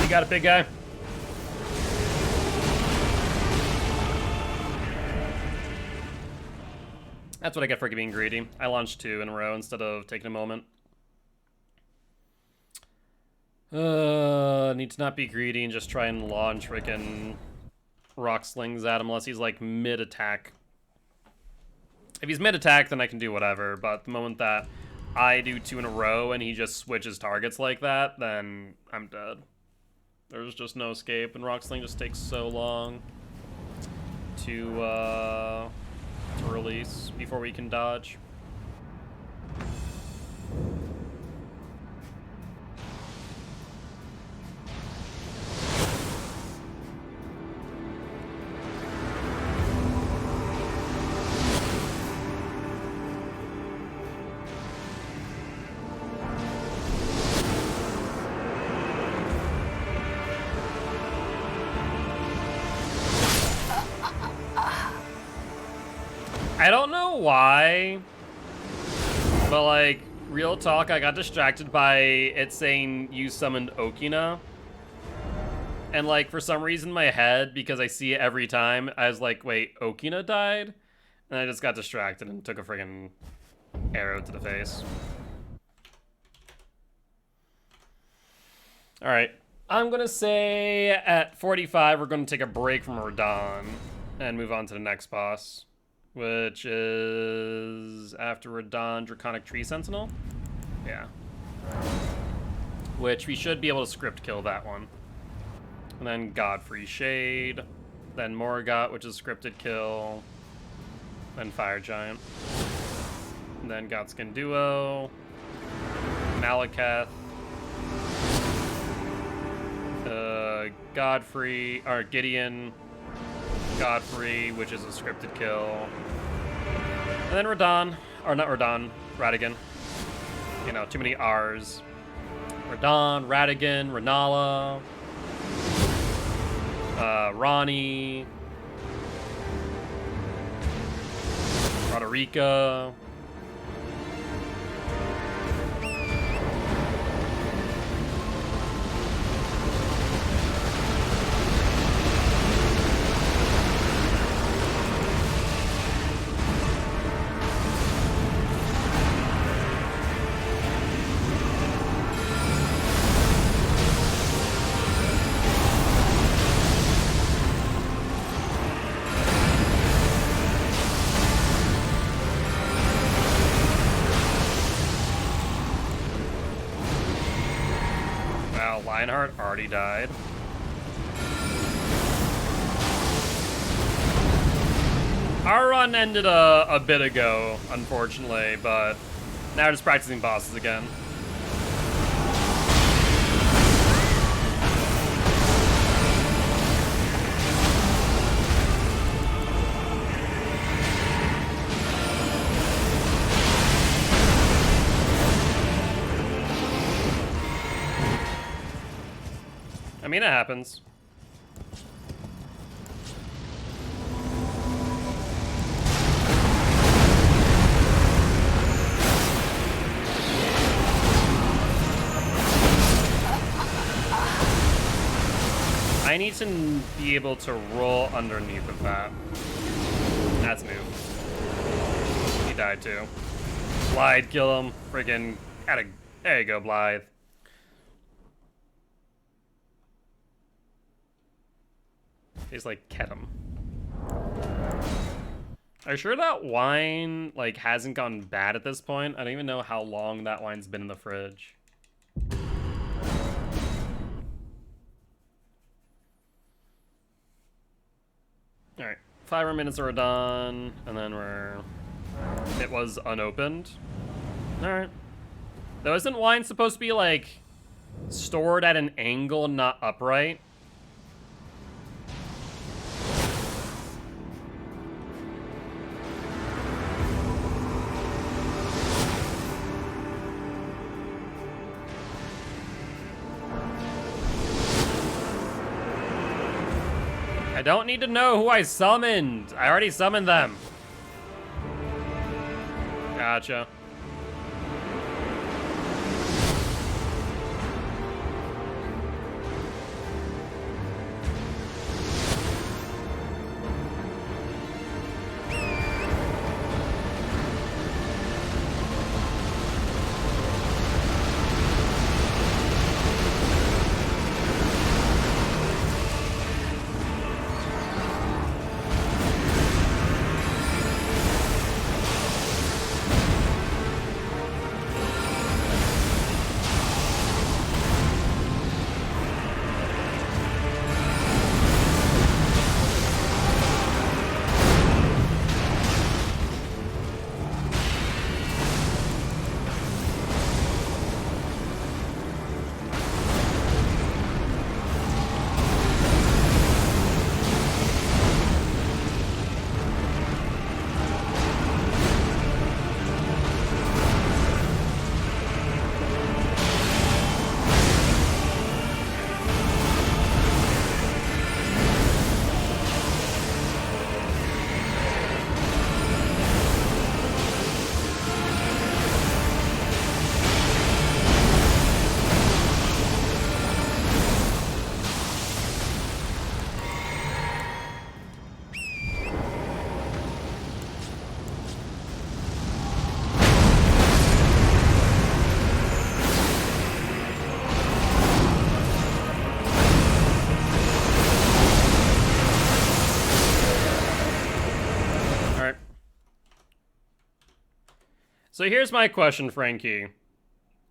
Got a big guy. That's what I get for being greedy. I launched 2 in a row instead of taking a moment. Need to not be greedy and just try and launch freaking rock slings at him unless he's like mid-attack. If he's mid-attack, then I can do whatever, but the moment that I do 2 in a row and he just switches targets like that, then I'm dead. There's just no escape, and Rock Sling just takes so long to release before we can dodge. I don't know why, but like, real talk, I got distracted by it saying you summoned Okina. And like, for some reason in my head, because I see it every time, I was like, wait, Okina died? And I just got distracted and took a friggin' arrow to the face. Alright, I'm gonna say at 45, we're gonna take a break from Radon and move on to the next boss, which is after Radon, Draconic Tree Sentinel. Yeah. Which we should be able to script kill that one. And then Godfrey Shade. Then Morgot, which is scripted kill. Then Fire Giant. And then Godskin Duo. Malekith. Godfrey, or Gideon, Godfrey, which is a scripted kill. And then Radon, or not Radon, Radigan. You know, too many R's. Radon, Radigan, Renala, Ronnie, Roderica. Lionheart already died. Our run ended a bit ago, unfortunately, but now just practicing bosses again. I mean, it happens. I need to be able to roll underneath of that. That's new. He died too. Blythe, kill him. Friggin' there you go, Blythe. He's like, get him. Are you sure that wine, like, hasn't gone bad at this point? I don't even know how long that wine's been in the fridge. Alright, 5 more minutes are done, and then it was unopened. Alright. Though isn't wine supposed to be, like, stored at an angle, not upright? I don't need to know who I summoned. I already summoned them. Gotcha. So here's my question, Frankie.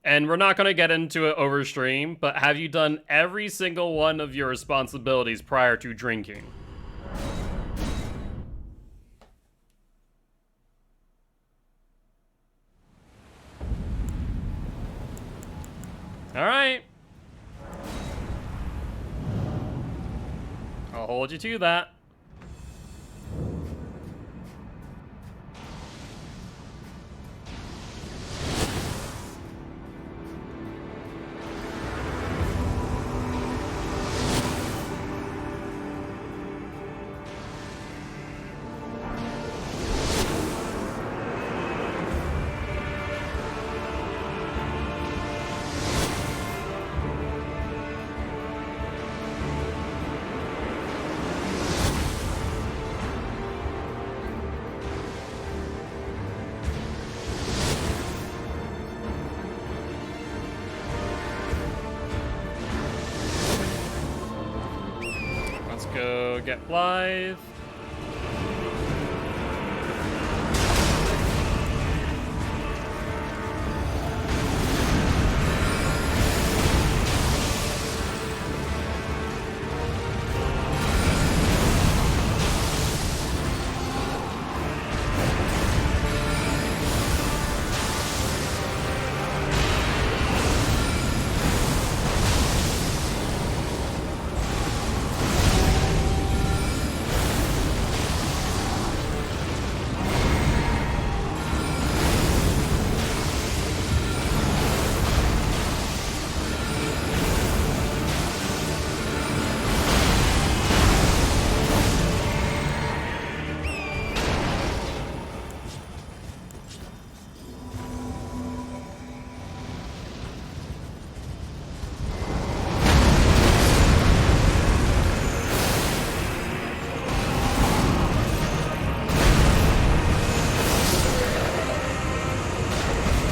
And we're not going to get into it over stream, but have you done every single one of your responsibilities prior to drinking? All right. I'll hold you to that. Go get Blythe.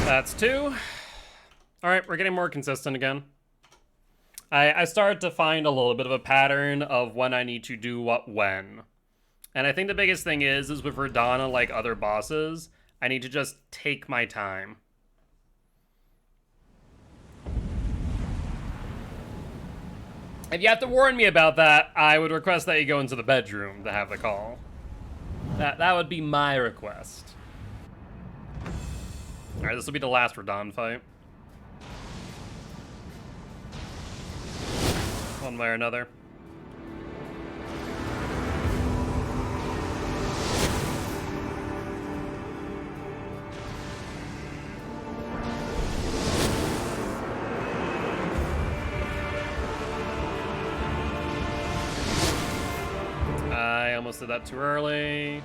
That's 2. All right, we're getting more consistent again. I started to find a little bit of a pattern of when I need to do what when. And I think the biggest thing is with Radon and like other bosses, I need to just take my time. If you have to warn me about that, I would request that you go into the bedroom to have the call. That would be my request. Alright, this will be the last Radon fight. One way or another. I almost did that too early.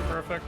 Perfect.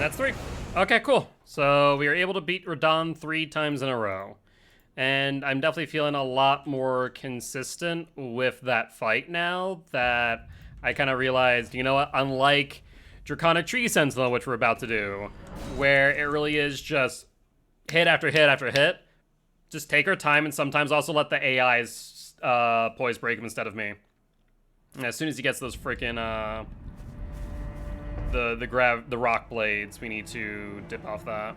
That's 3. Okay, cool. So we were able to beat Radon 3 times in a row. And I'm definitely feeling a lot more consistent with that fight now that I kind of realized, you know what, unlike Draconic Tree Sentinel, which we're about to do, where it really is just hit after hit after hit, just take our time and sometimes also let the AI's poise break him instead of me. And as soon as he gets those freaking the rock blades, we need to dip off that.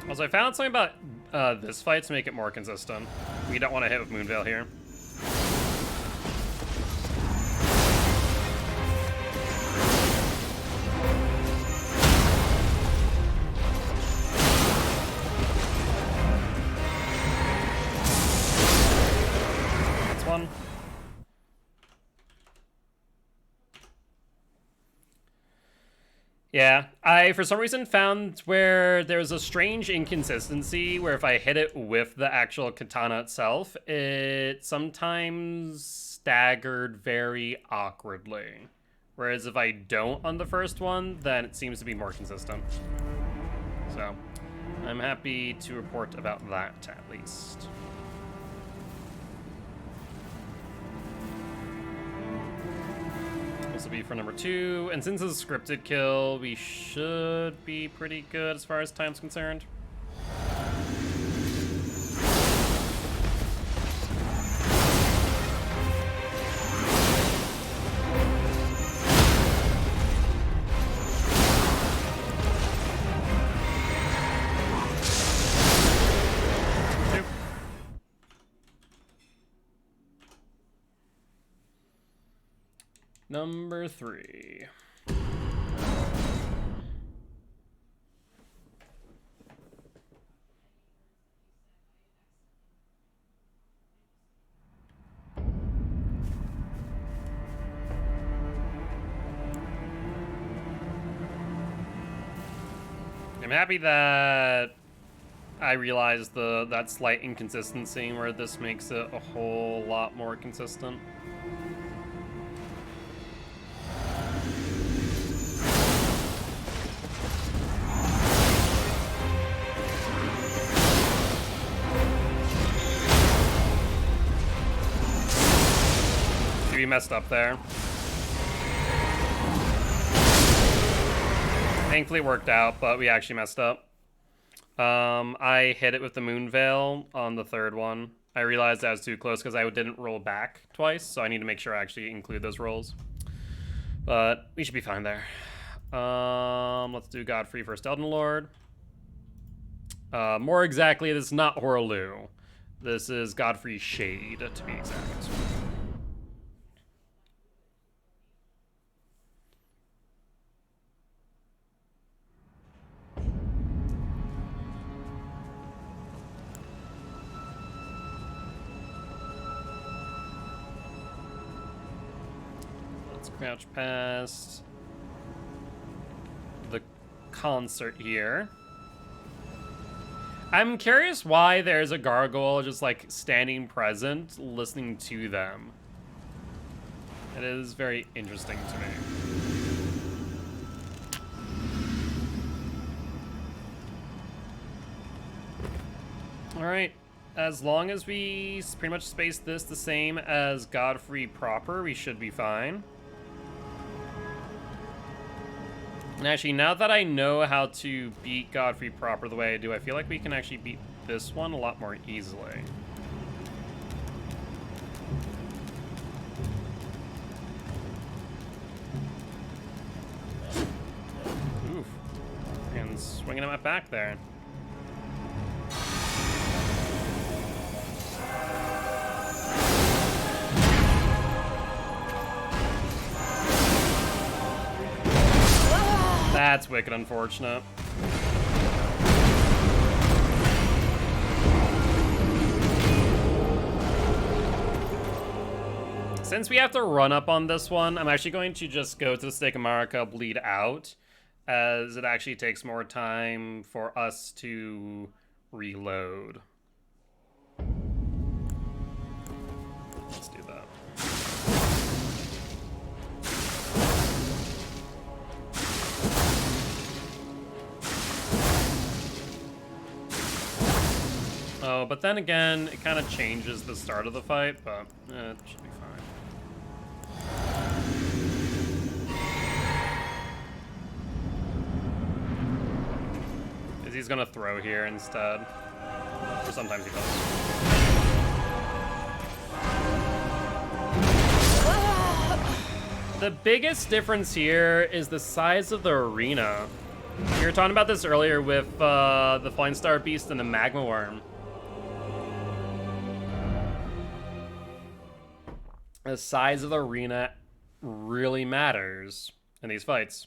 Also, I found something about this fight to make it more consistent. We don't want to hit with Moonveil here. Yeah, I for some reason found where there's a strange inconsistency where if I hit it with the actual katana itself, it sometimes staggered very awkwardly. Whereas if I don't on the first one, then it seems to be more consistent. So, I'm happy to report about that at least. This will be for number 2, and since it's a scripted kill, we should be pretty good as far as time's concerned. Number 3. I'm happy that I realized that slight inconsistency where this makes it a whole lot more consistent. We messed up there. Thankfully it worked out, but we actually messed up. I hit it with the moon veil on the third one. I realized I was too close because I didn't roll back twice, so I need to make sure I actually include those rolls. But we should be fine there. Let's do Godfrey first, Elden Lord. More exactly, this is not Horaloo. This is Godfrey Shade, to be exact. Crouch past the concert here. I'm curious why there's a gargoyle just like standing present, listening to them. It is very interesting to me. All right. As long as we pretty much space this the same as Godfrey proper, we should be fine. And actually, now that I know how to beat Godfrey proper the way I do, I feel like we can actually beat this one a lot more easily. Oof. And swinging at my back there. That's wicked unfortunate. Since we have to run up on this one, I'm actually going to just go to the Stake of Marika, bleed out, as it actually takes more time for us to reload. Let's do that. Oh, but then again, it kind of changes the start of the fight, but it should be fine. Because he's gonna throw here instead. Or sometimes he does. The biggest difference here is the size of the arena. We were talking about this earlier with the Flying Star Beast and the Magma Worm. The size of the arena really matters in these fights.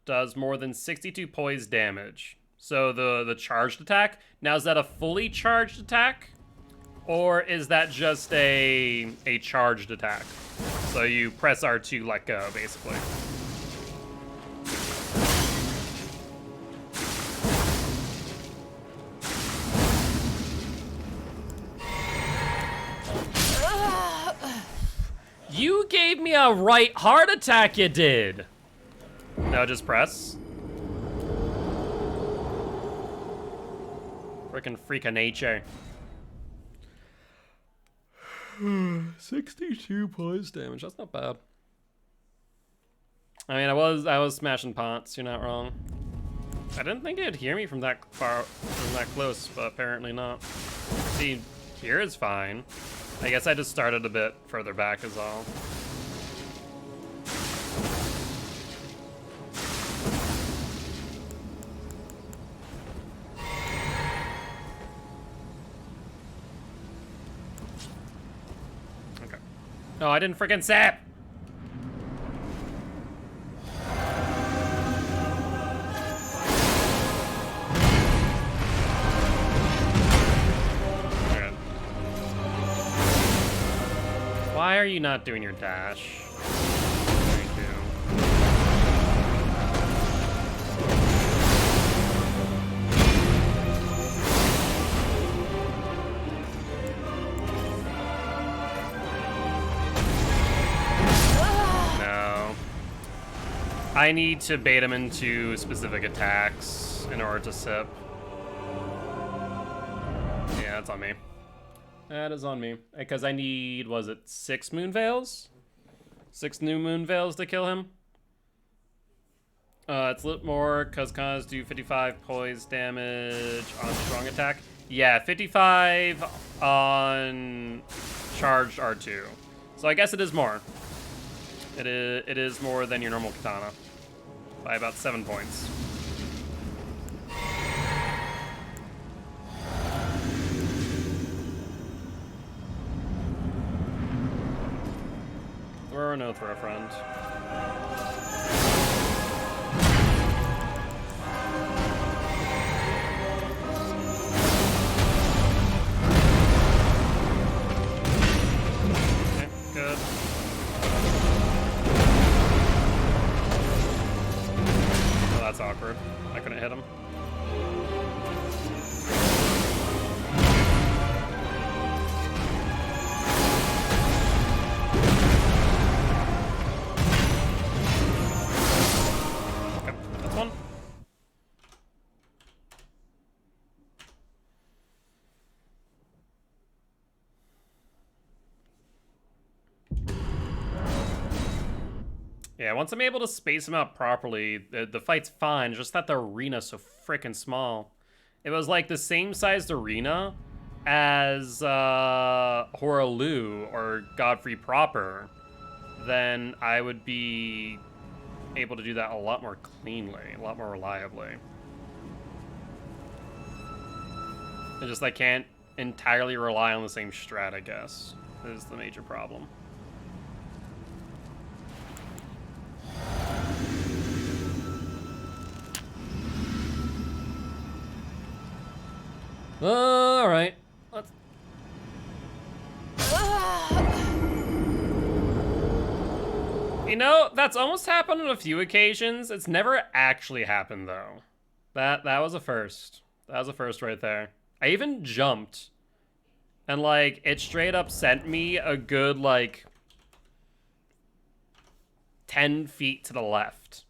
Does more than 62 poise damage. So the charged attack, now is that a fully charged attack? Or is that just a charged attack? So you press R2, let go, basically. You gave me a right heart attack, you did. No, just press. Frickin' freak of nature. 62 points damage, that's not bad. I mean, I was smashing pots, you're not wrong. I didn't think it'd hear me from that far, from that close, but apparently not. See, here is fine. I guess I just started a bit further back is all. Okay. No, I didn't freaking sap! Why are you not doing your dash? There you do. No. I need to bait him into specific attacks in order to sip. Yeah, that's on me. That is on me. Because I need, was it 6 moon veils? 6 new moon veils to kill him? It's lit more, because cons do 55 poise damage on strong attack. Yeah, 55 on charged R2. So I guess it is more. It is more than your normal katana. By about 7 points. Throw or no throw, friend. Okay, good. Oh, that's awkward. I couldn't hit him. Yeah, once I'm able to space them out properly, the fight's fine, just that the arena's so freaking small. If it was like the same sized arena as Horalu or Godfrey proper, then I would be able to do that a lot more cleanly, a lot more reliably. I just, I can't entirely rely on the same strat, I guess, is the major problem. All right. Let's... You know, that's almost happened on a few occasions. It's never actually happened though. That was a first. That was a first right there. I even jumped, and like it straight up sent me a good like 10 feet to the left.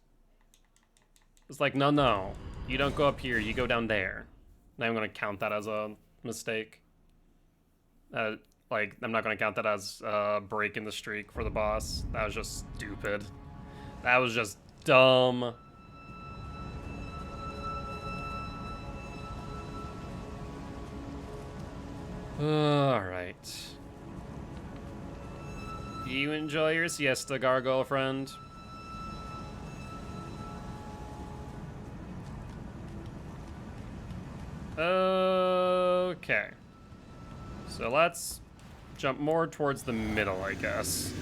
It's like, no, you don't go up here. You go down there. And I'm gonna count that as a mistake. Like, I'm not gonna count that as breaking the streak for the boss. That was just stupid. That was just dumb. Alright. You enjoy your siesta, gargoyle friend. Okay. So let's jump more towards the middle, I guess.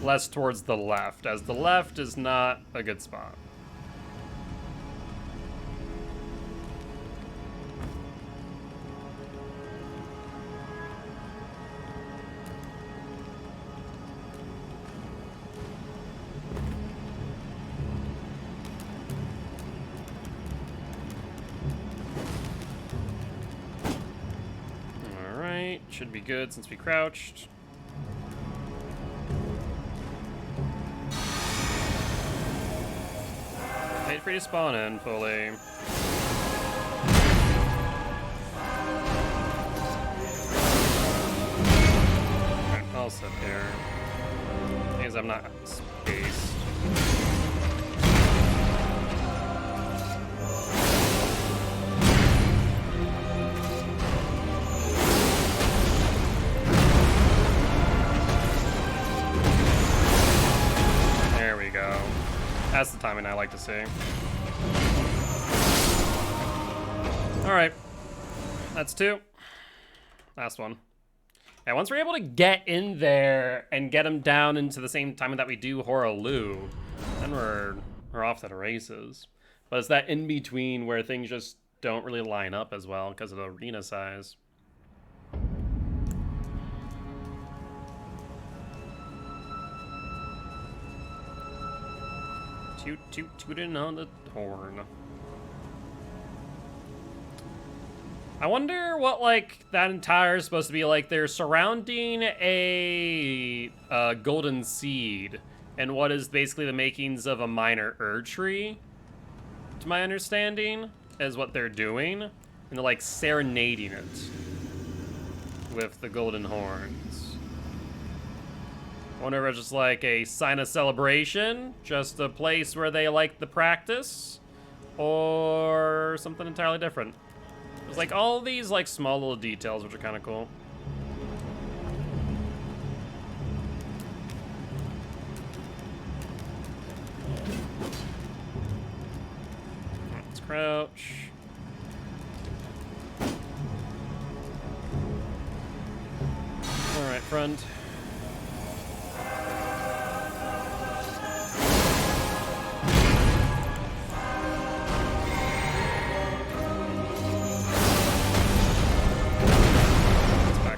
Less towards the left, as the left is not a good spot. Should be good since we crouched. wait for you to spawn in fully. Alright, I'll sit here. Because I'm not spaced. There we go. That's the timing I like to see. Alright. That's 2. Last one. Yeah, once we're able to get in there and get him down into the same timing that we do Horaloo, then we're off to the races. But it's that in between where things just don't really line up as well because of the arena size. Toot toot tootin' on the horn. I wonder what, like, that entire is supposed to be like. They're surrounding a golden seed and what is basically the makings of a minor tree, to my understanding, is what they're doing. And they're, like, serenading it with the golden horns. I wonder if it's just, like, a sign of celebration, just a place where they like the practice, or something entirely different. There's like all these like small little details which are kind of cool. Let's crouch. All right, friend.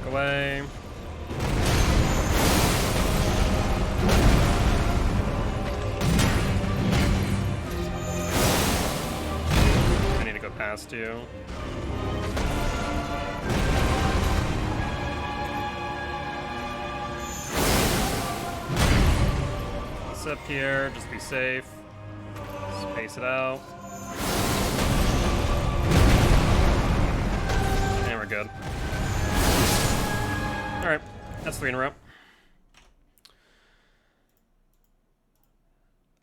Away. I need to go past you. Let's up here, just be safe. Space it out. And we're good. Alright, that's 3 in a row.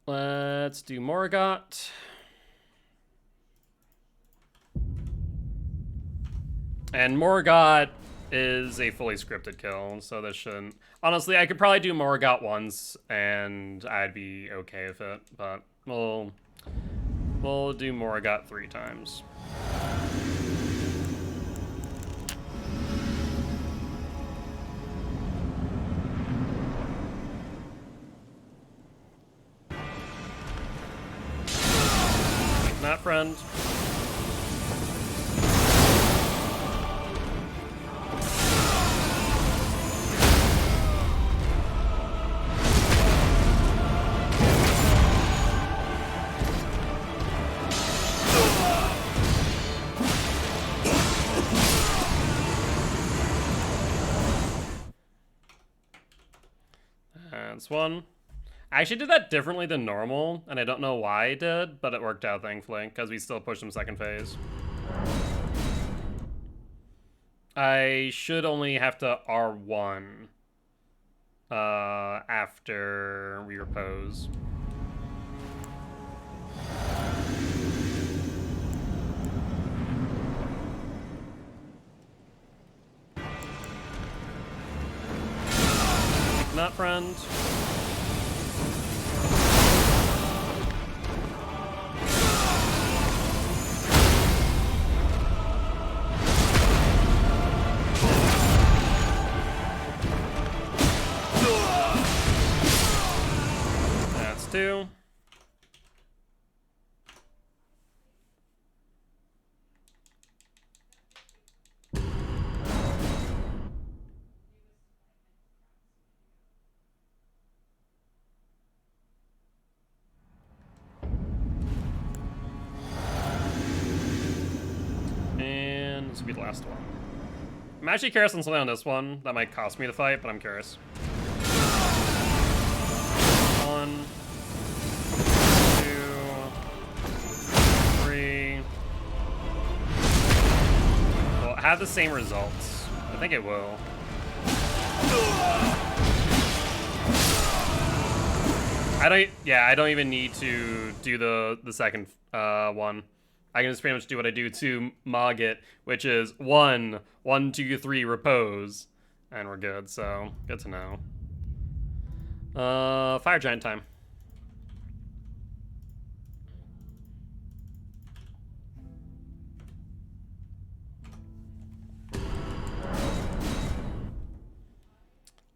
Let's do Morgott. And Morgott is a fully scripted kill, so this shouldn't... Honestly, I could probably do Morgott once, and I'd be okay with it, but we'll do Morgott 3 times. Not friend. That's 1. I actually did that differently than normal, and I don't know why I did, but it worked out, thankfully, because we still pushed him second phase. I should only have to R1 after we repose. Not friend. That's 2. And this will be the last one. I'm actually curious on something on this one that might cost me to fight, but I'm curious. 1, 2, have the same results? I think it will. I don't even need to do the second one. I can just pretty much do what I do to Mogget, which is 1, 1, 2, 3, repose. And we're good, so good to know. Fire giant time.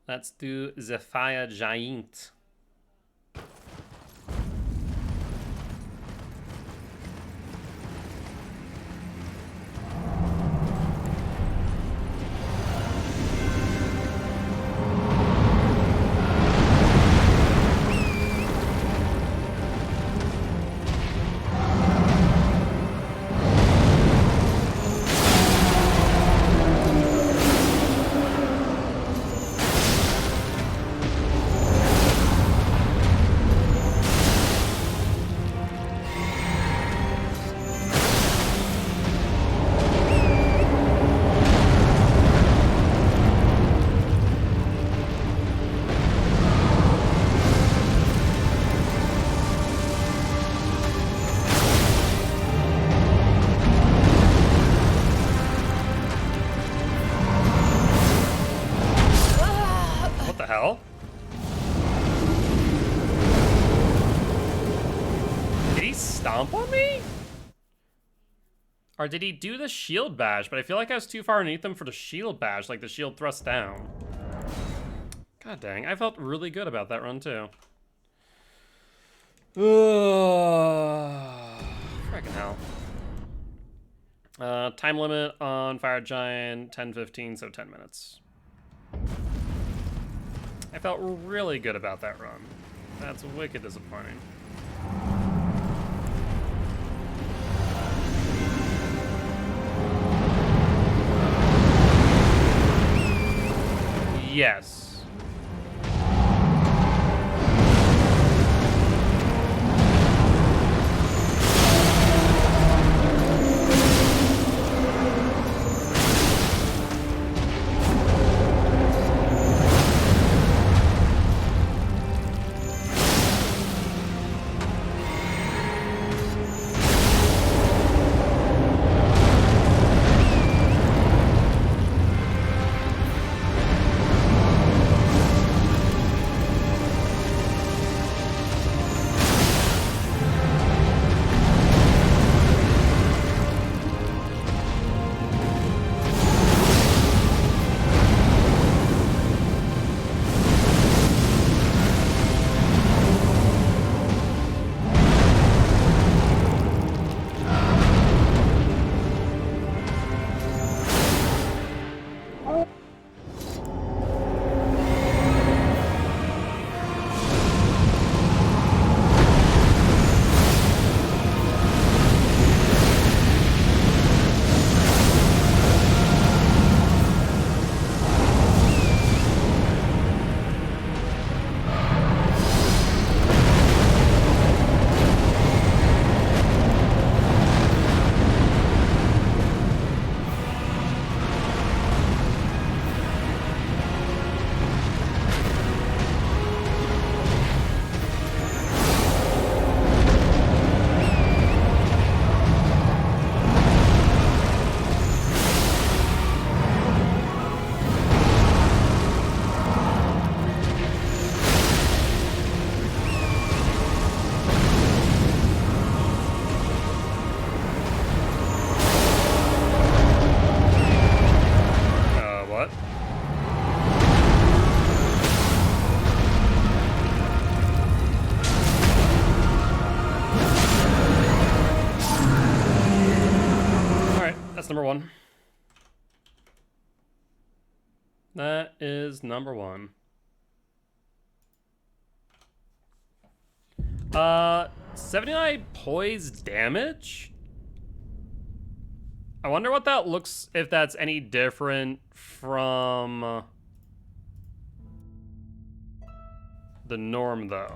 Let's do the fire giant. What the hell? Did he stomp on me? Or did he do the shield bash? But I feel like I was too far underneath him for the shield bash, like the shield thrust down. God dang, I felt really good about that run too. Frickin' hell. Time limit on Fire Giant, 10:15, so 10 minutes. I felt really good about that run. That's wicked disappointing. Yes. What? Alright, that's number 1. That is number 1. 79 poise damage? I wonder what that looks, if that's any different from the norm, though.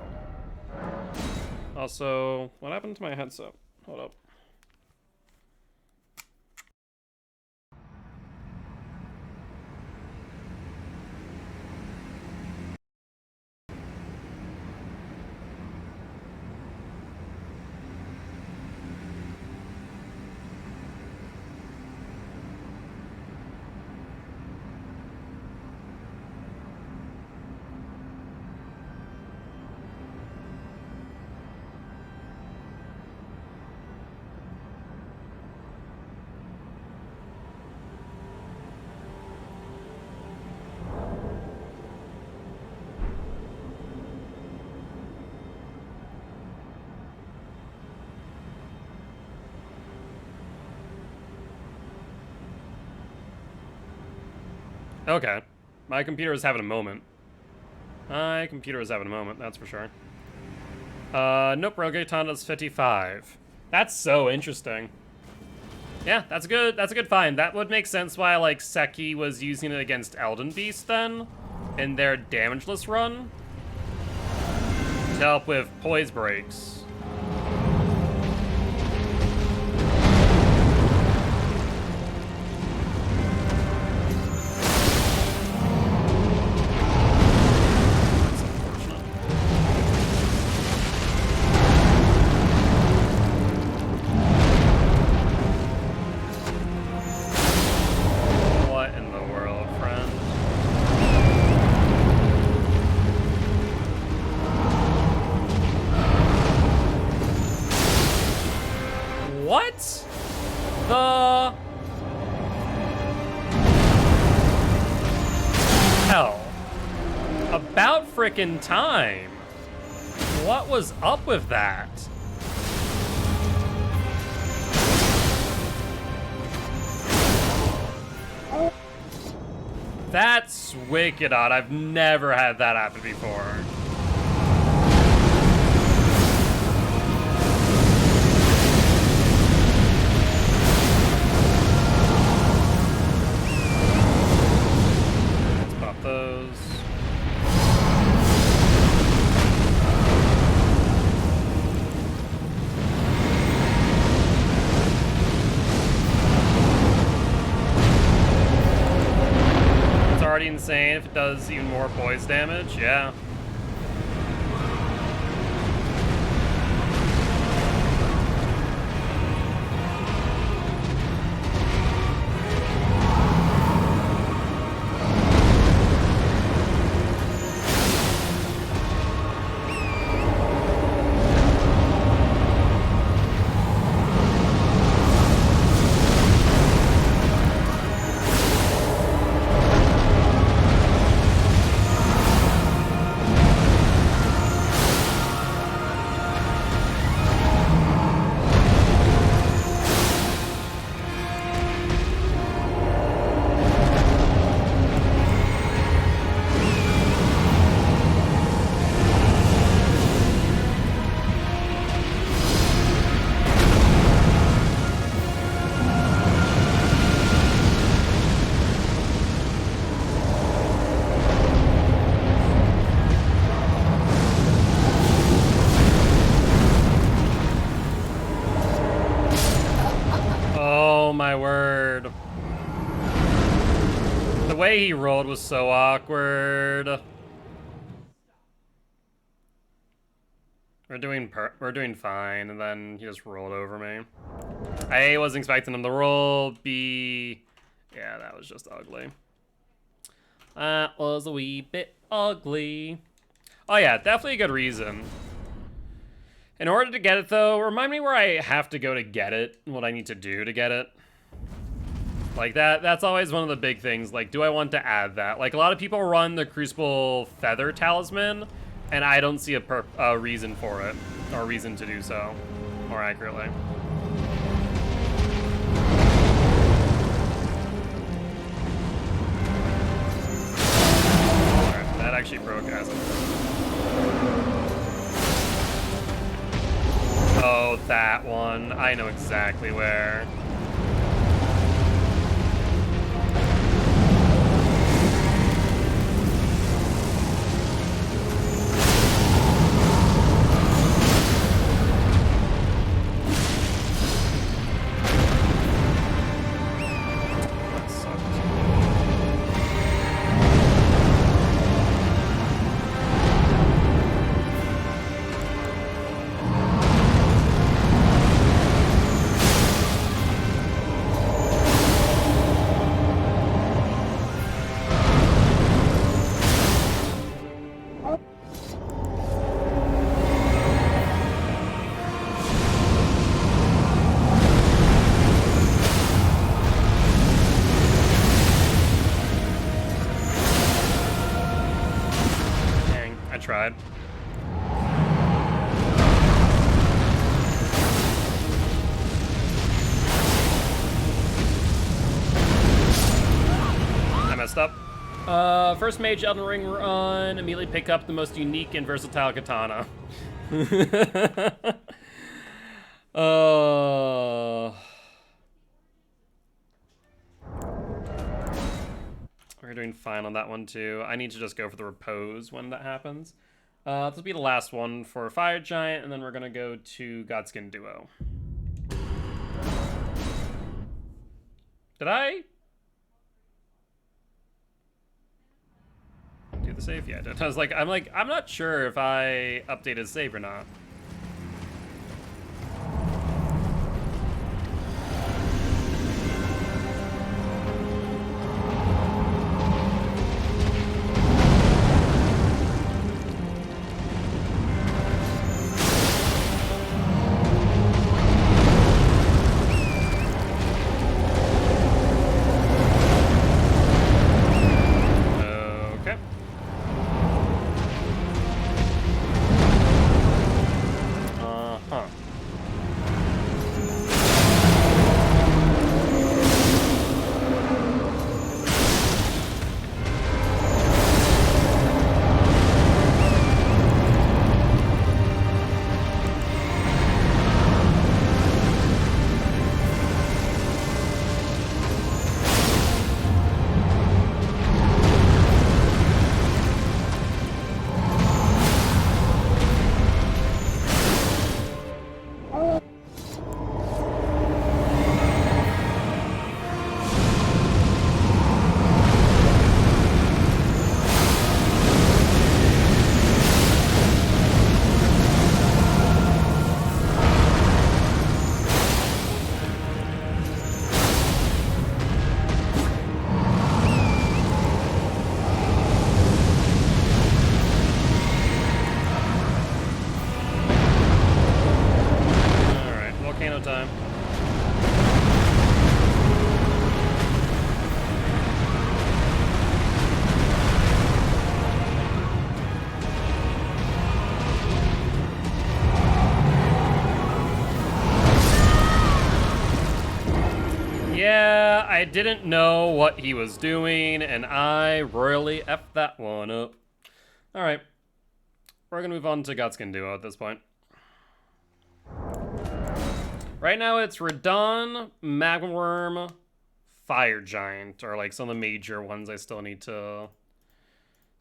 Also, what happened to my headset? Hold up. Okay. My computer is having a moment. My computer is having a moment, that's for sure. Nope, Rogaton does 55. That's so interesting. Yeah, that's a good find. That would make sense why, like, Seki was using it against Elden Beast then, in their damageless run. To help with poise breaks. What in the world, friend? What the hell? About frickin' time. What was up with that? That's wicked odd. I've never had that happen before. Let's pop those. It's already insane if it does even more poise damage, yeah. Oh my word. The way he rolled was so awkward. We're doing fine, and then he just rolled over me. I wasn't expecting him to roll. B, yeah, that was just ugly. That was a wee bit ugly. Oh yeah, definitely a good reason. In order to get it, though, remind me where I have to go to get it, and what I need to do to get it. Like, that's always one of the big things. Like, do I want to add that? Like, a lot of people run the Crucible Feather Talisman, and I don't see a reason for it, or reason to do so, more accurately. Alright, that actually broke as Oh, that one. I know exactly where. That sucked. Tried. I messed up. First mage Elden Ring run, immediately pick up the most unique and versatile katana. We're doing fine on that one too. I need to just go for the repose when that happens. This will be the last one for Fire Giant, and then we're gonna go to Godskin Duo. Did I do the save? Yeah, I did. I was like, I'm not sure if I updated save or not. Yeah, I didn't know what he was doing, and I royally effed that one up. Alright. We're gonna move on to Godskin Duo at this point. Right now it's Radon, Magma Worm, Fire Giant, or like some of the major ones I still need to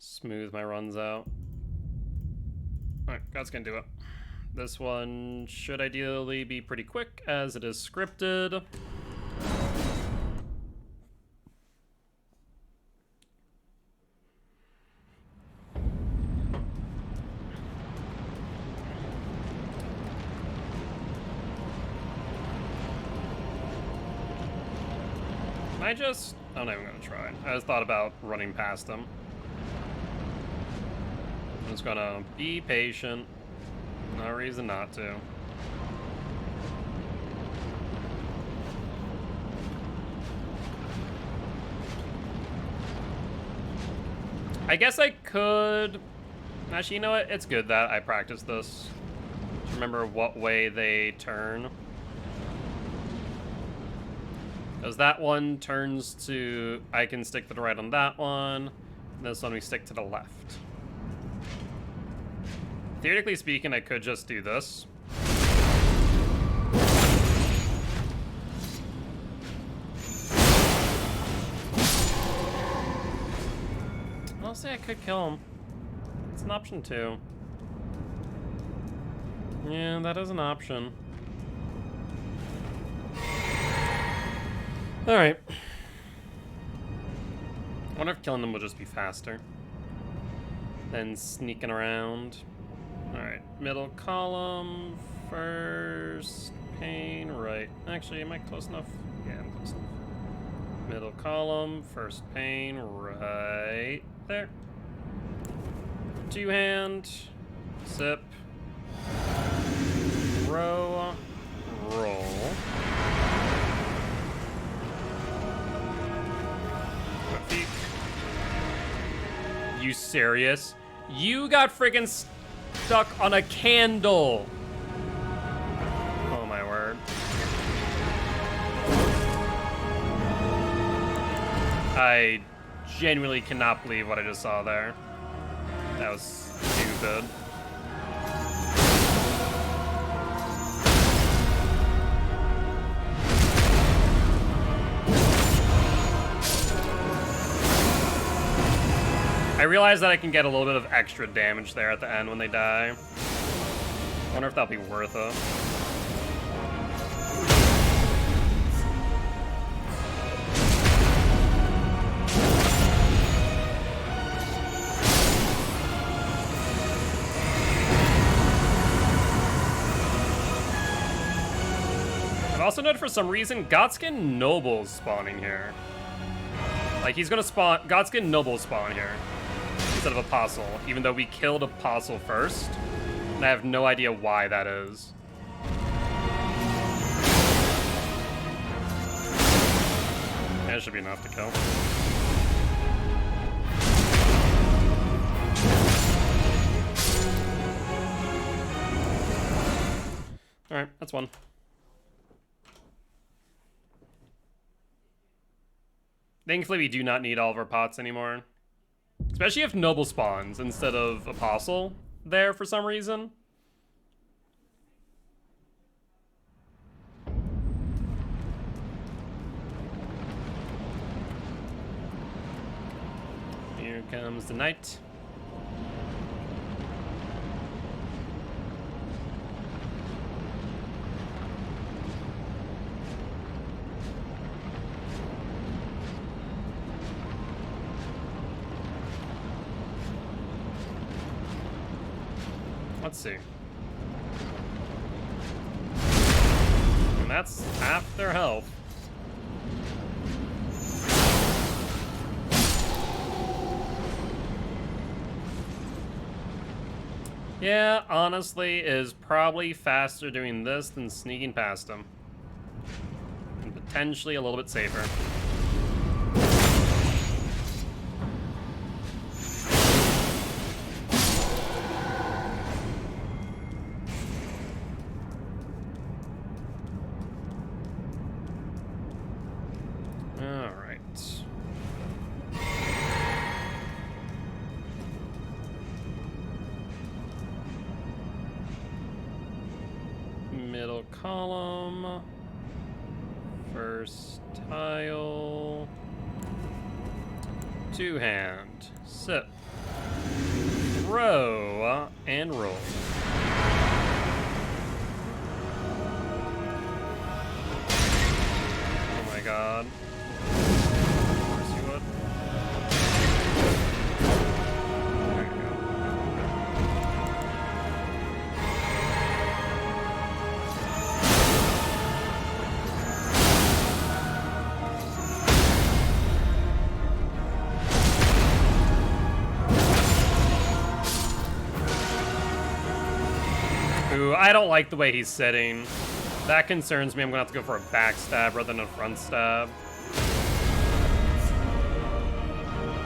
smooth my runs out. Alright, Godskin Duo. This one should ideally be pretty quick as it is scripted. I just... I'm not even gonna try. I just thought about running past them. I'm just gonna be patient. No reason not to. I guess I could... Actually, you know what? It's good that I practiced this. Just remember what way they turn. Because that one turns to... I can stick to the right on that one. This one we stick to the left. Theoretically speaking, I could just do this. Honestly, I could kill him. It's an option too. Yeah, that is an option. Alright. I wonder if killing them will just be faster than sneaking around. Alright, middle column, first pane, right. Actually, am I close enough? Yeah, I'm close enough. Middle column, first pane, right there. Two hand, sip, row, roll. You serious? You got friggin' stuck on a candle. Oh my word. I genuinely cannot believe what I just saw there. That was stupid. I realize that I can get a little bit of extra damage there at the end when they die. I wonder if that'll be worth it. I've also noted for some reason Godskin Noble's spawning here. Like, he's gonna spawn, Godskin Noble spawn here instead of Apostle, even though we killed Apostle first, and I have no idea why that is. Yeah, it should be enough to kill. Alright, that's one. Thankfully, we do not need all of our pots anymore. Especially if Noble spawns instead of Apostle there for some reason. Here comes the night. Let's see. And that's half their health. Yeah, honestly, it is probably faster doing this than sneaking past them. And potentially a little bit safer. Middle column, first tile, two hand, sit, row, and roll. Oh my god. Of course you would. There you go. Ooh, I don't like the way he's sitting. That concerns me. I'm gonna have to go for a backstab rather than a front stab.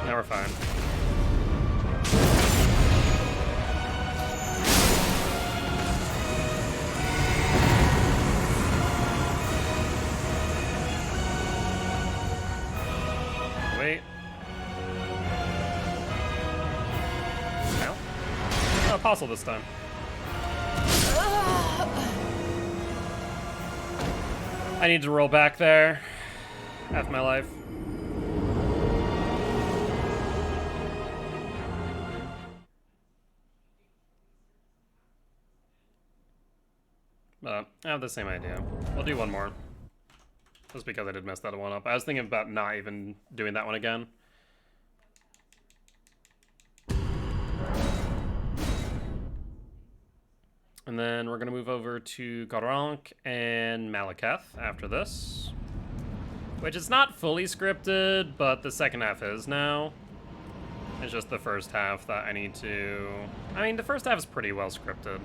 Now we're fine. Wait. No. Oh, Apostle this time. I need to roll back there. Half my life. But I have the same idea. We'll do one more. Just because I did mess that one up. I was thinking about not even doing that one again. And then we're gonna move over to Garank and Malekith after this. Which is not fully scripted, but the second half is now. It's just the first half that I need to... I mean, the first half is pretty well scripted.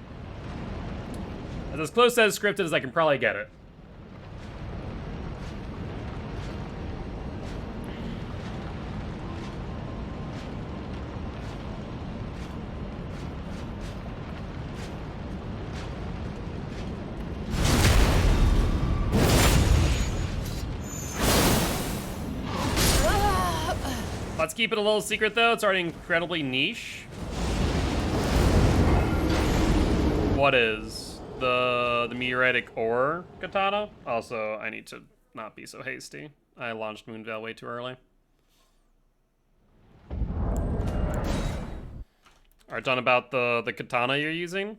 It's as close as scripted as I can probably get it. Let's keep it a little secret though. It's already incredibly niche. What is the meteoritic ore katana? Also, I need to not be so hasty. I launched Moonveil way too early. Alright, done about the katana you're using.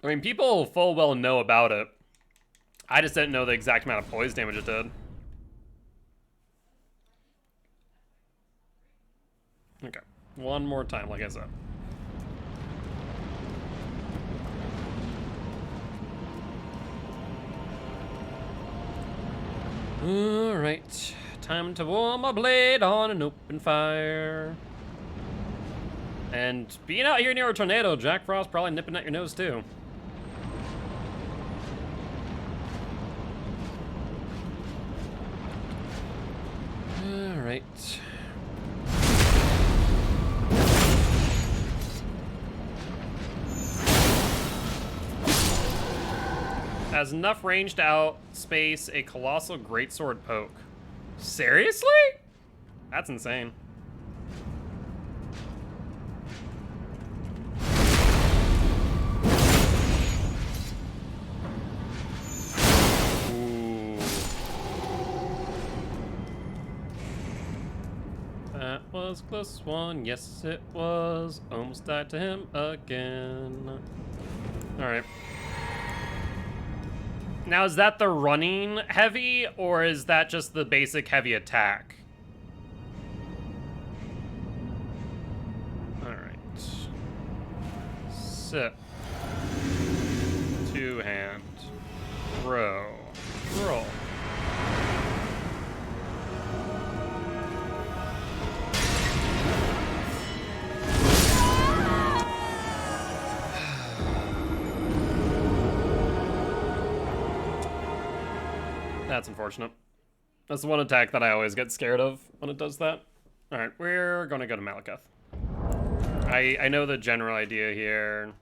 I mean, people full well know about it. I just didn't know the exact amount of poise damage it did. Okay, one more time, like I said. Alright, time to warm my blade on an open fire. And being out here near a tornado, Jack Frost probably nipping at your nose too. Alright. Has enough range to outspace a colossal greatsword poke. Seriously? That's insane. Ooh. That was a close one. Yes, it was. Almost died to him again. All right. Now, is that the running heavy, or is that just the basic heavy attack? Alright. Sit. Two hand. Row. Roll. That's unfortunate. That's the one attack that I always get scared of when it does that. Alright, we're gonna go to Malekith. I know the general idea here.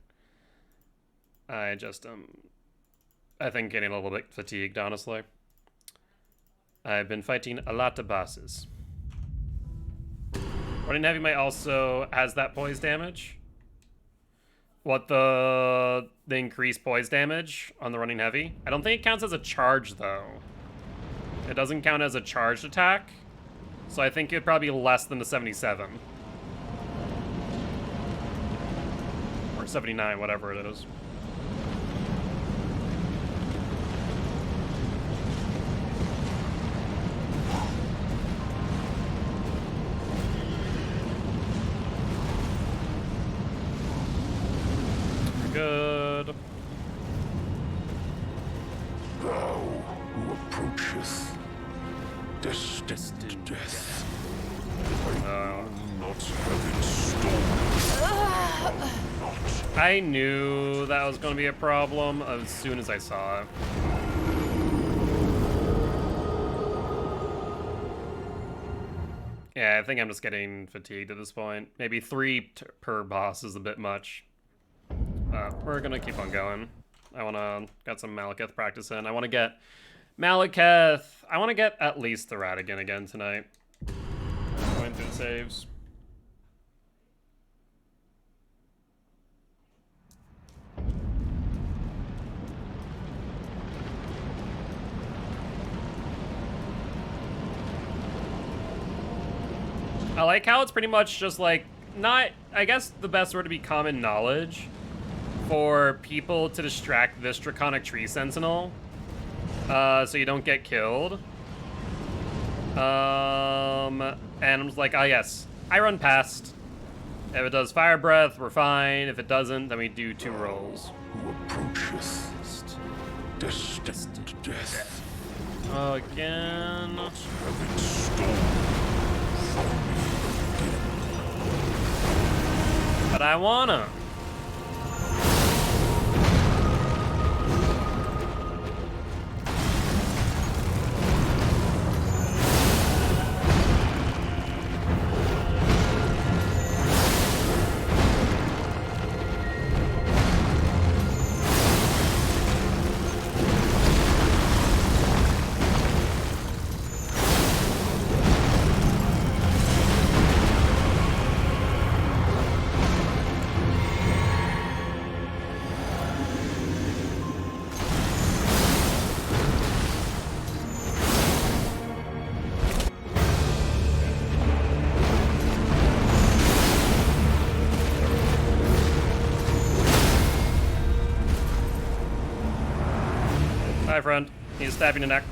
I just, I think getting a little bit fatigued, honestly. I've been fighting a lot of bosses. Running Heavy might also has that poise damage. What, the increased poise damage on the Running Heavy? I don't think it counts as a charge, though. It doesn't count as a charged attack, so I think it'd probably be less than the 77. Or 79, whatever it is. Good.
Thou who approachest destined death, I will not have installed.
I knew that was going to be a problem as soon as I saw it. Yeah, I think I'm just getting fatigued at this point. Maybe 3 per boss is a bit much. We're gonna keep on going. I wanna get some Malekith practice in. I wanna get Malekith. I wanna get at least the Radigan again tonight. Going through the saves. I like how it's pretty much just like, not, I guess the best word to be common knowledge for people to distract this Draconic Tree Sentinel, so you don't get killed. And I'm just like, oh yes, I run past. If it does Fire Breath, we're fine. If it doesn't, then we do 2 rolls.
Who approachest destined death,
Again.
not have installed from me.
But I wanna. Hi, friend. He's stabbing the neck.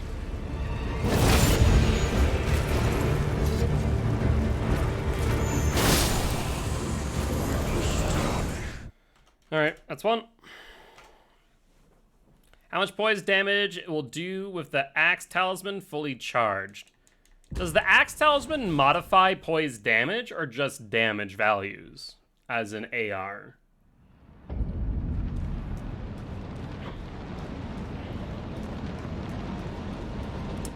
Alright, that's one. How much poise damage it will do with the Axe Talisman fully charged? Does the Axe Talisman modify poise damage or just damage values as an AR?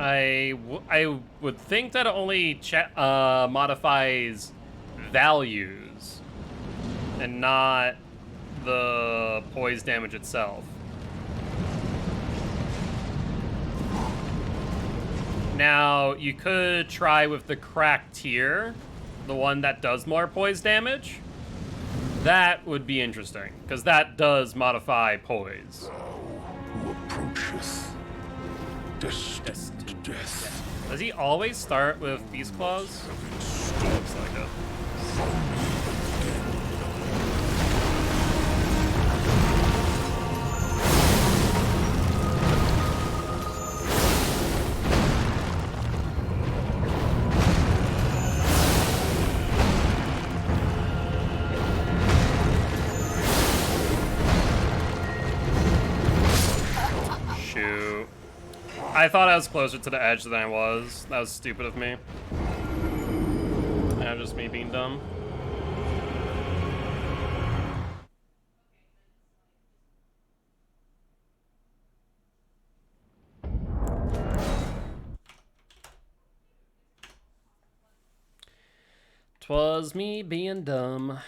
I would think that it only modifies values and not the poise damage itself. Now, you could try with the cracked tier, the one that does more poise damage. That would be interesting, because that does modify poise.
Who approacheth destined to death.
Does he always start with Beast Claws? Looks like it. I thought I was closer to the edge than I was. That was stupid of me. Yeah, just me being dumb. Twas me being dumb.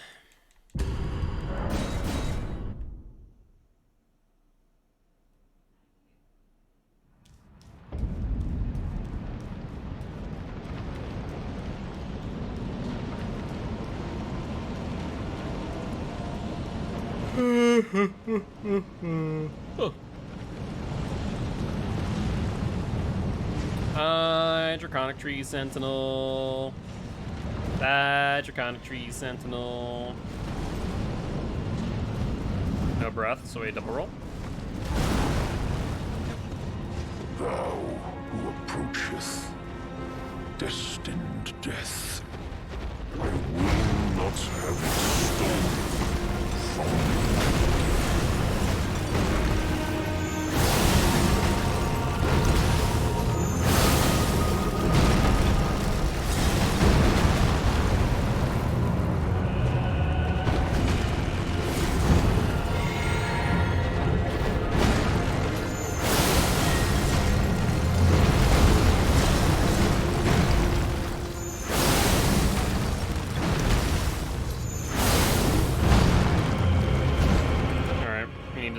Draconic Tree Sentinel. That Draconic Tree Sentinel. No breath, so a double roll.
Thou who approacheth destined death, I will not have it stolen from me.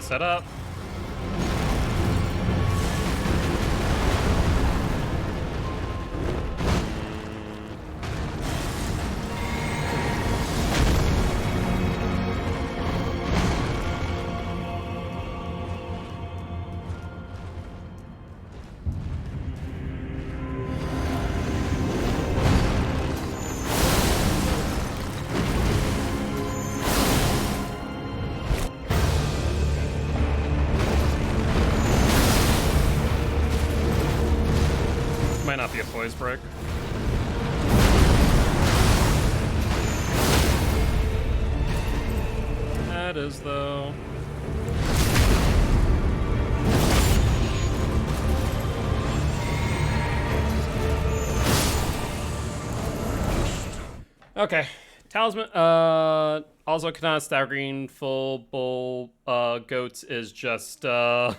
Set up. Might not be a poise break. That is, though. Okay. Talisman, also Katana staggering full bull goats is just a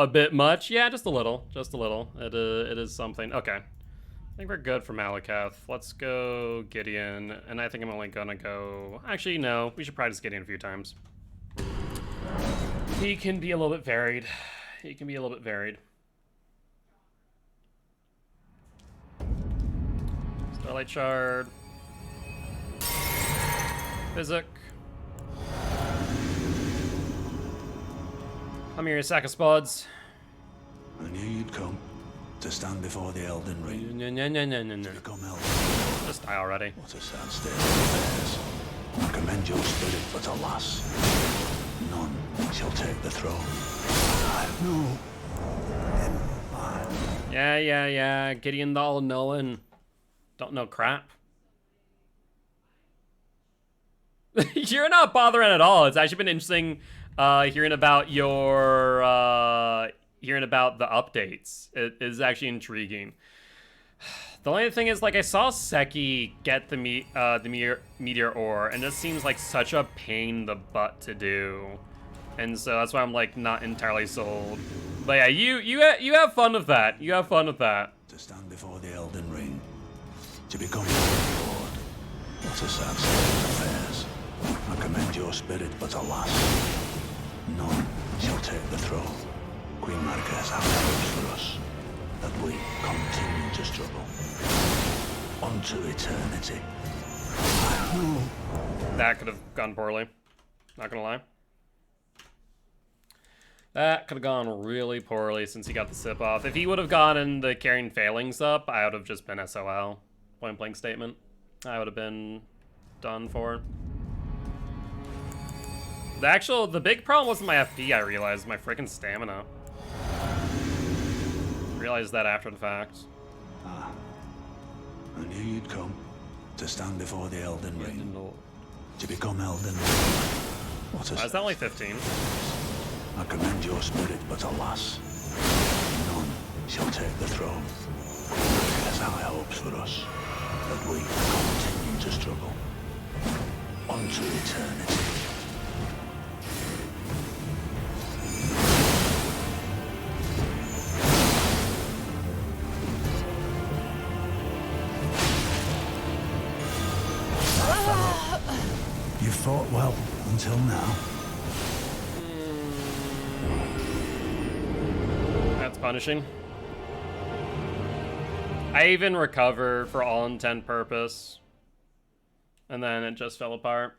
bit much. Yeah, just a little. Just a little. It is something. Okay. I think we're good for Malakath. Let's go Gideon. And I think I'm only gonna go... Actually, no. We should practice Gideon a few times. He can be a little bit varied. He can be a little bit varied. Starlight Shard. Physic. Come here, you sack of spuds.
I knew you'd come to stand before the Elden Ring.
No.
Become Elden.
Just die already.
What a sad state of affairs. I commend your spirit, but alas, none shall take the throne. No.
Yeah. Gideon the all-knowing. Don't know crap. You're not bothering at all. It's actually been interesting hearing about your hearing about the updates. It is actually intriguing. The only thing is, like, I saw Seki get the meteor ore, and this seems like such a pain in the butt to do, and so that's why I'm like not entirely sold. But yeah, you have fun with that. You have fun with that.
To stand before the Elden Ring, to become Lord. What a sad state of affairs. I commend your spirit, but alas, none shall take the throne. Queen Marquez has hopes for us, that we continue to struggle unto eternity.
That could have gone poorly. Not gonna lie. That could have gone really poorly since he got the sip off. If he would have gotten the carrying failings up, I would have just been SOL. Point blank statement. I would have been done for. The big problem wasn't my FP, I realized, my freaking stamina. Realized that after the fact.
I knew you'd come to stand before the Elden Ring, to become Elden Lord. What a
Why is that only 15?
I commend your spirit, but alas, none shall take the throne. Has high hopes for us, that we continue to struggle unto eternity. You fought well until now.
That's punishing. I even recovered for all intent purpose. And then it just fell apart.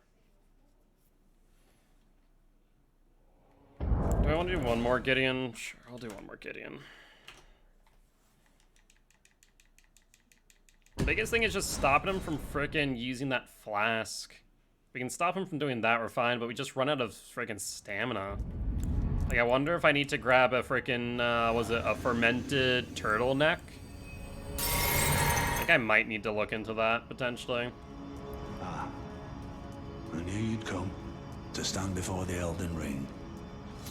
Do I want to do one more Gideon? Sure, I'll do one more Gideon. The biggest thing is just stopping him from frickin' using that flask. If we can stop him from doing that, we're fine, but we just run out of frickin' stamina. Like, I wonder if I need to grab a frickin', was it a fermented turtleneck? I think I might need to look into that, potentially.
I knew you'd come to stand before the Elden Ring,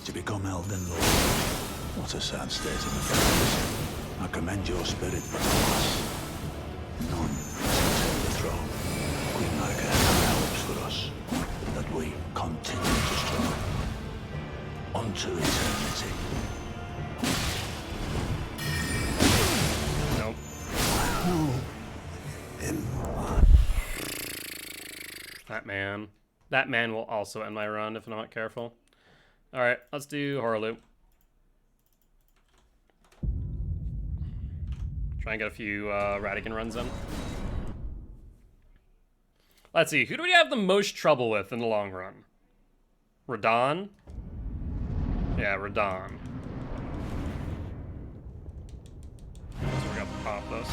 to become Elden Lord. What a sad state of affairs. I commend your spirit, but alas, none shall take the throne. Queen Marquez helps for us, that we continue to struggle unto eternity.
Nope. That man will also end my run if I'm not careful. Alright, let's do Horror Loop. Try and get a few Radigan runs in. Let's see, who do we have the most trouble with in the long run? Radon? Yeah, Radon. So we got to pop this.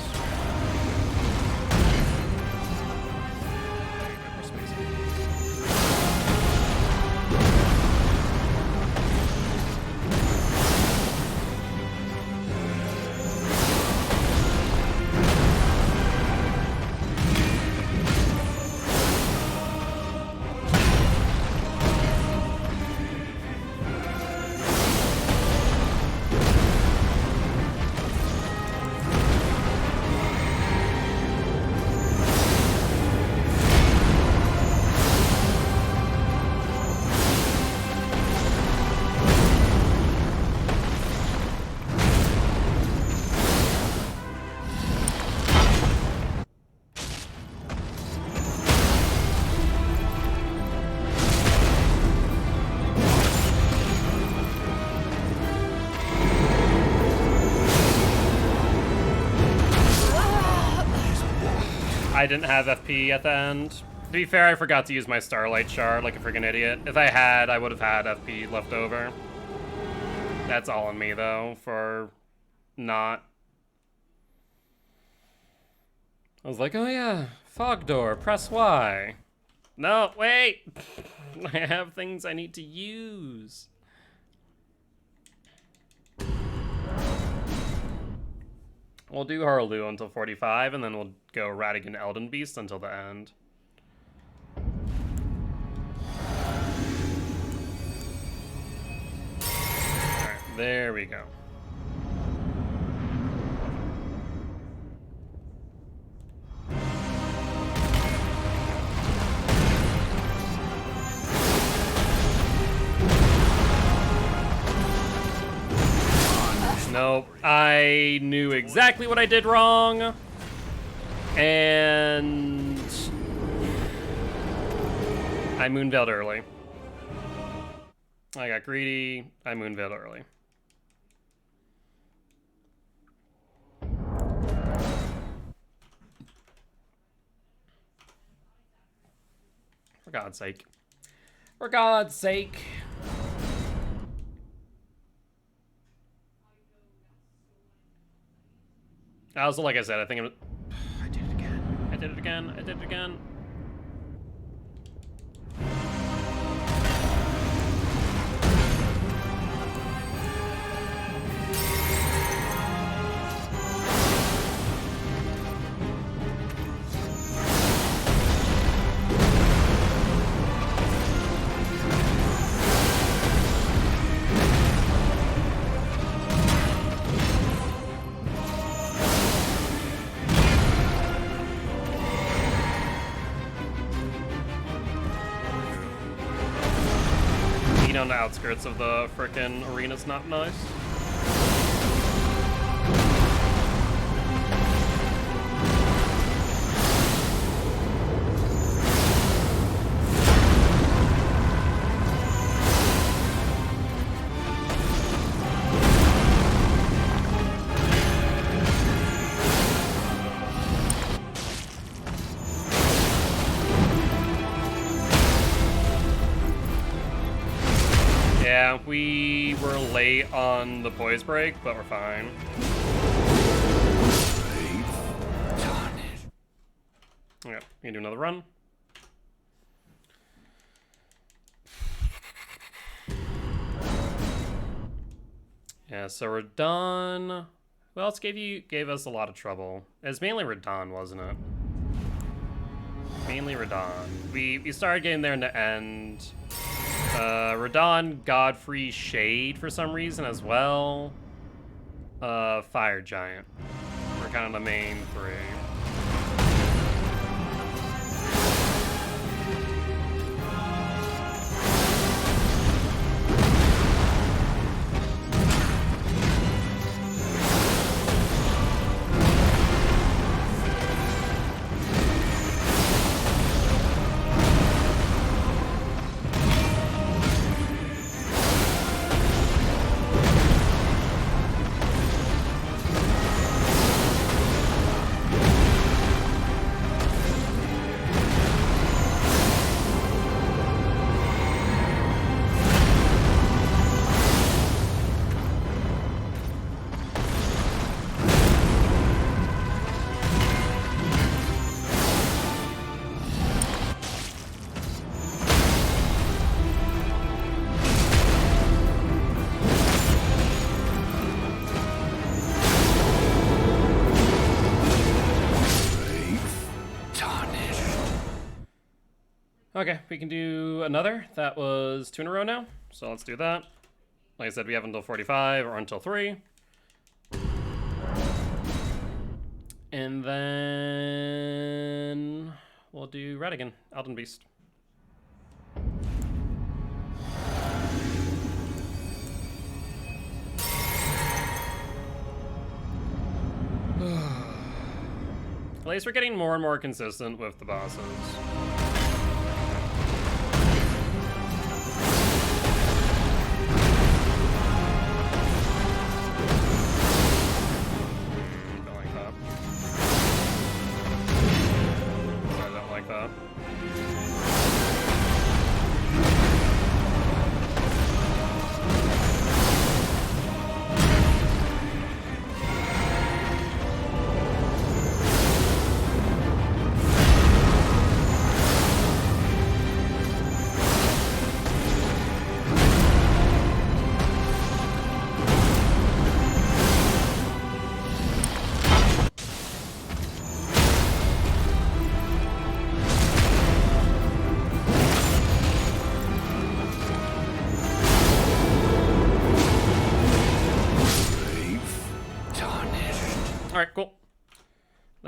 I didn't have FP at the end. To be fair, I forgot to use my Starlight Shard like a freaking idiot. If I had, I would have had FP left over. That's all on me, though, for not. I was like, oh yeah, fog door, press Y. No, wait! I have things I need to use. We'll do Harlu until 45, and then we'll go Radigan Elden Beast until the end. Alright, there we go. Nope, I knew exactly what I did wrong, and I moonveiled early. I got greedy, I moonveiled early. For God's sake. For God's sake. Also, like I said, I think I did it again. I did it again. I did it again. On the outskirts of the frickin' arena's not nice. Yeah, we were late on the boys' break, but we're fine. Okay, we can do another run. Yeah, so Radon. Who else gave us a lot of trouble? It's mainly Radon, wasn't it? Mainly Radon. We started getting there in the end. Radon, Godfrey, Shade for some reason as well. Fire Giant. We're kind of the main three. Okay, we can do another. That was 2 in a row now, so let's do that. Like I said, we have until 45 or until 3. And then we'll do Radigan, Elden Beast. At least we're getting more and more consistent with the bosses.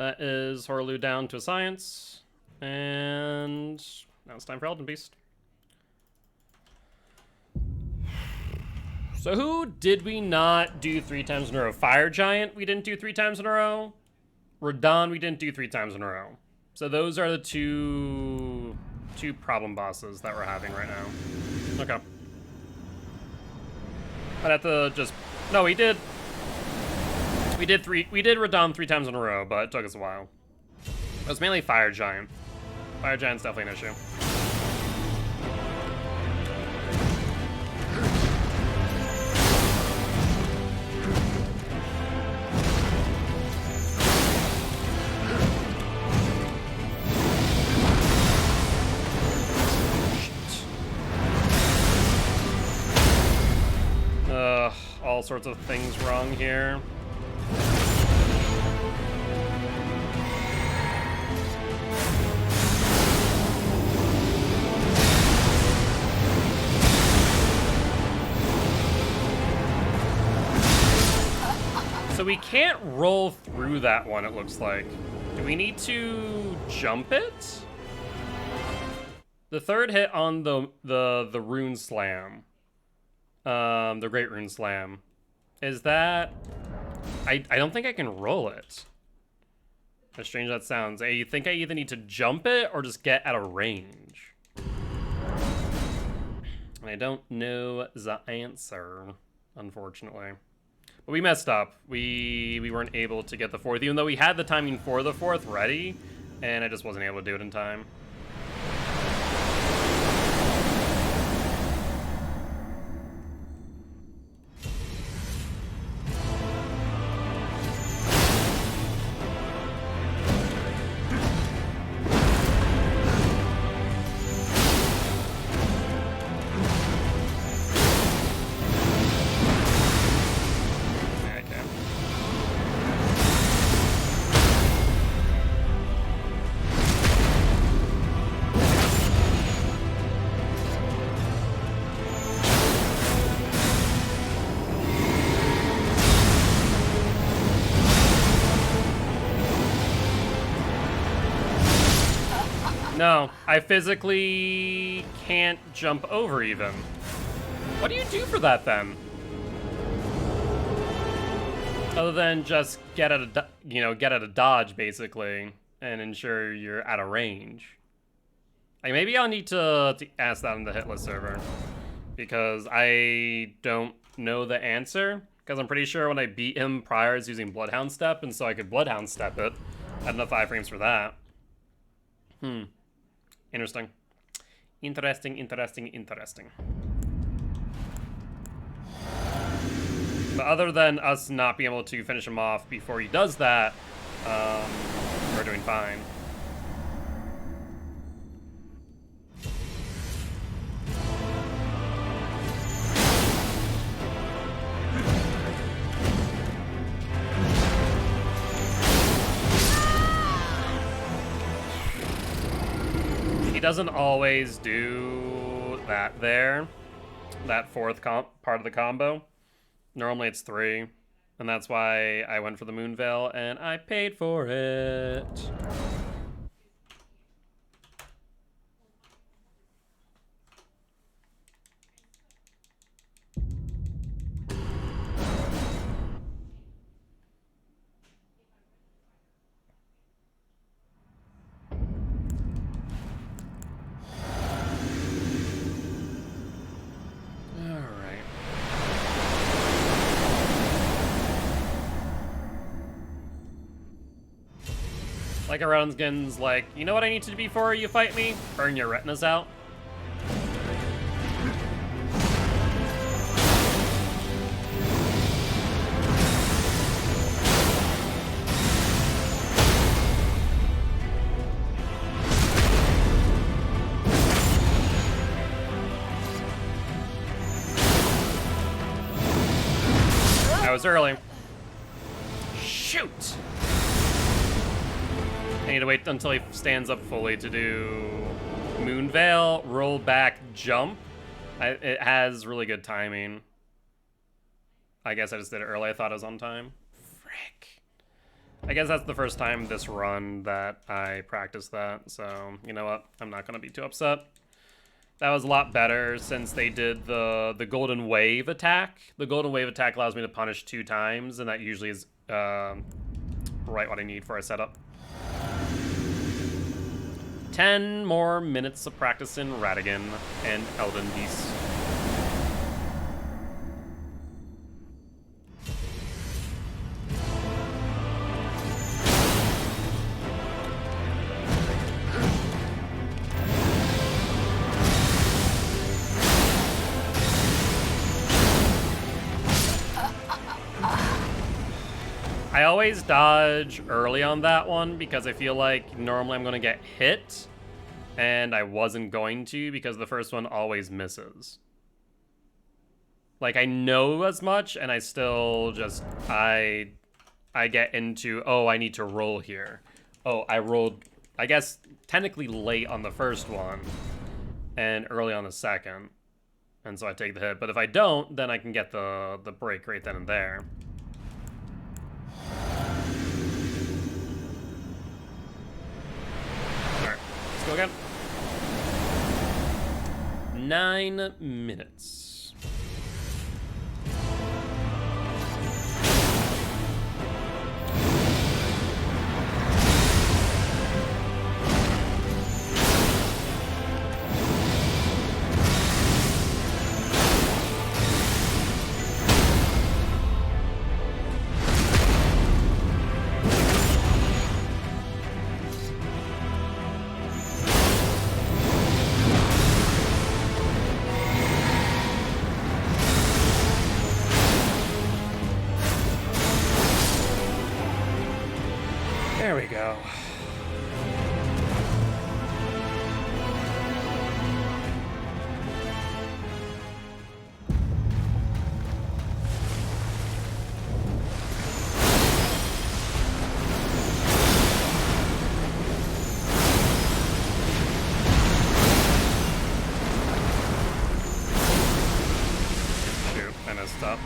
That is Horlu down to a science. And now it's time for Elden Beast. So who did we not do 3 times in a row? Fire Giant we didn't do 3 times in a row. Radon we didn't do 3 times in a row. So those are the two problem bosses that we're having right now. Okay. I'd have to just... No, we did Radon 3 times in a row, but it took us a while. It was mainly Fire Giant. Fire Giant's definitely an issue. All sorts of things wrong here. So we can't roll through that one, it looks like. Do we need to jump it? The third hit on the Rune Slam. The Great Rune Slam. Is that... I don't think I can roll it. As strange as that sounds. I think I either need to jump it or just get out of range. And I don't know the answer, unfortunately. But we messed up. We weren't able to get the 4th, even though we had the timing for the 4th ready, and I just wasn't able to do it in time. No, I physically can't jump over even. What do you do for that then? Other than just get at a dodge basically and ensure you're out of range. Like maybe I'll need to ask that on the hitless server because I don't know the answer. Because I'm pretty sure when I beat him prior, I was using Bloodhound Step, and so I could Bloodhound Step it. I had enough iframes for that. Interesting. Interesting. But other than us not being able to finish him off before he does that, we're doing fine. Doesn't always do that there, that 4th part of the combo. Normally it's 3, and that's why I went for the Moonveil and I paid for it. Like Radon's like, you know what I need to do before you fight me? Burn your retinas out. That was early. Shoot! I need to wait until he stands up fully to do Moonveil, roll back, jump. It has really good timing. I guess I just did it early. I thought it was on time. Frick. I guess that's the first time this run that I practiced that, so you know what? I'm not gonna be too upset. That was a lot better since they did the Golden Wave attack. The Golden Wave attack allows me to punish 2 times, and that usually is right what I need for a setup. 10 more minutes of practicing Radon and Elden Beast. I always dodge early on that one because I feel like normally I'm going to get hit, and I wasn't going to because the first one always misses. Like, I know as much, and I still just, I get into, oh, I need to roll here. Oh, I rolled, I guess, technically late on the first one, and early on the second. And so I take the hit. But if I don't, then I can get the break right then and there. Alright, let's go again. 9 minutes. There we go. Shoot, I messed up.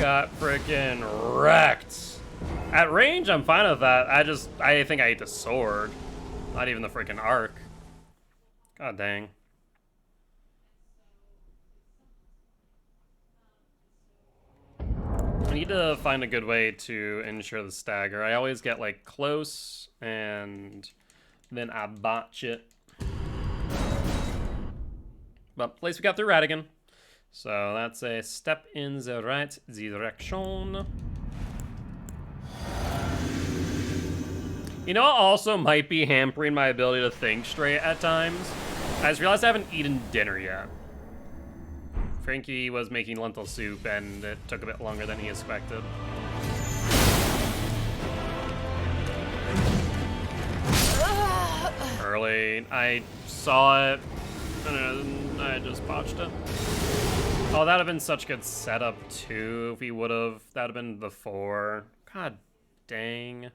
Got freaking wrecked. At range, I'm fine with that. I think I ate the sword. Not even the freaking arc. God dang. I need to find a good way to ensure the stagger. I always get like close and then I botch it. But at least we got through Radon. So that's a step in the right direction. You know what also might be hampering my ability to think straight at times? I just realized I haven't eaten dinner yet. Frankie was making lentil soup and it took a bit longer than he expected. Early, I saw it and I just botched it. Oh, that'd have been such good setup too if he would have. That'd have been before. God dang.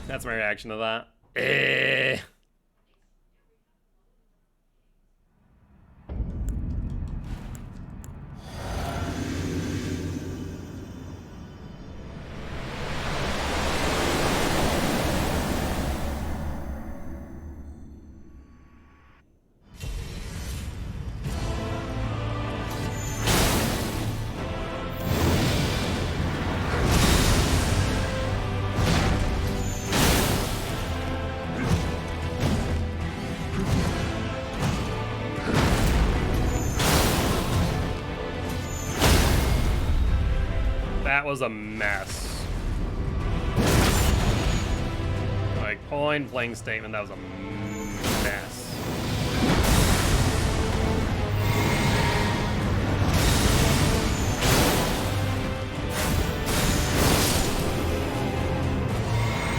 That's my reaction to that. That was a mess. Like, point blank statement, that was a mess.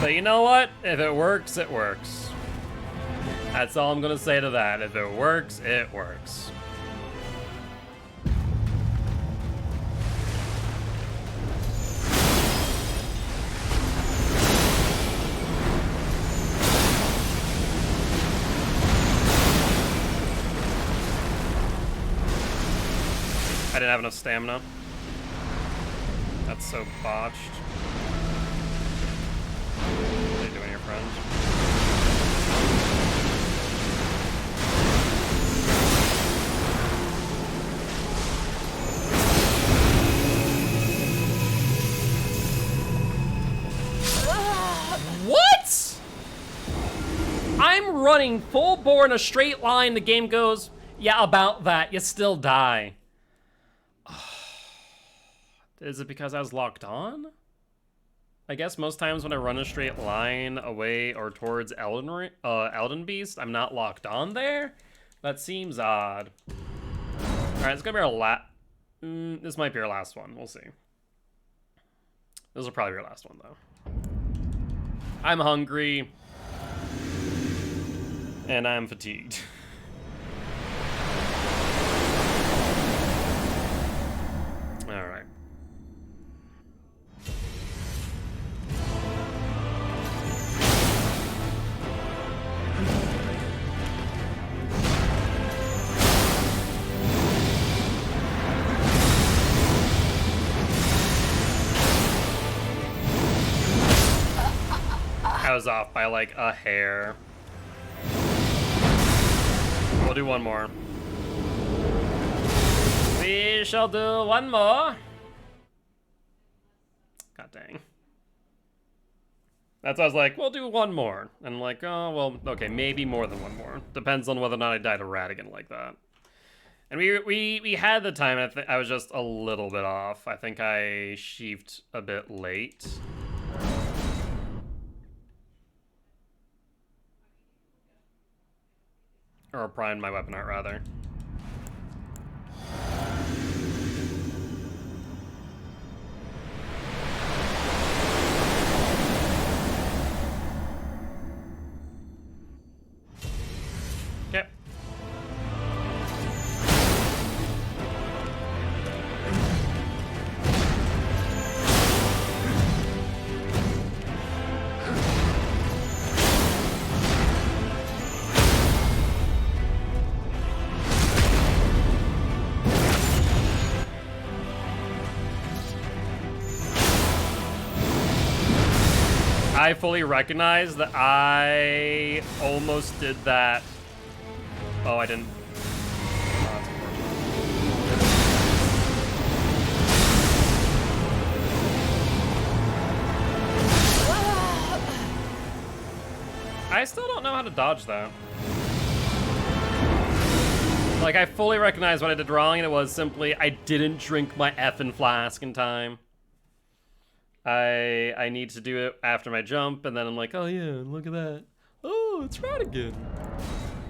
But you know what? If it works, it works. That's all I'm gonna say to that. If it works, it works. I didn't have enough stamina. That's so botched. What are you doing, your friend? What? I'm running full bore in a straight line. The game goes, yeah, about that. You still die. Is it because I was locked on? I guess most times when I run a straight line away or towards Elden Beast, I'm not locked on there? That seems odd. Alright, it's gonna be our this might be our last one. We'll see. This will probably be our last one, though. I'm hungry. And I'm fatigued. Alright. I was off by like a hair. We'll do one more. We shall do one more. God dang. That's why I was like, we'll do one more. And I'm like, oh, well, okay, maybe more than one more. Depends on whether or not I die to Radigan like that. And we had the time, I was just a little bit off. I think I sheafed a bit late. Or primed my weapon art, rather. Okay. I fully recognize that I almost did that. Oh, I didn't. Oh, that's unfortunate. I still don't know how to dodge that. Like, I fully recognize what I did wrong, and it was simply I didn't drink my effing flask in time. I need to do it after my jump, and then I'm like, oh yeah, look at that. Oh, it's Radigan.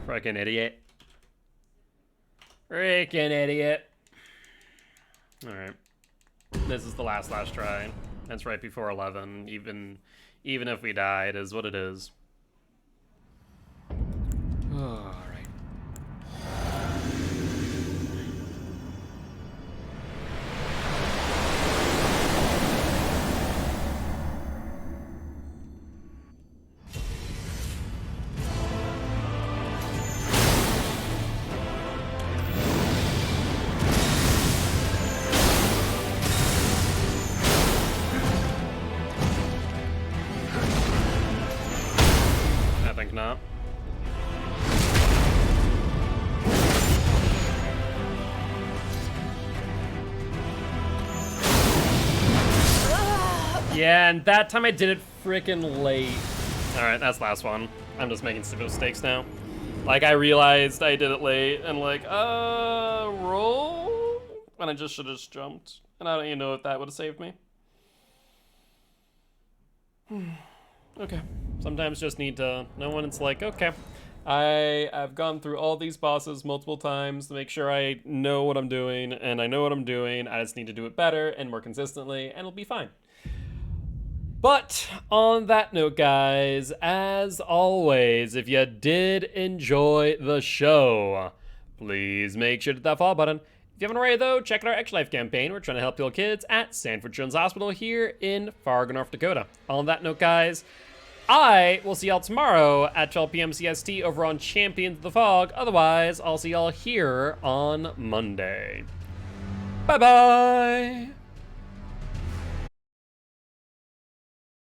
Freaking idiot. Freaking idiot. Alright. This is the last try. That's right before 11. Even if we die, it is what it is. Alright. Not. Yeah, and that time I did it freaking late. Alright, that's the last one. I'm just making stupid mistakes now. Like, I realized I did it late, and like, roll? And I just should have just jumped. And I don't even know if that would have saved me. Okay. Sometimes just need to know when it's like, okay, I've gone through all these bosses multiple times to make sure I know what I'm doing, and I know what I'm doing. I just need to do it better and more consistently, and it'll be fine. But on that note, guys, as always, if you did enjoy the show, please make sure to hit that follow button. If you haven't already, though, check out our Extra Life campaign. We're trying to help little kids at Sanford Children's Hospital here in Fargo, North Dakota. On that note, guys, I will see y'all tomorrow at 12 p.m. CST over on Champions of the Fog. Otherwise, I'll see y'all here on Monday. Bye-bye!